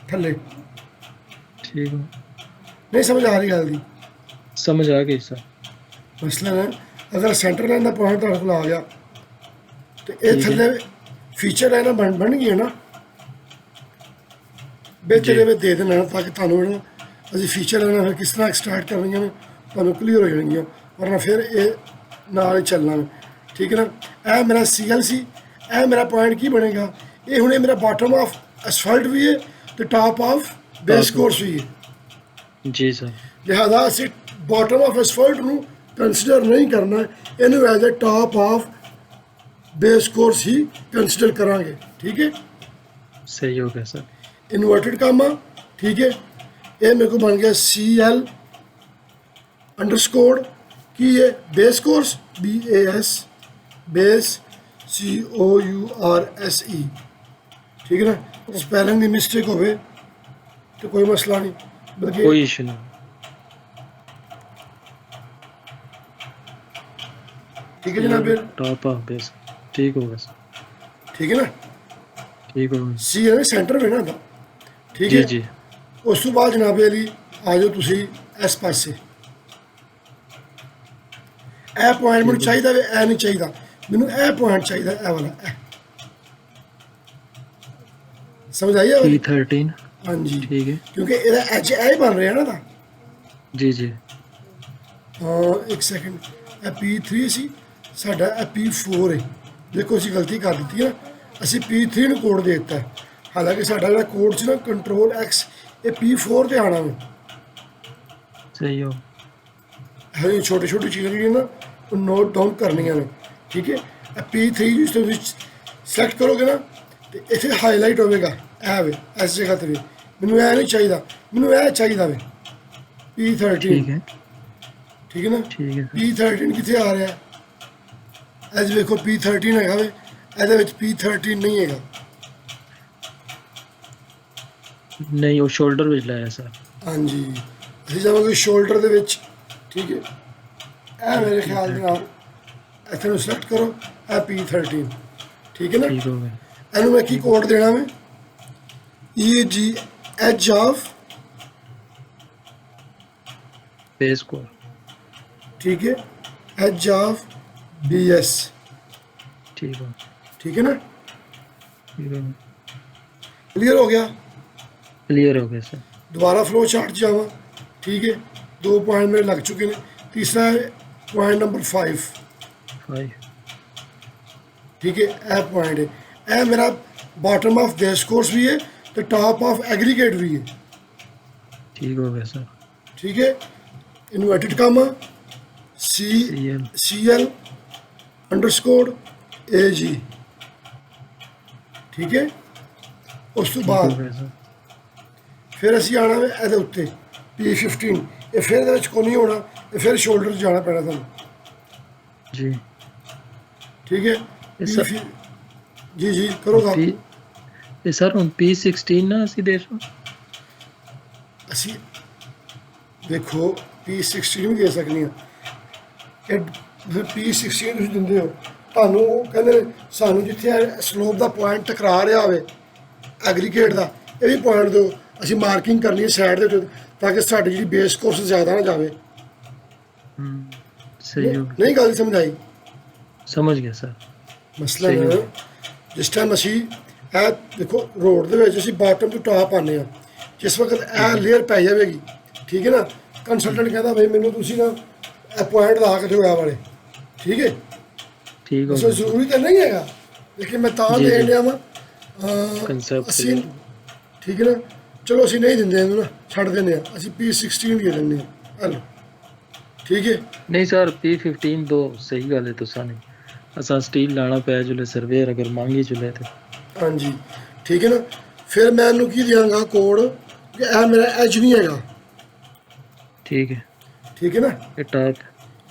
ਥੱਲੇ। ठीक है, ਨਹੀਂ ਸਮਝ ਆ ਰਹੀ ਗੱਲ ਦੀ? समझ आ गई सर। ਮਸਲਨ ਅਗਰ ਸੈਂਟਰ ਲਾਈਨ ਦਾ ਪੁਆਇੰਟ ਤੁਹਾਡੇ ਕੋਲ ਆ ਗਿਆ ਤੇ ਇਹ ਠੀਕ ਹੈ। ਥੱਲੇ ਫੀਚਰ ਲਾਈਨਾਂ ਬਣ ਗਈਆਂ ਨਾ, ਵਿੱਚ ਦੇ ਵਿੱਚ ਦੇ ਦੇਣਾ ਤਾਂ ਕਿ ਤੁਹਾਨੂੰ ਜਿਹੜਾ ਅਸੀਂ ਫੀਚਰ ਲਾਈਨਾਂ ਫਿਰ ਕਿਸ ਤਰ੍ਹਾਂ ਐਕਸਟ੍ਰੈਕਟ ਕਰਨੀਆਂ ਨੇ ਤੁਹਾਨੂੰ ਕਲੀਅਰ ਹੋ ਜਾਣਗੀਆਂ, ਵਰਨਾ ਫਿਰ ਇਹ ਨਾਲ ਹੀ ਚੱਲਣਾ ਵੇ, ਠੀਕ ਹੈ ਨਾ। ਇਹ ਮੇਰਾ CL ਸੀ, ਇਹ ਮੇਰਾ ਪੁਆਇੰਟ ਕੀ ਬਣੇਗਾ? ਇਹ ਹੁਣੇ ਮੇਰਾ ਬਾਟਮ ਆਫ ਐਸਫਲਟ ਵੀ ਹੈ ਤੇ ਟਾਪ ਆਫ ਬੇਸ ਕੋਰਸ ਵੀ ਹੈ। जी सर। ਲਿਹਾਜ਼ਾ ਅਸੀਂ ਬਾਟਮ ਆਫ ਐਸਫਲਟ ਨੂੰ ਕੰਸੀਡਰ ਨਹੀਂ ਕਰਨਾ, ਇਹਨੂੰ as a top of base course ਹੀ ਕੰਸੀਡਰ ਕਰਾਂਗੇ, ਠੀਕ ਹੈ। सही हो गया सर। ਇਨਵਰਟਡ ਕਾਮਾ, ਠੀਕ ਹੈ। ਇਹ ਮੇਰੇ ਕੋਲ ਬਣ ਗਿਆ CL ਅੰਡਰਸਕੋਰ ਕੀ ਹੈ? Base course BAS base COURSE, ਠੀਕ ਹੈ ਨਾ। ਸਪੈਲਿੰਗ ਦੀ ਮਿਸਟੇਕ ਹੋਵੇ ਤੇ ਕੋਈ ਮਸਲਾ ਨਹੀਂ, ਬਲਕਿ कोई इशू नहीं। ਠੀਕ ਹੈ ਜਨਾਬ, टॉप ऑफ बेस, ठीक होगा सर। ਠੀਕ ਹੈ ਨਾ। ठीक होगा ਸੀ ਹੈ ਸੈਂਟਰ ਵੇ ਨਾ ਦਾ, ਠੀਕ जी ਹੈ। जी। ਉਸ ਤੋਂ ਬਾਅਦ ਜਨਾਬ ਅਲੀ ਆ ਜਾਓ ਤੁਸੀਂ ਇਸ ਪਾਸੇ। ਇਹ ਪੁਆਇੰਟ ਮੈਨੂੰ ਚਾਹੀਦਾ ਵੇ, ਇਹ ਨਹੀਂ ਚਾਹੀਦਾ ਮੈਨੂੰ, ਇਹ ਪੁਆਇੰਟ ਚਾਹੀਦਾ, ਇਹ ਵਾਲਾ ਇਹ। ਸਮਝ ਆਈ ਹੈ? P13, ਹਾਂਜੀ, ठीक है। ਕਿਉਂਕਿ ਇਹਦਾ ਐਚ ਇਹ ਹੀ ਬਣ ਰਿਹਾ ਨਾ ਦਾ। जी जी। ਹਾਂ ਇੱਕ ਸੈਕਿੰਡ, ਇਹ P3 ਸੀ ਸਾਡਾ, ਇਹ P4 ਹੈ। ਦੇਖੋ ਅਸੀਂ ਗਲਤੀ ਕਰ ਦਿੱਤੀ ਹੈ, ਅਸੀਂ P3 ਨੂੰ ਕੋਡ ਦੇ ਦਿੱਤਾ, ਹਾਲਾਂਕਿ ਸਾਡਾ ਜਿਹੜਾ ਕੋਡ ਸੀ ਨਾ ਕੰਟਰੋਲ X, ਇਹ P4 ਤੇ ਆਣਾ ਵੇ। सही हो। ਇਹ ਛੋਟੀ ਛੋਟੀ ਚੀਜ਼ਾਂ ਜਿਹੜੀਆਂ ਨਾ ਉਹ ਨੋਟ ਡਾਊਨ ਕਰਨੀਆਂ ਨੇ, ਠੀਕ ਹੈ। ਇਹ P3 ਜਿਸ ਤੋਂ ਤੁਸੀਂ ਸਿਲੈਕਟ ਕਰੋਗੇ ਨਾ ਤੇ ਇੱਥੇ ਹਾਈਲਾਈਟ ਹੋਵੇਗਾ, ਇਹ ਵੇ ਇਸ ਜਗ੍ਹਾ ਤੇ ਵੀ। ਮੈਨੂੰ ਇਹ ਨਹੀਂ ਚਾਹੀਦਾ, ਮੈਨੂੰ ਇਹ ਚਾਹੀਦਾ ਵੇ P13, ठीक है, ਠੀਕ ਹੈ ਨਾ। ठीक है सर। P13 ਕਿੱਥੇ ਆ ਰਿਹਾ? ਅੱਜ ਵੇਖੋ P13 ਹੈਗਾ ਵੇ, ਇਹਦੇ ਵਿੱਚ P13 ਨਹੀਂ ਹੈਗਾ। नहीं, वो शोल्डर विच लाया सर। ਹਾਂਜੀ, ਅਸੀਂ ਜਾਵਾਂਗੇ ਸ਼ੋਲਡਰ ਦੇ ਵਿੱਚ, ਠੀਕ ਹੈ। ਇਹ ਮੇਰੇ ਖਿਆਲ ਦੇ ਨਾਲ ਇੱਥੇ ਨੂੰ ਸਿਲੈਕਟ ਕਰੋ, ਇਹ P13, ਠੀਕ ਹੈ ਨਾ। ठीक हो गया। ਇਹਨੂੰ ਮੈਂ ਕੀ ਕੋਡ ਦੇਣਾ ਵੇ? EG ਐਜ ਆਫ, बेस को। ਠੀਕ ਹੈ, ਐਜ ਆਫ BS, ठीक हो, ਠੀਕ ਹੈ ਨਾ। ठीक हो, ਕਲੀਅਰ ਹੋ ਗਿਆ? क्लियर हो गया सर। ਦੁਬਾਰਾ ਫਲੋ ਚਾਰਟ 'ਚ ਜਾਵਾਂ, ਠੀਕ ਹੈ। 2 ਪੁਆਇੰਟ ਮੇਰੇ ਲੱਗ ਚੁੱਕੇ ਨੇ, ਤੀਸਰਾ ਪੁਆਇੰਟ ਨੰਬਰ 5, 5, ਠੀਕ ਹੈ। ਇਹ ਪੁਆਇੰਟ ਹੈ, ਇਹ ਮੇਰਾ ਬਾਟਮ ਆਫ ਬੇਸ ਕੋਰਸ ਵੀ ਹੈ ਤੇ ਟਾਪ ਆਫ ਐਗਰੀਗੇਟ ਵੀ ਹੈ, ठीक हो गया सर। ਠੀਕ ਹੈ। ਇਨਵਰਟਡ ਕਾਮਾ CL ਅੰਡਰਸਕੋਰ AG, ਠੀਕ ਹੈ। ਉਸ ਤੋਂ ठीक हो ਬਾਅਦ गया सर। ਫਿਰ ਅਸੀਂ ਆਣਾ ਵੇ ਇਹਦੇ ਉੱਤੇ P15, ਇਹ ਫਿਰ ਇਹਦੇ ਵਿੱਚ ਕੋਈ ਨਹੀਂ ਹੋਣਾ, ਇਹ ਫਿਰ ਸ਼ੋਲਡਰ 'ਚ ਜਾਣਾ ਪੈਣਾ ਤੁਹਾਨੂੰ, जी। ਠੀਕ ਹੈ। ਇਹ ਸਰ- ਜੀ ਜੀ ਕਰੋ ਗੱਲ। ये सर हम P16 ना ਅਸੀਂ ਦੇ ਸੋ। ਅਸੀਂ ਦੇਖੋ P16 ਵੀ ਦੇ ਸਕਦੇ ਹਾਂ, ਇਹ P16 ਤੁਸੀਂ ਦਿੰਦੇ ਹੋ, ਤੁਹਾਨੂੰ ਉਹ ਕਹਿੰਦੇ ਨੇ ਸਾਨੂੰ ਜਿੱਥੇ ਸਲੋਪ ਦਾ ਪੁਆਇੰਟ ਟਕਰਾ ਰਿਹਾ ਹੋਵੇ ਐਗਰੀਗੇਟ ਦਾ, ਇਹ ਵੀ ਪੁਆਇੰਟ ਦਿਓ। ਅਸੀਂ ਮਾਰਕਿੰਗ ਕਰਨੀ ਹੈ ਸਾਈਡ ਦੇ ਉੱਤੇ ਤਾਂ ਕਿ ਸਾਡੀ ਜਿਹੜੀ ਬੇਸ ਕੋਰਸ ਜ਼ਿਆਦਾ ਨਾ ਜਾਵੇ। सही हो, ਨਹੀਂ ਗੱਲ ਸਮਝ ਆਈ? समझ गया सर। ਮਸਲਾ ਸਹੀ ਹੋ। ਜਿਸ ਟਾਈਮ ਅਸੀਂ ਇਹ ਦੇਖੋ ਰੋਡ ਦੇ ਵਿੱਚ ਅਸੀਂ ਬਾਟਮ ਤੋਂ ਟਾਪ ਆਉਂਦੇ ਹਾਂ, ਜਿਸ ਵਕਤ ਇਹ ਲੇਅਰ ਪੈ ਜਾਵੇਗੀ, ਠੀਕ ਹੈ ਨਾ। ਕੰਸਲਟੈਂਟ ਕਹਿੰਦਾ ਭਾਈ ਮੈਨੂੰ ਤੁਸੀਂ ਨਾ ਇਹ ਪੁਆਇੰਟ ਲਾ ਕੇ ਦਿਓ ਇਹ ਵਾਲੇ, ਠੀਕ ਹੈ। ठीक हो ਉਸ गया ਜ਼ਰੂਰੀ ਤਾਂ ਨਹੀਂ ਹੈਗਾ, ਲੇਕਿਨ ਮੈਂ ਤਾਂ ਜੀ, ਦੇਣ ਜੀ। ਲਿਆ ਵਾਂ Concept ਅਸੀਂ, ਠੀਕ ਹੈ ਨਾ। ਚਲੋ ਅਸੀਂ ਨਹੀਂ ਦਿੰਦੇ ਇਹਨੂੰ ਨਾ, ਛੱਡ ਦਿੰਦੇ ਹਾਂ, ਅਸੀਂ P16 ਦੇ ਦਿੰਦੇ ਹਾਂ, ਹਲੋ, ਠੀਕ ਹੈ। नहीं सर P15 दो सही गल है तुसा नहीं असा स्टील लाना पै जुले सर्वेयर अगर मांगी जुले तो। ਹਾਂਜੀ, ਠੀਕ ਹੈ ਨਾ। ਫਿਰ ਮੈਂ ਇਹਨੂੰ ਕੀ ਦਿਆਂਗਾ ਕੋਡ ਕਿ ਇਹ ਮੇਰਾ ਐਜ ਨਹੀਂ ਹੈਗਾ, ठीक है, ਠੀਕ ਹੈ ਨਾ। ये टॉप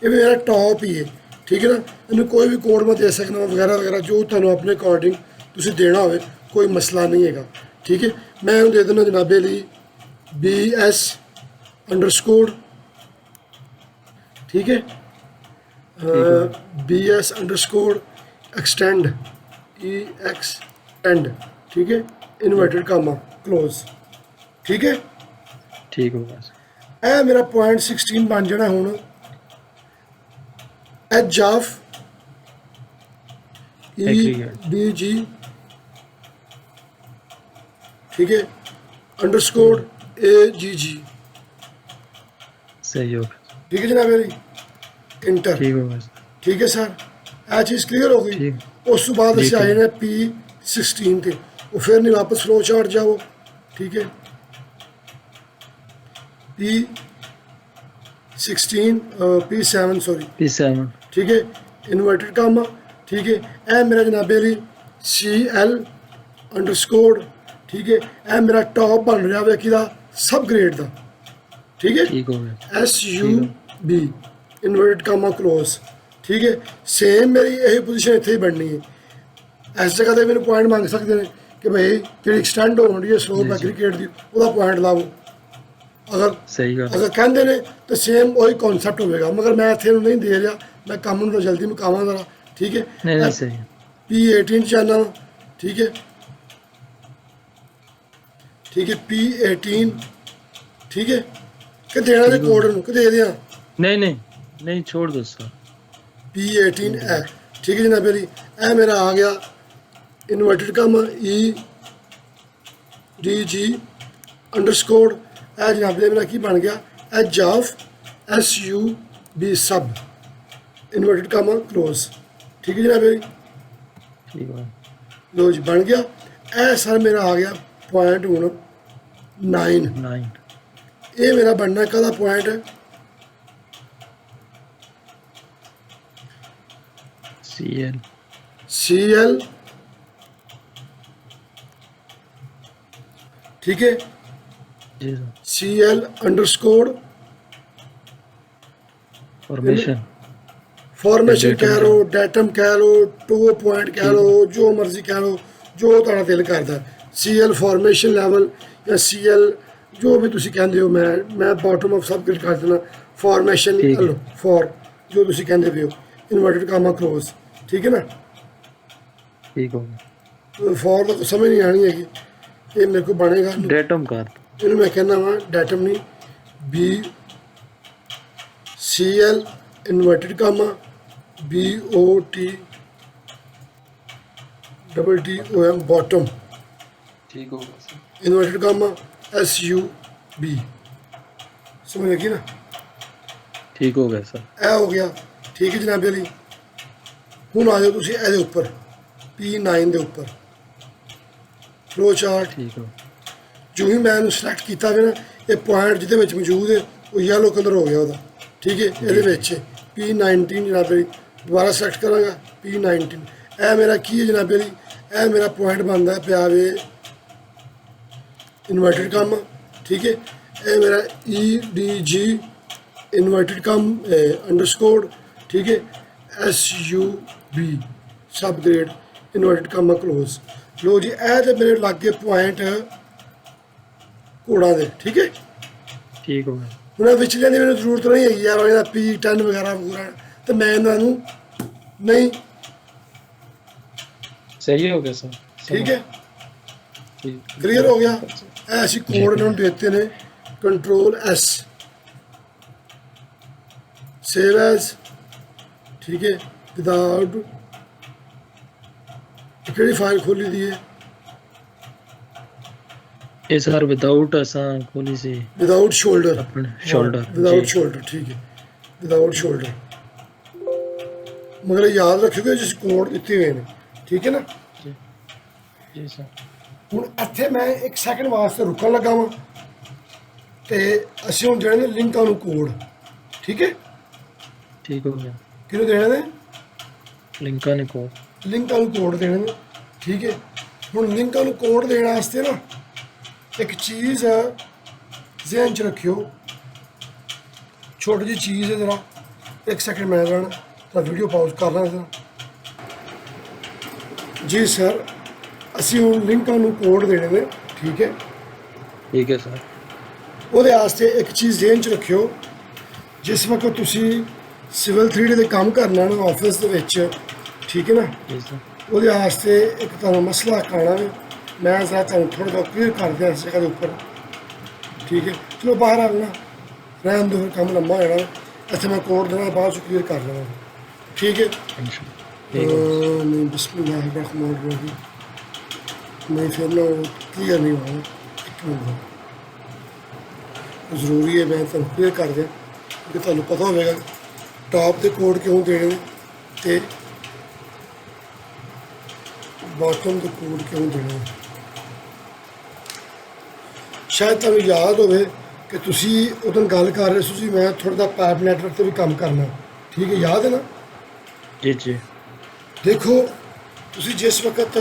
ਇਹ ਵੀ ਮੇਰਾ ਟੌਪ ਹੀ ਹੈ, ਠੀਕ ਹੈ ਨਾ। ਇਹਨੂੰ ਕੋਈ ਵੀ ਕੋਡ ਮੈਂ ਦੇ ਸਕਦਾ ਵਗੈਰਾ ਵਗੈਰਾ, ਜੋ ਤੁਹਾਨੂੰ ਆਪਣੇ ਅਕੋਰਡਿੰਗ ਤੁਸੀਂ ਦੇਣਾ ਹੋਵੇ, ਕੋਈ ਮਸਲਾ ਨਹੀਂ ਹੈਗਾ, ਠੀਕ ਹੈ। ਮੈਂ ਇਹਨੂੰ ਦੇ ਦਿੰਦਾ ਜਨਾਬੇ ਲਈ BS ਅੰਡਰਸਕੋਰ ठीक है, BS अंडरस्कोर एक्सटेंड EXTEND, ठीक है, इन्वर्टेड कामा क्लोज, ठीक है। ठीक हो गया सर। ਇਹ ਮੇਰਾ ਪੁਆਇੰਟ 16 ਬਣ ਜਾਣਾ ਹੁਣ ਐਜ ਆਫ EDG, ठीक है, अंडरस्कोर AGG, सही हो गया। ठीक है जनाब मेरी, इंटर, ठीक हो गया सर। ठीक है सर, ਇਹ ਚੀਜ਼ ਕਲੀਅਰ ਹੋ ਗਈ। ठीक ਉਸ ਤੋਂ ਬਾਅਦ ਅਸੀਂ ठीक ਆਏ ਨੇ P16 ਤੇ, ਉਹ ਫਿਰ ਨਹੀਂ ਵਾਪਸ ਫਲੋ ਚਾਰਟ ਜਾਓ, ठीक है, P16 P7 सॉरी, P7, ठीक है, इन्वर्टेड कामा, ठीक है। ਇਹ ਮੇਰਾ ਜਨਾਬੇ ਲਈ CL ਅੰਡਰਸਕੋਰ, ठीक है, ਇਹ ਮੇਰਾ ਟੌਪ ਬਣ ਰਿਹਾ ਵੇ ਕਿਹਦਾ, ਸਬ ਗ੍ਰੇਡ ਦਾ, ठीक है, ठीक हो गया। SUB ਇਨਵਰਟਡ ਕਾਮਾ ਕਲੋਜ਼, ठीक है। ਸੇਮ ਮੇਰੀ ਇਹ ਪੋਜੀਸ਼ਨ ਇੱਥੇ ਹੀ ਬਣਨੀ ਹੈ। ਇਸ ਜਗ੍ਹਾ ਤੇ ਮੈਨੂੰ ਪੁਆਇੰਟ ਮੰਗ ਸਕਦੇ ਨੇ ਕਿ ਭਾਈ ਜਿਹੜੀ ਐਕਸਟੈਂਡ ਹੋਣ ਦੀ ਹੈ ਸਲੋਪ ਹੈ ਕ੍ਰਿਕਟ ਦੀ, ਉਹਦਾ ਪੁਆਇੰਟ ਲਾਓ। ਅਗਰ सही गल ਅਗਰ ਕਹਿੰਦੇ ਨੇ ਤਾਂ ਸੇਮ ਉਹੀ ਕਨਸੈਪਟ ਹੋਵੇਗਾ, ਮਗਰ ਮੈਂ ਇੱਥੇ ਨੂੰ ਨਹੀਂ ਦੇ ਰਿਹਾ, ਮੈਂ ਕੰਮ ਨੂੰ ਤਾਂ ਜਲਦੀ ਮੁਕਾਵਾਂ ਜ਼ਰਾ, ਠੀਕ ਹੈ। नहीं नहीं सही है। P18 ਚਾਹਨਾ, ठीक है, ठीक है, P18, ठीक है, कि देना दे कोड ਨੂੰ कि दे दियां, नहीं नहीं नहीं छोड़ दो सर। P18 है, ठीक है जनाब मेरी। ਇਹ ਮੇਰਾ ਆ ਗਿਆ ਇਨਵਰਟਡ ਕਾਮਾ EDG ਅੰਡਰਸਕੋਰ, ਇਹ ਜਨਾਬ ਦੇ ਮੇਰਾ ਕੀ ਬਣ ਗਿਆ, as of SUB sub inverted comma close, ਠੀਕ ਹੈ ਜਨਾਬ ਮੇਰੀ। ठीक हो ਲੋ ਜੀ ਬਣ ਗਿਆ। ਇਹ ਸਰ ਮੇਰਾ ਆ ਗਿਆ ਪੁਆਇੰਟ ਹੁਣ 9। 9 ਇਹ ਮੇਰਾ ਬਣਨਾ ਕਾਹਦਾ ਪੁਆਇੰਟ ਹੈ, CL, ठीक है, जी sir. CL underscore formation formation कह लो, डेटम कह लो, टो पॉइंट कह लो, जो मर्जी कह लो, जो तुहाड़ा दिल करदा। CL फॉर्मेशन लेवल या CL जो भी तुसी कहंदे हो, मैं बॉटम ऑफ सब कुछ कर देना, फॉर्मेशन ठीक है। फॉर जो तुसी कहंदे पे हो, इन्वर्टेड कामा क्लोज, ठीक है ना। ठीक हो गया। फॉर तो समझ नहीं आनी है कि ये मेरे को बनेगा, डेटम कर ਇਹਨੂੰ ਮੈਂ ਕਹਿੰਦਾ ਵਾਂ ਡੈਟਮ ਨਹੀਂ, BCL ਇਨਵਰਟਡ ਕਾਮਾ BOTOM ਬੋਟਮ, ठीक हो गया सर। ਇਨਵਰਟਡ ਕਾਮਾ SUB, ਸਮਝ ਲੱਗੀ ਨਾ। ठीक हो गया सर। ਇਹ ਹੋ ਗਿਆ, ਠੀਕ ਹੈ ਜਨਾਬ ਅਲੀ। ਹੁਣ ਆ ਜਾਓ ਤੁਸੀਂ ਇਹਦੇ ਉੱਪਰ P9 ਦੇ ਉੱਪਰ ਫਲੋ ਚਾਰਟ। ठीक हो ਜੋ ਹੀ ਮੈਂ ਇਹਨੂੰ ਸਿਲੈਕਟ ਕੀਤਾ ਵੇ ਨਾ, ਇਹ ਪੁਆਇੰਟ ਜਿਹਦੇ ਵਿੱਚ ਮੌਜੂਦ ਹੈ ਉਹ ਯੈਲੋ ਕਲਰ ਹੋ ਗਿਆ ਉਹਦਾ, ਠੀਕ ਹੈ। ਇਹਦੇ ਵਿੱਚ P19 ਜਨਾਬ ਅਲੀ ਦੁਬਾਰਾ ਸਿਲੈਕਟ ਕਰਾਂਗਾ, P19। ਇਹ ਮੇਰਾ ਕੀ ਹੈ ਜਨਾਬ ਅਲੀ, ਇਹ ਮੇਰਾ ਪੁਆਇੰਟ ਬਣਦਾ ਪਿਆ ਵੇ ਇਨਵਰਟਡ ਕਾਮਾ, ਠੀਕ ਹੈ। ਇਹ ਮੇਰਾ EDG ਇਨਵਰਟਡ ਕਾਮ ਅੰਡਰਸਕੋਰ, ਠੀਕ ਹੈ, SUB ਸਬ ਗ੍ਰੇਡ ਇਨਵਰਟਡ ਕਾਮਾ ਕਲੋਜ਼। ਲੋ ਜੀ ਇਹ ਤੇ ਮੇਰੇ ਲਾਗੇ ਪੁਆਇੰਟ ਘੋੜਾ ਦੇ, ਠੀਕ ਹੈ। ठीक हो गया। ਹੁਣ ਇਹ ਵਿਚਲਿਆਂ ਦੀ ਮੈਨੂੰ ਜ਼ਰੂਰਤ ਨਹੀਂ ਹੈਗੀ ਯਾਰ, ਇਹਦਾ P10 ਵਗੈਰਾ ਵਗੈਰਾ, ਤੇ ਮੈਂ ਇਹਨਾਂ ਨੂੰ ਨਹੀਂ, सही हो गया सर। ਠੀਕ ਹੈ, ठीक ਕਲੀਅਰ ਹੋ ਗਿਆ। ਇਹ ਅਸੀਂ ਕੋਡ ਇਹਨਾਂ ਨੂੰ ਦੇ ਦਿੱਤੇ ਨੇ, ਕੰਟਰੋਲ S ਸੇਵ ਐਜ਼, ਠੀਕ ਹੈ। ਵਿਦਾਊਟ ਕਿਹੜੀ ਫਾਈਲ ਖੋਲੀ ਦੀ ਹੈ, ये सर विदाउट ऐसा खोली सी विदाउट शोल्डर, अपने शोल्डर विदाउट शोल्डर, ठीक है, विदाउट शोल्डर। मगर याद रखियो जिस कोड दिते हुए ने, ठीक है ना। जी जी सर। ਹੁਣ ਇੱਥੇ ਮੈਂ 1 ਸੈਕਿੰਡ ਵਾਸਤੇ ਰੁਕਣ ਲੱਗਾ ਵਾਂ ਤੇ ਅਸੀਂ ਹੁਣ ਜਿਹੜੇ ਨੇ ਲਿੰਕਾਂ ਨੂੰ ਕੋਡ, ਠੀਕ ਹੈ, ठीक हो गया। ਕਿਹਨੂੰ ਦੇਣੇ ਨੇ, लिंका ने को ਲਿੰਕਾਂ ਨੂੰ ਕੋਡ ਦੇਣੇ ਨੇ, ਠੀਕ ਹੈ। ਹੁਣ ਲਿੰਕਾਂ ਨੂੰ ਕੋਡ ਦੇਣ ਵਾਸਤੇ ਨਾ ਇੱਕ ਚੀਜ਼ ਜ਼ਿਹਨ 'ਚ ਰੱਖਿਓ, ਛੋਟੀ ਜਿਹੀ ਚੀਜ਼ ਹੈ ਜ਼ਰਾ। 1 ਸੈਕਿੰਡ ਮੈਂ ਰਹਿਣਾ ਤਾਂ ਵੀਡੀਓ ਪਾਉਜ਼ ਕਰ ਲਾਂ ਜ਼ਰਾ। ਜੀ ਸਰ, ਅਸੀਂ ਹੁਣ ਲਿੰਕਾਂ ਨੂੰ ਕੋਡ ਦੇਣੇ ਨੇ, ਠੀਕ ਹੈ। ठीक है सर। ਉਹਦੇ ਵਾਸਤੇ ਇੱਕ ਚੀਜ਼ ਜ਼ਿਹਨ 'ਚ ਰੱਖਿਓ, ਜਿਸ ਵਕਤ ਤੁਸੀਂ ਸਿਵਲ 3D ਦੇ ਕੰਮ ਕਰਨਾ ਨਾ ਆਫਿਸ ਦੇ ਵਿੱਚ, ਠੀਕ ਹੈ ਨਾ, जी सर ਉਹਦੇ ਵਾਸਤੇ ਇੱਕ ਤੁਹਾਨੂੰ ਮਸਲਾ ਖਾਣਾ ਵੇ। ਮੈਂ ਜ਼ਰਾ ਤੁਹਾਨੂੰ ਥੋੜ੍ਹਾ ਜਿਹਾ ਕਲੀਅਰ ਕਰ ਦਿਆਂ ਇਸ ਜਗ੍ਹਾ ਦੇ ਉੱਪਰ, ਠੀਕ ਹੈ। ਚਲੋ ਬਾਹਰ ਆ ਜਾਣਾ, ਰਹਿਣ ਦਿਓ, ਫਿਰ ਕੰਮ ਲੰਬਾ ਹੋ ਜਾਣਾ। ਇੱਥੇ ਮੈਂ ਕੋਡ ਦੇਣਾ, ਬਾਅਦ 'ਚ ਕਲੀਅਰ ਕਰ ਲੈਣਾ, ਠੀਕ ਹੈ। ठीक है ਨਹੀਂ ਬਿਸਮਿਲ੍ਲਾਹਿਰ-ਰਹਿਮਾਨਿਰ-ਰਹੀਮ, ਨਹੀਂ ਫਿਰ ਨਾ ਕਲੀਅਰ ਨਹੀਂ ਹੋਣਾ। ਇੱਕ ਮਿੰਟ ਜ਼ਰੂਰੀ ਹੈ ਮੈਂ ਤੁਹਾਨੂੰ ਕਲੀਅਰ ਕਰ ਦਿਆਂ ਕਿ ਤੁਹਾਨੂੰ ਪਤਾ ਹੋਵੇਗਾ ਟਾਪ ਦੇ ਕੋਡ ਕਿਉਂ ਦੇਣੇ ਨੇ ਅਤੇ ਬਾਟਮ ਦੇ ਕੋਡ ਕਿਉਂ ਦੇਣੇ ਨੇ। ਸ਼ਾਇਦ ਤੁਹਾਨੂੰ ਯਾਦ ਹੋਵੇ ਕਿ ਤੁਸੀਂ ਉਦੋਂ ਗੱਲ ਕਰ ਰਹੇ ਸੀ ਮੈਂ ਥੋੜ੍ਹਾ ਜਿਹਾ ਪਾਈਪ ਨੈਟਵਰਕ 'ਤੇ ਵੀ ਕੰਮ ਕਰਨਾ, ਠੀਕ ਹੈ, ਯਾਦ ਹੈ ਨਾ। जी जी ਦੇਖੋ ਤੁਸੀਂ ਜਿਸ ਵਕਤ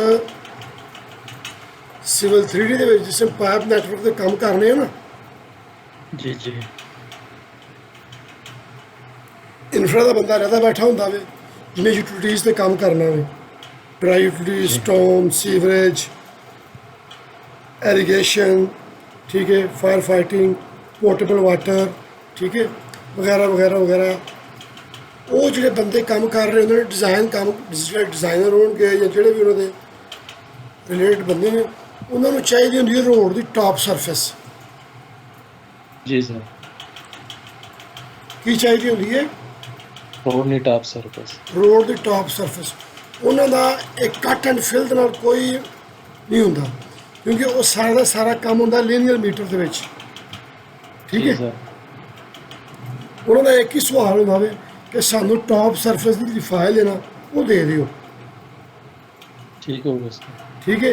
ਸਿਵਲ 3D ਦੇ ਵਿੱਚ ਜਿਸ ਪਾਈਪ ਨੈਟਵਰਕ 'ਤੇ ਕੰਮ ਕਰਨੇ ਆ ਨਾ, जी जी ਇਨਫਰਾ ਦਾ ਬੰਦਾ ਰਹਿਦਾ ਬੈਠਾ ਹੁੰਦਾ ਵੇ, ਜਿਹਨੇ ਯੂਟਿਲਿਟੀਜ਼ 'ਤੇ ਕੰਮ ਕਰਨਾ ਵੇ, dry utilities, storm, sewerage, irrigation, ਠੀਕ ਹੈ, फायर फाइटिंग, पोर्टेबल वाटर, ठीक है, वगैरह वगैरह वगैरह। ਉਹ ਜਿਹੜੇ ਬੰਦੇ ਕੰਮ ਕਰ ਰਹੇ ਹੁੰਦੇ ਨੇ ਡਿਜ਼ਾਈਨ ਕੰਮ, ਜਿਹੜੇ ਡਿਜ਼ਾਈਨਰ ਹੋਣਗੇ ਜਾਂ ਜਿਹੜੇ ਵੀ ਉਹਨਾਂ ਦੇ ਰਿਲੇਟਡ ਬੰਦੇ ਨੇ, ਉਹਨਾਂ ਨੂੰ ਚਾਹੀਦੀ ਹੁੰਦੀ ਹੈ ਰੋਡ ਦੀ ਟਾਪ ਸਰਫੇਸ। जी सर ਕੀ ਚਾਹੀਦੀ ਹੁੰਦੀ ਹੈ? रोड नहीं टॉप सरफेस ਰੋਡ ਦੀ ਟਾਪ ਸਰਫੇਸ। ਉਹਨਾਂ ਦਾ ਇੱਕ ਕੱਟ ਐਂਡ ਫਿਲ ਦੇ ਨਾਲ ਕੋਈ ਨਹੀਂ ਹੁੰਦਾ, ਕਿਉਂਕਿ ਉਹ ਸਾਰਾ ਦਾ ਸਾਰਾ ਕੰਮ ਹੁੰਦਾ ਲੀਨੀਅਰ ਮੀਟਰ ਦੇ ਵਿੱਚ, ਠੀਕ जी ਹੈ। सर ਉਹਨਾਂ ਦਾ ਇੱਕ ਹੀ ਸਵਾਲ ਹੁੰਦਾ ਵੇ ਕਿ ਸਾਨੂੰ ਟਾਪ ਸਰਫੇਸ ਦੀ ਜਿਹੜੀ ਫਾਈਲ ਹੈ ਨਾ ਉਹ ਦੇ ਦਿਓ, ठीक होगा सर ਠੀਕ ਹੈ।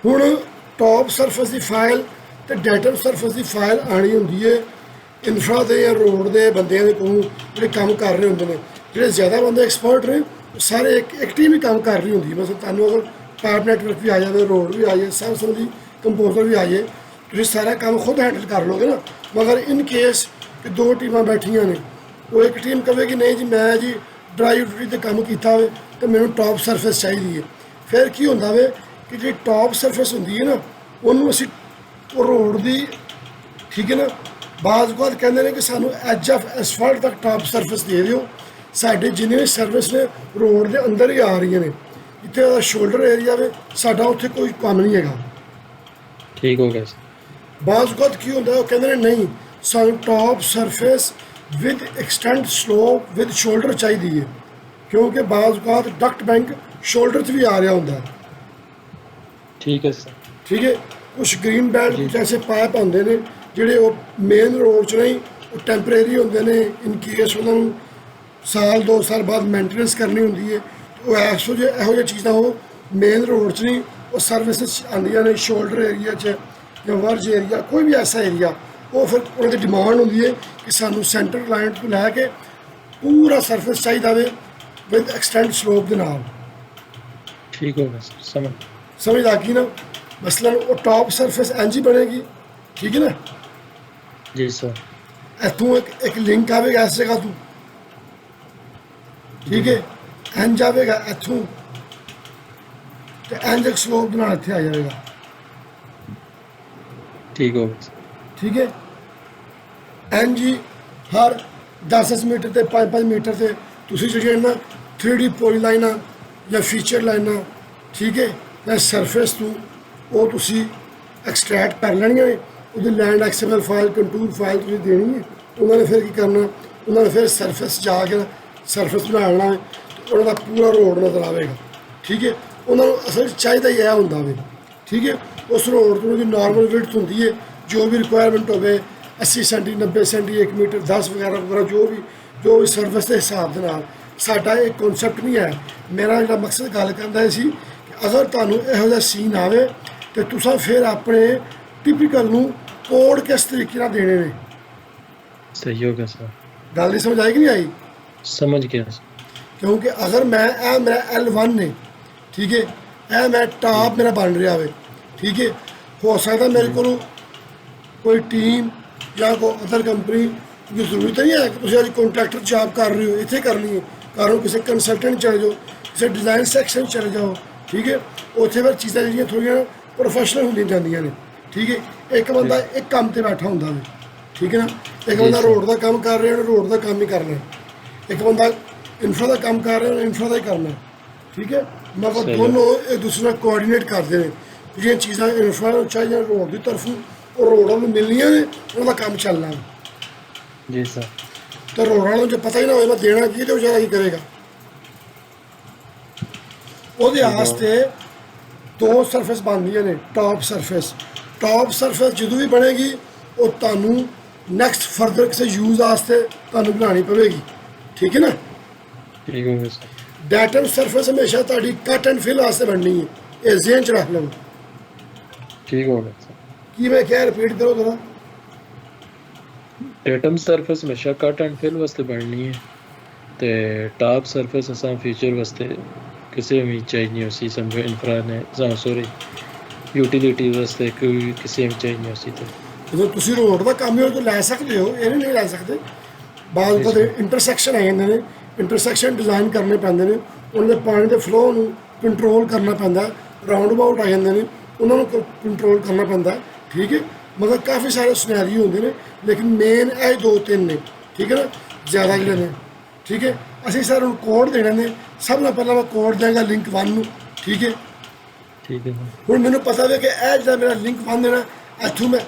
ਹੁਣ ਟਾਪ ਸਰਫੇਸ ਦੀ ਫਾਈਲ ਤੇ ਡੈਟਮ ਸਰਫੇਸ ਦੀ ਫਾਈਲ ਆਣੀ ਹੁੰਦੀ ਹੈ ਇਨਫਰਾ ਦੇ ਜਾਂ ਰੋਡ ਦੇ ਬੰਦਿਆਂ ਦੇ ਕੋਲ, ਜਿਹੜੇ ਕੰਮ ਕਰ ਰਹੇ ਹੁੰਦੇ ਨੇ। ਜਿਹੜੇ ਜ਼ਿਆਦਾ ਬੰਦੇ ਐਕਸਪਰਟ ਨੇ ਉਹ ਸਾਰੇ ਇੱਕ ਟੀਮ ਹੀ ਕੰਮ ਕਰ ਰਹੀ ਹੁੰਦੀ ਹੈ। ਮਤਲਬ ਤੁਹਾਨੂੰ ਅਗਰ ਪਾਈਪ ਨੈਟਵਰਕ ਵੀ ਆ ਜਾਵੇ, ਰੋਡ ਵੀ ਆ ਜਾਏ, ਸਭ ਸੰਬੰਧੀ ਕੰਪੋਜ਼ਰ ਵੀ ਆ ਜਾਏ, ਤੁਸੀਂ ਸਾਰਾ ਕੰਮ ਖੁਦ ਹੈਂਡਲ ਕਰ ਲਓਗੇ ਨਾ। ਮਗਰ ਇਨ ਕੇਸ ਕਿ ਦੋ ਟੀਮਾਂ ਬੈਠੀਆਂ ਨੇ, ਉਹ ਇੱਕ ਟੀਮ ਕਹੇ ਕਿ ਨਹੀਂ ਜੀ ਮੈਂ ਜੀ ਡਰਾਈ ਯੂਟਿਲਿਟੀ 'ਤੇ ਕੰਮ ਕੀਤਾ ਹੋਵੇ ਅਤੇ ਮੈਨੂੰ ਟਾਪ ਸਰਫੇਸ ਚਾਹੀਦੀ ਹੈ, ਫਿਰ ਕੀ ਹੁੰਦਾ ਵੇ ਕਿ ਜਿਹੜੀ ਟਾਪ ਸਰਫੇਸ ਹੁੰਦੀ ਹੈ ਨਾ ਉਹਨੂੰ ਅਸੀਂ ਉਹ ਰੋਡ ਦੀ, ਠੀਕ ਹੈ ਨਾ, ਬਾਅਦ ਕਹਿੰਦੇ ਨੇ ਕਿ ਸਾਨੂੰ ਐਜ ਆਫ ਐਸਫਾਲਟ ਤੱਕ ਟਾਪ ਸਰਫੇਸ ਦੇ ਦਿਓ। ਸਾਡੇ ਜਿੰਨੇ ਵੀ ਸਰਵਿਸ ਨੇ ਰੋਡ ਦੇ ਅੰਦਰ ਹੀ ਆ ਰਹੀਆਂ ਨੇ, ਜਿੱਥੇ ਉਹਦਾ ਸ਼ੋਲਡਰ ਏਰੀਆ ਵੇ ਸਾਡਾ ਉੱਥੇ ਕੋਈ ਕੰਮ ਨਹੀਂ ਹੈਗਾ। ठीक होगा सर ਬਾਅਦ ਕੀ ਹੁੰਦਾ ਉਹ ਕਹਿੰਦੇ ਨੇ ਨਹੀਂ ਸਾਨੂੰ top surface with extend slope with shoulder ਚਾਹੀਦੀ ਹੈ, ਕਿਉਂਕਿ ਬਾਅਦ ਡਕਟ ਬੈਂਕ ਸ਼ੋਲਡਰ 'ਚ ਵੀ ਆ ਰਿਹਾ ਹੁੰਦਾ ਹੈ, ठीक है सर ਠੀਕ ਹੈ। ਕੁਛ ਗ੍ਰੀਨ ਬੈਲਟ ਕੁਛ ਐਸੇ ਪਾਈਪ ਹੁੰਦੇ ਨੇ ਜਿਹੜੇ ਉਹ ਮੇਨ ਰੋਡ 'ਚ ਨਹੀਂ, ਉਹ ਟੈਂਪਰੇਰੀ ਹੁੰਦੇ ਨੇ। ਇਨ ਕੇਸ ਉਹਨਾਂ ਨੂੰ ਸਾਲ 2 ਸਾਲ ਬਾਅਦ ਮੇਨਟੇਨੈਂਸ ਕਰਨੀ ਹੁੰਦੀ ਹੈ, ਉਹ ਇਹੋ ਜਿਹੀ ਚੀਜ਼ਾਂ ਉਹ ਮੇਨ ਰੋਡ 'ਚ ਨਹੀਂ, ਉਹ ਸਰਵਿਸਿਸ ਆਉਂਦੀਆਂ ਨੇ ਸ਼ੋਲਡਰ ਏਰੀਆ 'ਚ ਜਾਂ ਵਰਜ ਏਰੀਆ, ਕੋਈ ਵੀ ਐਸਾ ਏਰੀਆ। ਉਹ ਫਿਰ ਉਹਨਾਂ ਦੀ ਡਿਮਾਂਡ ਹੁੰਦੀ ਹੈ ਕਿ ਸਾਨੂੰ ਸੈਂਟਰ ਲਾਈਨ ਤੋਂ ਲੈ ਕੇ ਪੂਰਾ ਸਰਫੇਸ ਚਾਹੀਦਾ ਵੇ ਵਿਦ ਐਕਸਟੈਂਡ ਸਲੋਪ ਦੇ ਨਾਲ। ठीक होगा सर ਸਮਝ ਆ ਗਈ ਨਾ। ਮਸਲਨ ਉਹ ਟਾਪ ਸਰਫੇਸ ਇੰਝ ਹੀ ਬਣੇਗੀ, ਠੀਕ ਹੈ ਨਾ। जी सर ਇੱਥੋਂ ਇੱਕ ਲਿੰਕ ਆਵੇਗਾ ਇਸ ਜਗ੍ਹਾ ਤੋਂ, ਠੀਕ ਹੈ, ਇੰਝ ਆਵੇਗਾ ਇੱਥੋਂ ਤੇ ਇੰਝ ਇੱਕ ਸਲੋਪ ਦੇ ਨਾਲ ਇੱਥੇ ਆ ਜਾਵੇਗਾ, ठीक होगा सर ਠੀਕ ਹੈ। ਇੰਝ ਹੀ ਹਰ 10 ਮੀਟਰ ਤੇ 5 ਮੀਟਰ ਤੇ ਤੁਸੀਂ ਜਿਹੜੀਆਂ ਨਾ 3D ਪੋਲੀ ਲਾਈਨਾਂ ਜਾਂ ਫੀਚਰ ਲਾਈਨਾਂ, ਠੀਕ ਹੈ, ਜਾਂ ਸਰਫੇਸ ਤੋਂ ਉਹ ਤੁਸੀਂ ਐਕਸਟ੍ਰੈਕਟ ਕਰ ਲੈਣੀਆਂ ਨੇ। ਉਹਦੀ ਲੈਂਡ ਐਕਸਐਮਐਲ ਫਾਈਲ, ਕੰਟੂਰ ਫਾਈਲ ਤੁਸੀਂ ਦੇਣੀ ਹੈ। ਉਹਨਾਂ ਨੇ ਫਿਰ ਕੀ ਕਰਨਾ, ਉਹਨਾਂ ਨੇ ਫਿਰ ਸਰਫੇਸ ਜਾ ਕੇ ਸਰਫੇਸ ਬਣਾਉਣਾ ਹੈ ਤੇ ਉਹਨਾਂ ਦਾ ਪੂਰਾ ਰੋਡ ਨਜ਼ਰ ਆਵੇਗਾ, ਠੀਕ ਹੈ। ਉਹਨਾਂ ਨੂੰ ਅਸਲ 'ਚ ਚਾਹੀਦਾ ਹੀ ਇਹ ਹੁੰਦਾ ਵੇ, ਠੀਕ ਹੈ। ਉਸ ਰੋਡ ਤੋਂ ਉਹਦੀ ਨਾਰਮਲ ਵਿਡਥ ਹੁੰਦੀ ਹੈ, ਜੋ ਵੀ ਰਿਕੁਆਇਰਮੈਂਟ ਹੋਵੇ 80 ਸੈਂਟੀ, 90 ਸੈਂਟੀ, 1 ਮੀਟਰ, 10 ਵਗੈਰਾ ਵਗੈਰਾ, ਜੋ ਵੀ ਸਰਵਿਸ ਦੇ ਹਿਸਾਬ ਦੇ ਨਾਲ। ਸਾਡਾ ਇਹ ਕਨਸੈਪਟ ਨਹੀਂ ਹੈ। ਮੇਰਾ ਜਿਹੜਾ ਮਕਸਦ ਗੱਲ ਕਰਦਾ ਸੀ ਕਿ ਅਗਰ ਤੁਹਾਨੂੰ ਇਹੋ ਜਿਹਾ ਸੀਨ ਆਵੇ ਤੇ ਤੁਸੀਂ ਫਿਰ ਆਪਣੇ ਟਿਪੀਕਲ ਨੂੰ ਕੋਡ ਕਿਸ ਤਰੀਕੇ ਨਾਲ ਦੇਣੇ ਨੇ। सही होगा सर ਗੱਲ ਨਹੀਂ ਸਮਝ ਆਈ ਕਿ ਨਹੀਂ ਆਈ? समझ गया सर ਕਿਉਂਕਿ ਅਗਰ ਮੈਂ ਇਹ ਮੇਰਾ L1 ਨੇ, ਠੀਕ ਹੈ, ਇਹ ਮੈਂ ਟਾਪ ਮੇਰਾ ਬਣ ਰਿਹਾ ਹੋਵੇ, ਠੀਕ ਹੈ, ਹੋ ਸਕਦਾ ਮੇਰੇ ਕੋਲ ਕੋਈ ਟੀਮ ਜਾਂ ਕੋਈ ਅਦਰ ਕੰਪਨੀ ਦੀ ਜ਼ਰੂਰਤ ਨਹੀਂ ਹੈ ਕਿ ਤੁਸੀਂ ਅੱਜ ਕੰਟਰੈਕਟਰ ਜੌਬ ਕਰ ਰਹੇ ਹੋ, ਇੱਥੇ ਕਰਨੀ ਹੈ, ਕਰੋ ਕਿਸੇ ਕੰਸਲਟੈਂਟ ਚਲੇ ਜਾਓ, ਕਿਸੇ ਡਿਜ਼ਾਈਨ ਸੈਕਸ਼ਨ ਚਲੇ ਜਾਓ, ਠੀਕ ਹੈ। ਉੱਥੇ ਫਿਰ ਚੀਜ਼ਾਂ ਜਿਹੜੀਆਂ ਥੋੜ੍ਹੀਆਂ ਪ੍ਰੋਫੈਸ਼ਨਲ ਹੁੰਦੀਆਂ ਜਾਂਦੀਆਂ ਨੇ, ਠੀਕ ਹੈ। ਇੱਕ ਬੰਦਾ ਇੱਕ ਕੰਮ 'ਤੇ ਬੈਠਾ ਹੁੰਦਾ ਵੇ, ਠੀਕ ਹੈ ਨਾ। ਇੱਕ ਬੰਦਾ ਰੋਡ ਦਾ ਕੰਮ ਕਰ ਰਿਹਾ, ਉਹਨੇ ਰੋਡ ਦਾ ਕੰਮ ਹੀ ਕਰਨਾ। ਇੱਕ ਬੰਦਾ ਇਨਫਰਾ ਦਾ ਕੰਮ ਕਰ ਰਿਹਾ, ਇਨਫਰਾ ਦਾ ਹੀ ਕਰਨਾ ਹੈ, ਠੀਕ ਹੈ। ਮਗਰ ਸਹੀ ਹੈ। ਦੋਨੋਂ ਇੱਕ ਦੂਸਰੇ ਨਾਲ ਕੋਆਰਡੀਨੇਟ ਕਰਦੇ ਨੇ, ਜਿਹੜੀਆਂ ਚੀਜ਼ਾਂ ਇਨਫਰਾ ਨੂੰ ਚਾਹੀਦੀਆਂ ਰੋਡ ਦੀ ਤਰਫੋਂ, ਉਹ ਰੋਡ ਨੂੰ ਮਿਲਣੀਆਂ ਨੇ, ਉਹਨਾਂ ਦਾ ਕੰਮ ਚੱਲਣਾ ਹੈ। जी सर। ਤੇ ਰੋਡ ਵਾਲੇ ਨੂੰ ਜੇ ਪਤਾ ਹੀ ਨਾ ਹੋਵੇ ਮੈਂ ਦੇਣਾ ਕੀ ਤੇ ਉਹ ਜ਼ਿਆਦਾ ਕੀ ਕਰੇਗਾ। ਉਹਦੇ ਵਾਸਤੇ ਦੋ ਸਰਫੇਸ ਬਣਦੀਆਂ ਨੇ, ਟੌਪ ਸਰਫੇਸ ਜਦੋਂ ਵੀ ਬਣੇਗੀ ਉਹ ਤੁਹਾਨੂੰ ਨੈਕਸਟ ਫਰਦਰ ਕਿਸੇ ਯੂਜ਼ ਵਾਸਤੇ ਤੁਹਾਨੂੰ ਬਣਾਉਣੀ ਪਵੇਗੀ, ਠੀਕ ਹੈ ਨਾ। ठीक हो गया सर। ਡੈਟਮ ਸਰਫੇਸ ਹਮੇਸ਼ਾ ਤੁਹਾਡੀ ਕੱਟ ਐਂਡ ਫਿਲ ਵਾਸਤੇ ਬਣਨੀ ਹੈ, ਇਹ ਜ਼ਿਹਨ ਚ ਰੱਖ ਲਓ। ठीक हो गया सर। ਕੀ ਮੈਂ ਕਿਹਾ ਰਿਪੀਟ ਕਰੋ ਜ਼ਰਾ। डेटम सरफेस हमेशा कट एंड फिल वास्ते बननी है, ते टॉप सरफेस असां फ्यूचर वास्ते किसी भी चाहिए उसी समझो इंफ्रा ने सॉरी यूटिलिटी वास्ते कोई किसी में चाहिए उसी तो ਜਦੋਂ ਤੁਸੀਂ ਰੋਡ ਦਾ ਕੰਮ ਹੀ ਉਹ ਤੋਂ ਲੈ ਸਕਦੇ ਹੋ, ਇਹ ਨਹੀਂ ਲੈ ਸਕਦੇ। ਬਾਅਦ ਕਦੇ ਇੰਟਰਸੈਕਸ਼ਨ ਆ ਜਾਂਦੇ ਨੇ, ਇੰਟਰਸੈਕਸ਼ਨ ਡਿਜ਼ਾਈਨ ਕਰਨੇ ਪੈਂਦੇ ਨੇ, ਉਹਨਾਂ ਦੇ ਪਾਣੀ ਦੇ ਫਲੋ ਨੂੰ ਕੰਟਰੋਲ ਕਰਨਾ ਪੈਂਦਾ, ਰਾਉਂਡ ਅਬਾਊਟ ਆ ਜਾਂਦੇ ਨੇ, ਉਹਨਾਂ ਨੂੰ ਕੰਟਰੋਲ ਕਰਨਾ ਪੈਂਦਾ, ਠੀਕ ਹੈ। ਮਗਰ ਕਾਫੀ ਸਾਰੇ ਸਿਨੈਰੀਓ ਹੁੰਦੇ ਨੇ, ਲੇਕਿਨ ਮੇਨ ਇਹ ਦੋ ਤਿੰਨ ਨੇ, ਠੀਕ ਹੈ ਨਾ, ਜ਼ਿਆਦਾ ਜਿਹੜੇ ਨੇ, ਠੀਕ ਹੈ। ਅਸੀਂ ਸਰ ਹੁਣ ਕੋਡ ਦੇਣੇ ਨੇ, ਸਭ ਨਾਲ ਪਹਿਲਾਂ ਮੈਂ ਕੋਡ ਦਿਆਂਗਾ ਲਿੰਕ 1 ਨੂੰ, ਠੀਕ ਹੈ। ठीक है सर। ਹੁਣ ਮੈਨੂੰ ਪਤਾ ਵੀ ਕਿ ਇਹ ਜਿਹੜਾ ਮੇਰਾ ਲਿੰਕ 1 ਦੇਣਾ, ਇੱਥੋਂ ਮੈਂ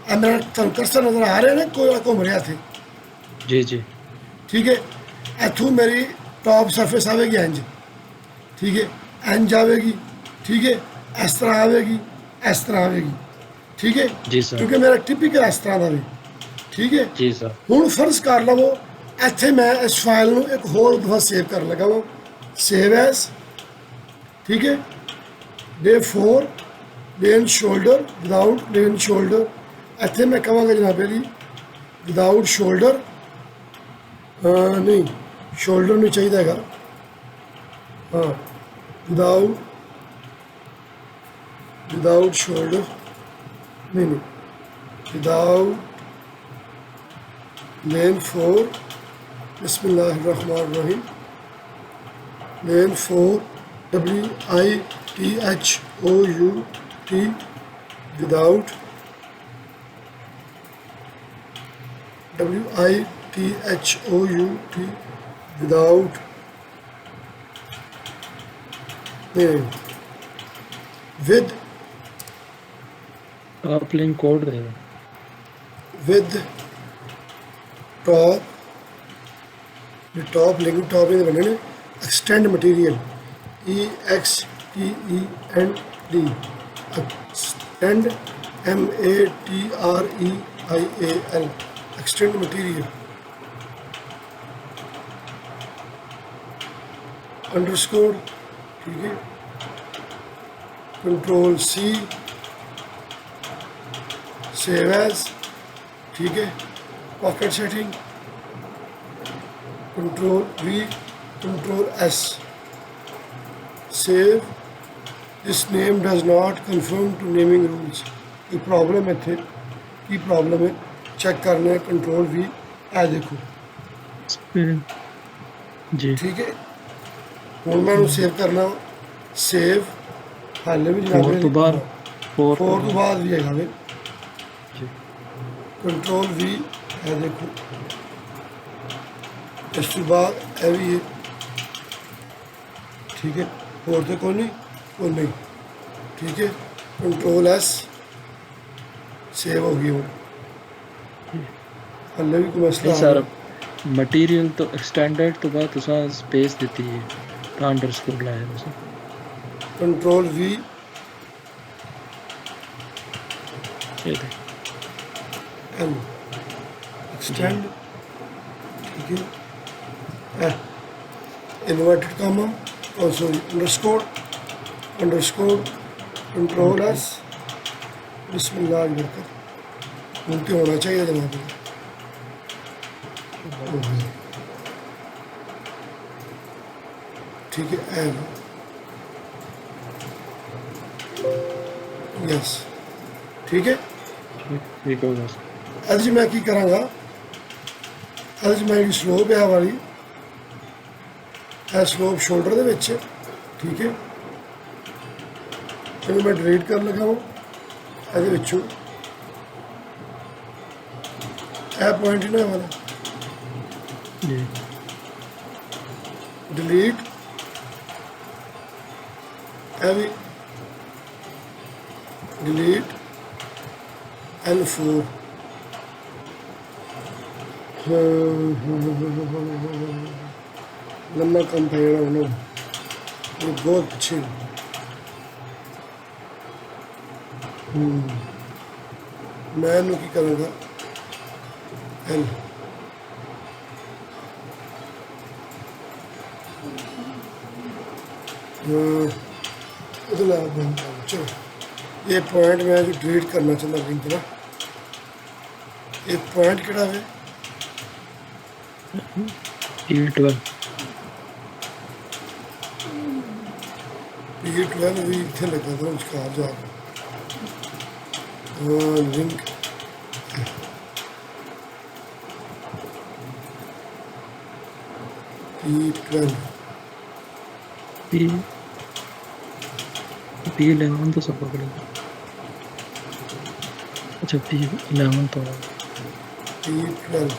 ਇਹ ਮੇਰਾ ਤੁਹਾਨੂੰ ਕਰਸਰ ਨਜ਼ਰ ਆ ਰਿਹਾ ਨਾ, ਕੋਈ ਘੁੰਮ ਰਿਹਾ ਇੱਥੇ, जी जी ਠੀਕ ਹੈ। ਇੱਥੋਂ ਮੇਰੀ ਟੌਪ ਸਰਫੇਸ ਆਵੇਗੀ ਇੰਜ, ਠੀਕ ਹੈ, ਇੰਜ ਆਵੇਗੀ, ਠੀਕ ਹੈ, ਇਸ ਤਰ੍ਹਾਂ ਆਵੇਗੀ, ਇਸ ਤਰ੍ਹਾਂ ਆਵੇਗੀ, ਠੀਕ ਹੈ, जी सर। ਕਿਉਂਕਿ ਮੇਰਾ ਟਿਪੀਕਲ ਇਸ ਤਰ੍ਹਾਂ ਦਾ ਵੀ, ਠੀਕ ਹੈ। जी सर। ਹੁਣ ਫਰਜ਼ ਕਰ ਲਵੋ ਇੱਥੇ ਮੈਂ ਇਸ ਫਾਈਲ ਨੂੰ ਇੱਕ ਹੋਰ ਦਫਾ ਸੇਵ ਕਰਨ ਲੱਗਾ ਵਾਂ, ਸੇਵ ਐਸ, ਠੀਕ ਹੈ। ਡੇ 4 lane shoulder without lane shoulder, ਇੱਥੇ ਮੈਂ ਕਹਾਂਗਾ ਜਨਾਬੇ ਲਈ ਵਿਦਾਊਟ ਸ਼ੋਲਡਰ, ਨਹੀਂ ਸ਼ੋਲਡਰ ਨਹੀਂ ਚਾਹੀਦਾ ਹੈਗਾ, ਹਾਂ ਵਿਦਾਊਟ ਸ਼ੋਲਡਰ, ਨਹੀਂ without lane 4 Bismillahirrahmanirrahim lane 4 WITHOUT without WITHOUT without name with आप लिंक कोड दे दो। with top the top link top in the extend material EXTEND extend MATERIAL extend material underscore, ठीक है, control C save as, ठीक है, pocket setting, control V, control S, save. This name does not conform to naming rules. कोई problem है थे, की problem है check करना है, कंट्रोल V आ देखो, जी ठीक है। हूँ मैं सेव करना, सेव हाले भी फोर तो बाद फोर तो बाद भी है कंट्रोल V है देखो, इस तो बाद है भी है, ठीक है। और तो कोई नहीं, ठीक है। कंट्रोल S सेव हो गई, हल्ले भी कोई मसला सर मटेरियल तो एक्सटेंडेड तो बाद तुसा स्पेस देती है तो अंडरस्कोर लाया तुसा कंट्रोल V ये दे L एक्सटेंड, ठीक है। इन्वर्टेड कामा और सॉरी अंडरस्कोर कंट्रोल S बिस्मिल्लाह बरकत उनके होना चाहिए जनाब, ठीक है। एल यस, ठीक है। ठीक होगा सर। ਅੱਜ ਮੈਂ ਕੀ ਕਰਾਂਗਾ, ਅੱਜ ਮੈਂ ਜਿਹੜੀ ਸਲੋਪ ਹੈ ਵਾਲੀ, ਇਹ ਸਲੋਪ ਸ਼ੋਲਡਰ ਦੇ ਵਿੱਚ, ਠੀਕ ਹੈ। ਇਹਨੂੰ ਮੈਂ ਡਿਲੀਟ ਕਰਨ ਲੱਗਾ ਹਾਂ, ਇਹਦੇ ਵਿੱਚੋਂ ਇਹ ਪੁਆਇੰਟ ਇਹਨਾਂ ਵਾਲਾ, जी delete heavy, delete L4. लम्बा काम पै जाना उन्होंने, ये बहुत अच्छे। मैं इन्हू की करांगा L, चलो ये पॉइंट मैं जो डिलीट करना चाहता लिंक ना, ये पॉइंट केड़ा है P12 P12 भी इतने लगा था उसका जा लिंक P12 P11 तो सब पकड़ेगा। अच्छा P11 तो P12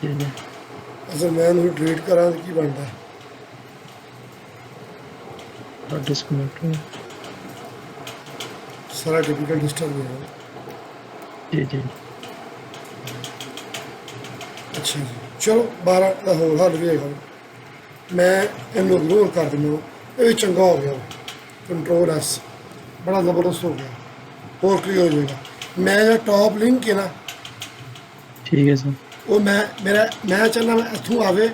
ये है। अगर मैं इन्हू डिलीट करा तो की बनता है डिस्कनेक्ट है। सारा टिपिकल डिस्टर्ब हो गया। जी जी अच्छा जी चलो 12 का होर हल भी है। मैं इनू इग्नोर कर दिंदा ये भी चंगा हो गया। कंट्रोल एस बड़ा ज़बरदस्त हो गया और क्लियर हो जाएगा। मैं जो टॉप लिंक है ना ठीक है सर। वो मैं चाहना मैं इत्थों आवे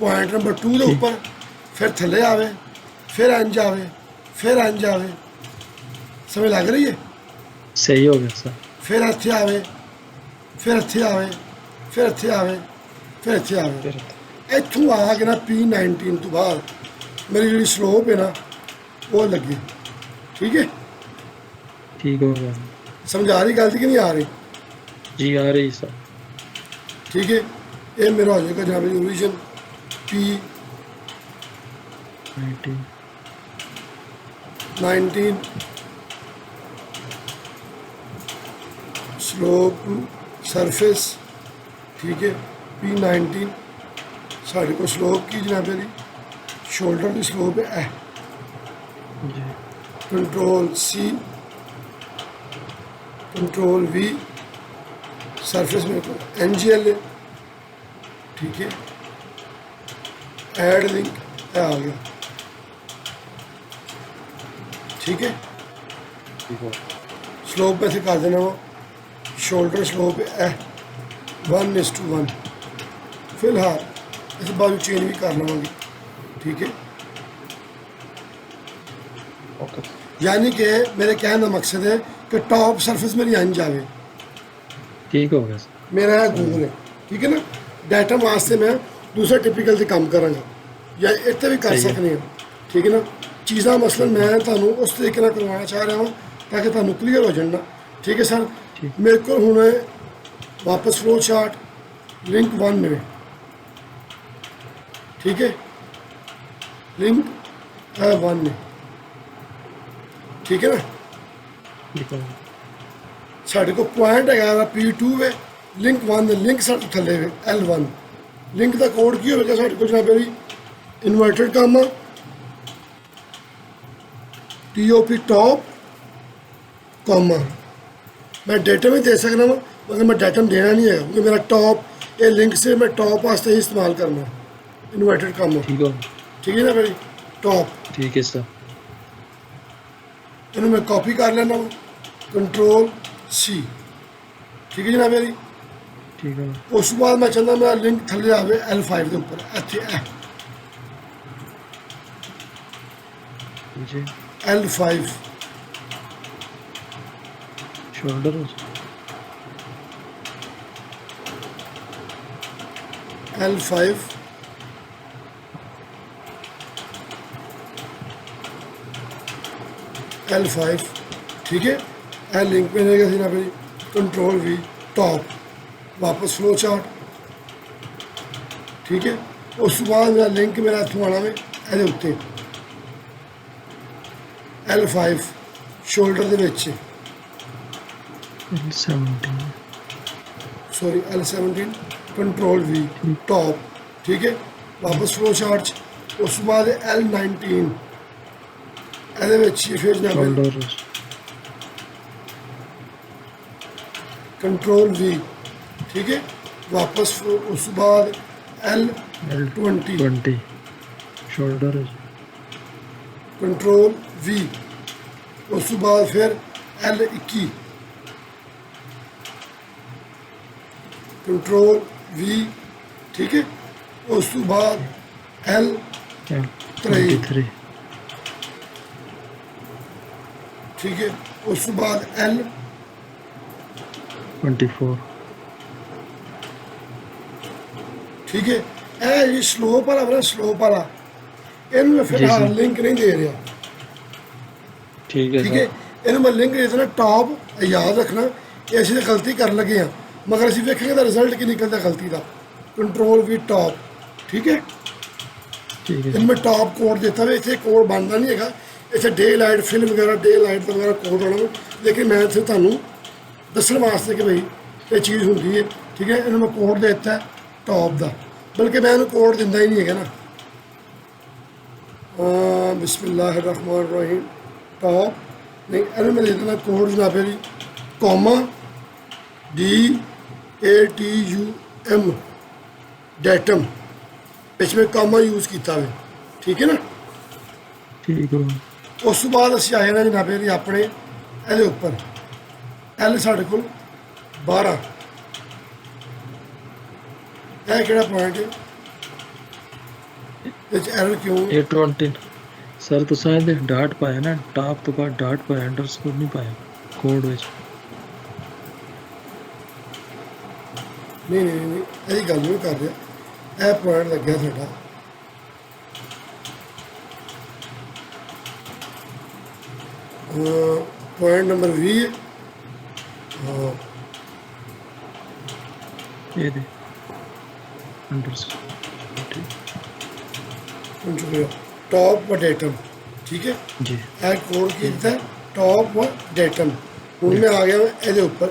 पॉइंट नंबर 2 के ऊपर, फिर थले आवे, फिर इंज आवे, फिर इंज आवे। समझ लग रही है? सही हो गया सर। फिर इत्थे आवे, फिर इत्थे आवे, फिर इत्थे आवे, फिर इत्थे आवे। इत्थों आ के ना P19 तो बाद मेरी जी स्लोप है ना वो लगी। ठीक है, ठीक हो गया। समझ आ रही गलती कि नहीं आ रही? जी आ रही सर। ठीक है, ये मेरा हो जाएगा जहाँ पे ओरिजिन P19 स्लोप सरफेस। ठीक है, P19 साढ़े को स्लोप की जनाब मेरी शोल्डर की स्लोप है जी control C, control V, surface में NGL है। ठीक है, ऐड लिंक आ गया। ठीक है, ठीक हो। स्लोप में से कर देना वो शोल्डर स्लोप है 1:1। फिलहाल इस बाजू चेंज भी कर लवांगी। ठीक है, ओके यानी कि मेरे कहने का मकसद है कि टॉप सरफेस मेरी इंज आवे। ठीक हो गया सर। मेरा है गोल है। ठीक है ना, डाटा वास्ते मैं दूसरा टिपिकल से काम करांगा या इतने भी कर सही है। सकने हैं। ठीक है ना, चीज़ा मसलन मैं तुहानू उस तरीके नाल करवाना चाह रहा हूँ ताकि तुहानू क्लीयर हो जाना। ठीक है सर, ठीक। मेरे को हुण वापस फ्लो चार्ट लिंक 1 में। ठीक है, लिंक 1 में। ठीक है ना, ठीक हो गया। साढ़े को पॉइंट है P2 वे लिंक 1 दे लिंक साढ़े थले वे L1। लिंक का कोड की होगा साढ़े को जनाब मेरी इन्वर्टेड कामा TOP टॉप कामा। मैं डेटा में दे सकना वा मगर मैं डाटा देना नहीं है क्योंकि मेरा टॉप ये लिंक से मैं टॉप वास्ते ही इस्तेमाल करना इन्वर्टेड कामा। ठीक हो। ठीक है ना मेरी टॉप। ठीक है सर। इन्हों मैं कॉपी कर लेना वा कंट्रोल C। ठीक है जनाब मेरी। ठीक है उस बाद मैं चाहता मेरा लिंक थले आवे L5 के ऊपर इत्थे जी L5 शोल्डर हो L5 L5। ठीक है, L लिंक में रहेगा सी ना भाई कंट्रोल V टॉप वापस फ्लो चार्ट। ठीक है, उस बाद मेरा लिंक मेरा इत्थों आना में ਇਹਦੇ ਉੱਤੇ L5 शोल्डर ਦੇ ਵਿੱਚ L17 sorry L17 control V top. ठीक है, वापस फ्लो चार्ट ਉਸ ਤੋਂ ਬਾਅਦ L19 ਇਹਦੇ ਵਿੱਚ ਹੀ ਫਿਰ ਜਨਾਬ शोल्डर कंट्रोल V, ठीक है। वापस उस बाद L20 L20 shoulder control V, उस बाद फिर L21 कंट्रोल V, ठीक है। उस बाद L23 L23 ठीक है। उस बाद L24 ठीक है। ਇਹ ਜੀ ਸਲੋਪ ਵਾਲਾ ਬਣਾ ਸਲੋਪ ਵਾਲਾ ਇਹਨੂੰ ਮੈਂ ਫਿਲਹਾਲ ਜੀ। ਲਿੰਕ ਨਹੀਂ ਦੇ ਰਿਹਾ, ठीक है ਠੀਕ ਹੈ। सर ਇਹਨੂੰ ਮੈਂ ਲਿੰਕ ਦੇ ਦੇਣਾ ਟਾਪ। ਯਾਦ ਰੱਖਣਾ ਕਿ ਅਸੀਂ ਤਾਂ ਗਲਤੀ ਕਰਨ ਲੱਗੇ ਹਾਂ, ਮਗਰ ਅਸੀਂ ਵੇਖਾਂਗੇ ਤਾਂ ਰਿਜ਼ਲਟ ਕੀ ਨਿਕਲਦਾ ਗਲਤੀ ਦਾ। ਕੰਟਰੋਲ ਵੀ ਟਾਪ, ਠੀਕ ਹੈ। ठीक है ਇਹਨੂੰ ਮੈਂ ਟਾਪ ਕੋਡ ਦਿੱਤਾ ਵੇ। ਇੱਥੇ ਕੋਡ ਬਣਦਾ ਨਹੀਂ ਹੈਗਾ, ਇੱਥੇ ਡੇ ਲਾਈਟ ਫਿਲ ਵਗੈਰਾ ਡੇ ਲਾਈਟ ਵਗੈਰਾ ਕੋਡ ਆਉਣਾ ਵਾ। ਲੇਕਿਨ ਮੈਂ ਇੱਥੇ ਤੁਹਾਨੂੰ ਦੱਸਣ ਵਾਸਤੇ ਕਿ ਭਾਈ ਇਹ ਚੀਜ਼ ਹੁੰਦੀ ਹੈ, ਠੀਕ ਹੈ। ਇਹਨੂੰ ਮੈਂ ਕੋਡ ਦੇ ਦਿੱਤਾ ਟਾਪ ਦਾ, ਬਲਕਿ ਮੈਂ ਇਹਨੂੰ ਕੋਡ ਦਿੰਦਾ ਹੀ ਨਹੀਂ ਹੈਗਾ ਨਾ। ਬਿਸਮਿਲ੍ਲਾਹਿਰਰਹਿਮਾਨਿਰਰਹੀਮ ਟਾਪ ਨਹੀਂ, ਇਹਨੂੰ ਮੈਂ ਦੇ ਦੇਣਾ ਕੋਡ ਜਨਾਬੇ ਜੀ ਕੋਮਾ DATUM ਡੈਟਮ ਵਿੱਚ ਮੈਂ ਕਾਮਾ ਯੂਜ਼ ਕੀਤਾ ਵੇ, ਠੀਕ ਹੈ ਨਾ। ठीक है ਉਸ ਤੋਂ ਬਾਅਦ ਅਸੀਂ ਆਏ ਨਾ ਜਨਾਬੇ ਜੀ ਆਪਣੇ ਇਹਦੇ ਉੱਪਰ L ਸਾਡੇ ਕੋਲ 12। ਇਹ ਕਿਹੜਾ ਪੁਆਇੰਟ ਹੈ? ਇਹ 'ਚ ਐਰਰ ਕਿਉਂ? A20 सर तुसा ਇਹਦੇ ਡਾਟ ਪਾਇਆ ਨਾ, ਟਾਪ ਤੋਂ ਬਾਅਦ ਡਾਟ ਪਾਇਆ, ਅੰਡਰਸਕੋਰ ਨਹੀਂ ਪਾਇਆ ਕੋਡ ਵਿੱਚ। ਨਹੀਂ ਇਹਦੀ ਗੱਲ ਨਹੀਂ ਕਰ ਰਿਹਾ। ਇਹ ਪੁਆਇੰਟ ਲੱਗਿਆ ਸਾਡਾ ਪੁਆਇੰਟ ਨੰਬਰ 20 ਹੈ। ਇਹਦੇ ਅੰਡਰਸਕੋਰ ठीक ਹੁਣ ਚੁੱਕਿਆ ਟਾਪ ਡੈਟਮ, ਠੀਕ ਹੈ। जी ਇਹ ਕੋਡ ਕੀਤਾ ਟਾਪ ਡੈਟਮ। ਹੁਣ ਮੈਂ ਆ ਗਿਆ ਇਹਦੇ ਉੱਪਰ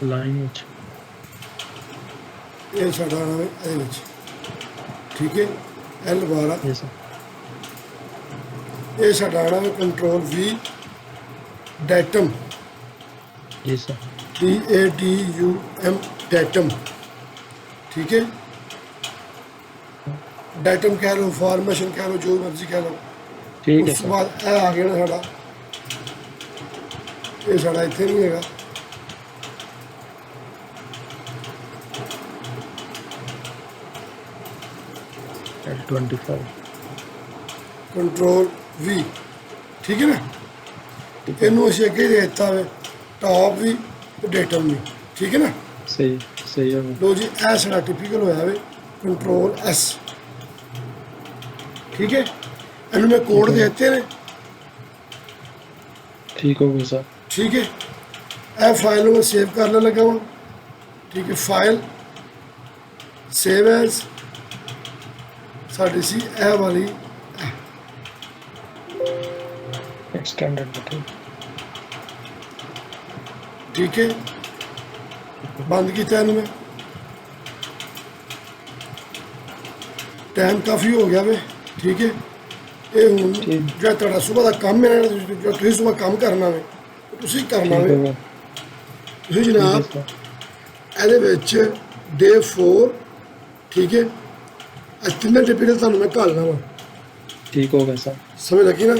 ਲਾਈਨ ਵਿੱਚ ਇਹ ਸਾਡਾ ਆਉਣਾ ਵੇ ਇਹਦੇ ਵਿੱਚ, ਠੀਕ ਹੈ। L12 ये सर ਇਹ ਸਾਡਾ ਆਉਣਾ ਵੇ ਕੰਟਰੋਲ V ਡੈਟਮ जी सर DATUM ਡੈਟਮ, ਠੀਕ ਹੈ। ਡੈਟਮ ਕਹਿ ਲਓ, ਫਾਰਮੇਸ਼ਨ ਕਹਿ ਲਓ, ਜੋ ਮਰਜ਼ੀ ਕਹਿ ਲਓ। ठीक है ਉਸ ਤੋਂ सर ਬਾਅਦ ਇਹ ਆ ਗਿਆ ਨਾ ਸਾਡਾ, ਇਹ ਸਾਡਾ ਇੱਥੇ ਨਹੀਂ ਹੈਗਾ। L25 ਕੰਟਰੋਲ V, ਠੀਕ ਹੈ ਨਾ। ਇਹਨੂੰ ਅਸੀਂ ਅੱਗੇ ਦੇ ਦਿੱਤਾ ਵੇ ਟਾਪ ਵੀ ਤੇ ਡੈਟਮ ਵੀ, ਠੀਕ ਹੈ ਨਾ। सही है ਲੋ ਜੀ ਇਹ ਸਾਡਾ ਟਿਪੀਕਲ ਹੋਇਆ ਵੇ ਕੰਟਰੋਲ S, ਠੀਕ ਹੈ। ਇਹਨੂੰ ਮੈਂ ਕੋਡ ਦੇ ਦਿੱਤੇ ਨੇ, ठीक हो गया सर ਠੀਕ ਹੈ। ਇਹ ਫਾਈਲ ਨੂੰ ਮੈਂ ਸੇਵ ਕਰਨ ਲੱਗਾ ਵਾਂ, ਠੀਕ ਹੈ। ਫਾਈਲ ਸੇਵ ਐਜ਼ ਸਾਡੀ ਸੀ ਇਹ ਵਾਲੀ, एक्सटेंडेड बटन ਠੀਕ ਹੈ। ਬੰਦ ਕੀਤਾ ਇਹਨੂੰ ਮੈਂ। ਟਾਈਮ ਕਾਫੀ ਹੋ ਗਿਆ ਵੇ, ਠੀਕ ਹੈ। ਇਹ ਹੁਣ ਠੀਕ। ਜਿਹੜਾ ਤੁਹਾਡਾ ਸਵੇਰ ਦਾ ਕੰਮ ਹੈ ਨਾ, ਜੋ ਤੁਸੀਂ ਸਵੇਰ ਕੰਮ ਕਰਨਾ ਵੇ ਤੁਸੀਂ ਕਰਨਾ ठीक ਵੇ। हो गया ਤੁਸੀਂ ठीक है ਜਨਾਬ सर ਇਹਦੇ ਵਿੱਚ Day 4, ਠੀਕ ਹੈ। ਇਹ ਤਿੰਨੇ ਟਿਪੀਕਲ ਤੁਹਾਨੂੰ ਮੈਂ ਘਾਲਣਾ ਵਾ, ठीक हो गया सर ਸਮਝ ਲੱਗੀ ਨਾ।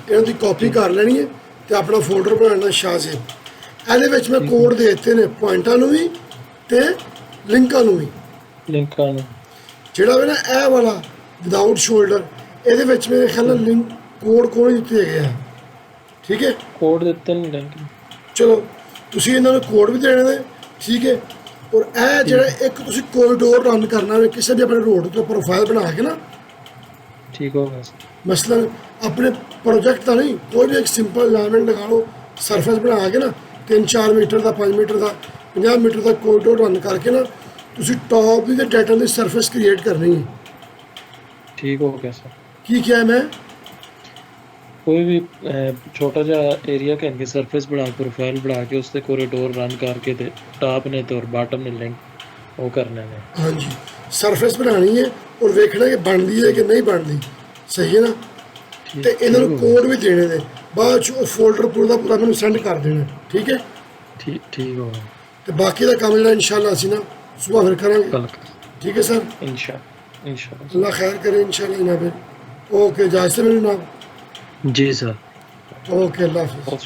ਇਹਨਾਂ ਦੀ ਕਾਪੀ ਕਰ ਲੈਣੀ ਹੈ ਤੇ ਆਪਣਾ ਫੋਲਡਰ ਬਣਾਉਣਾ ਸ਼ਾਜ਼ੇਬ। ਇਹਦੇ ਵਿੱਚ ਮੈਂ ਕੋਡ ਦੇ ਦਿੱਤੇ ਨੇ ਪੁਆਇੰਟਾਂ ਨੂੰ ਵੀ ਤੇ ਲਿੰਕਾਂ ਨੂੰ ਵੀ। लिंक का ਜਿਹੜਾ ਵੇ ਨਾ ਇਹ ਵਾਲਾ ਵਿਦਆਊਟ ਸ਼ੋਲਡਰ, ਇਹਦੇ ਵਿੱਚ ਮੇਰੇ ਖਿਆਲ ਨਾਲ ਲਿੰਕ ਕੋਡ ਕੋਈ ਦਿੱਤੇ ਹੈਗੇ ਆ, ਠੀਕ ਹੈ। कोड देते हैं लिंक ਚਲੋ ਤੁਸੀਂ ਇਹਨਾਂ ਨੂੰ ਕੋਡ ਵੀ ਦੇਣੇ ਨੇ, ਠੀਕ ਹੈ। ਔਰ ਇਹ ਜਿਹੜਾ ਇੱਕ ਤੁਸੀਂ ਕੋਰੀਡੋਰ ਰਨ ਕਰਨਾ ਵੇ ਕਿਸੇ ਵੀ ਆਪਣੇ ਰੋਡ ਤੋਂ ਪ੍ਰੋਫਾਈਲ ਬਣਾ ਕੇ ਨਾ, ठीक हो गया सर ਮਸਲਨ ਆਪਣੇ ਪ੍ਰੋਜੈਕਟ ਦਾ ਨਹੀਂ, ਕੋਈ ਵੀ ਇੱਕ ਸਿੰਪਲ ਅਲਾਈਨਮੈਂਟ ਲਗਾ ਲਓ, ਸਰਫੇਸ ਬਣਾ ਕੇ ਨਾ 3-4 ਮੀਟਰ ਦਾ, 5 ਮੀਟਰ ਦਾ, 50 ਮੀਟਰ ਦਾ ਕੋਰੀਡੋਰ ਰਨ ਕਰਕੇ ਨਾ ਤੁਸੀਂ ਟੌਪ ਦੀ ਤੇ ਡਾਟਾ ਦੀ ਸਰਫੇਸ ਕ੍ਰੀਏਟ ਕਰਨੀ ਹੈ। ठीक हो गया सर ਕੀ ਕਿਹਾ ਮੈਂ? ਕੋਈ ਵੀ ਛੋਟਾ ਜਿਹਾ ਏਰੀਆ ਕਹਿਣਗੇ ਸਰਫੇਸ ਬਣਾ ਕੇ ਪ੍ਰੋਫਾਈਲ ਬਣਾ ਕੇ ਉਸ ਤੇ ਕੋਰੀਡੋਰ ਰਨ ਕਰਕੇ ਤੇ ਟਾਪ ਨੇ ਤੇ ਔਰ ਬਾਟਮ ਨੇ ਲਿੰਕ ਉਹ ਕਰਨੇ ਨੇ। ਹਾਂਜੀ ਸਰਫੇਸ ਬਣਾਉਣੀ ਹੈ ਔਰ ਵੇਖਣਾ ਕਿ ਬਣਦੀ ਹੈ ਕਿ ਨਹੀਂ ਬਣਦੀ, ਸਹੀ ਹੈ ਨਾ। ਤੇ ਇਹਨਾਂ ਨੂੰ ਕੋਡ ਵੀ ਦੇਣੇ ਨੇ, ਬਾਅਦ ਚ ਉਹ ਫੋਲਡਰ ਪੂਰਾ ਦਾ ਪੂਰਾ ਮੈਨੂੰ ਸੈਂਡ ਕਰ ਦੇਣਾ, ਠੀਕ ਹੈ। ਠੀਕ ਹੋ ਗਿਆ। ਤੇ ਬਾਕੀ ਦਾ ਕੰਮ ਜਿਹੜਾ ਇਨਸ਼ਾਅੱਲਾ ਅਸੀਂ ਨਾ ਸੁਬਾਹ ਫਿਰ ਕਰਾਂਗੇ, कल ठीक है सर। इंशाल्लाह अल्लाह खैर करे इंशाअल्लाह जनाब। ओके, इजाज़त से मिलना। जी सर। ओके, अल्लाह हाफिज़। बहुत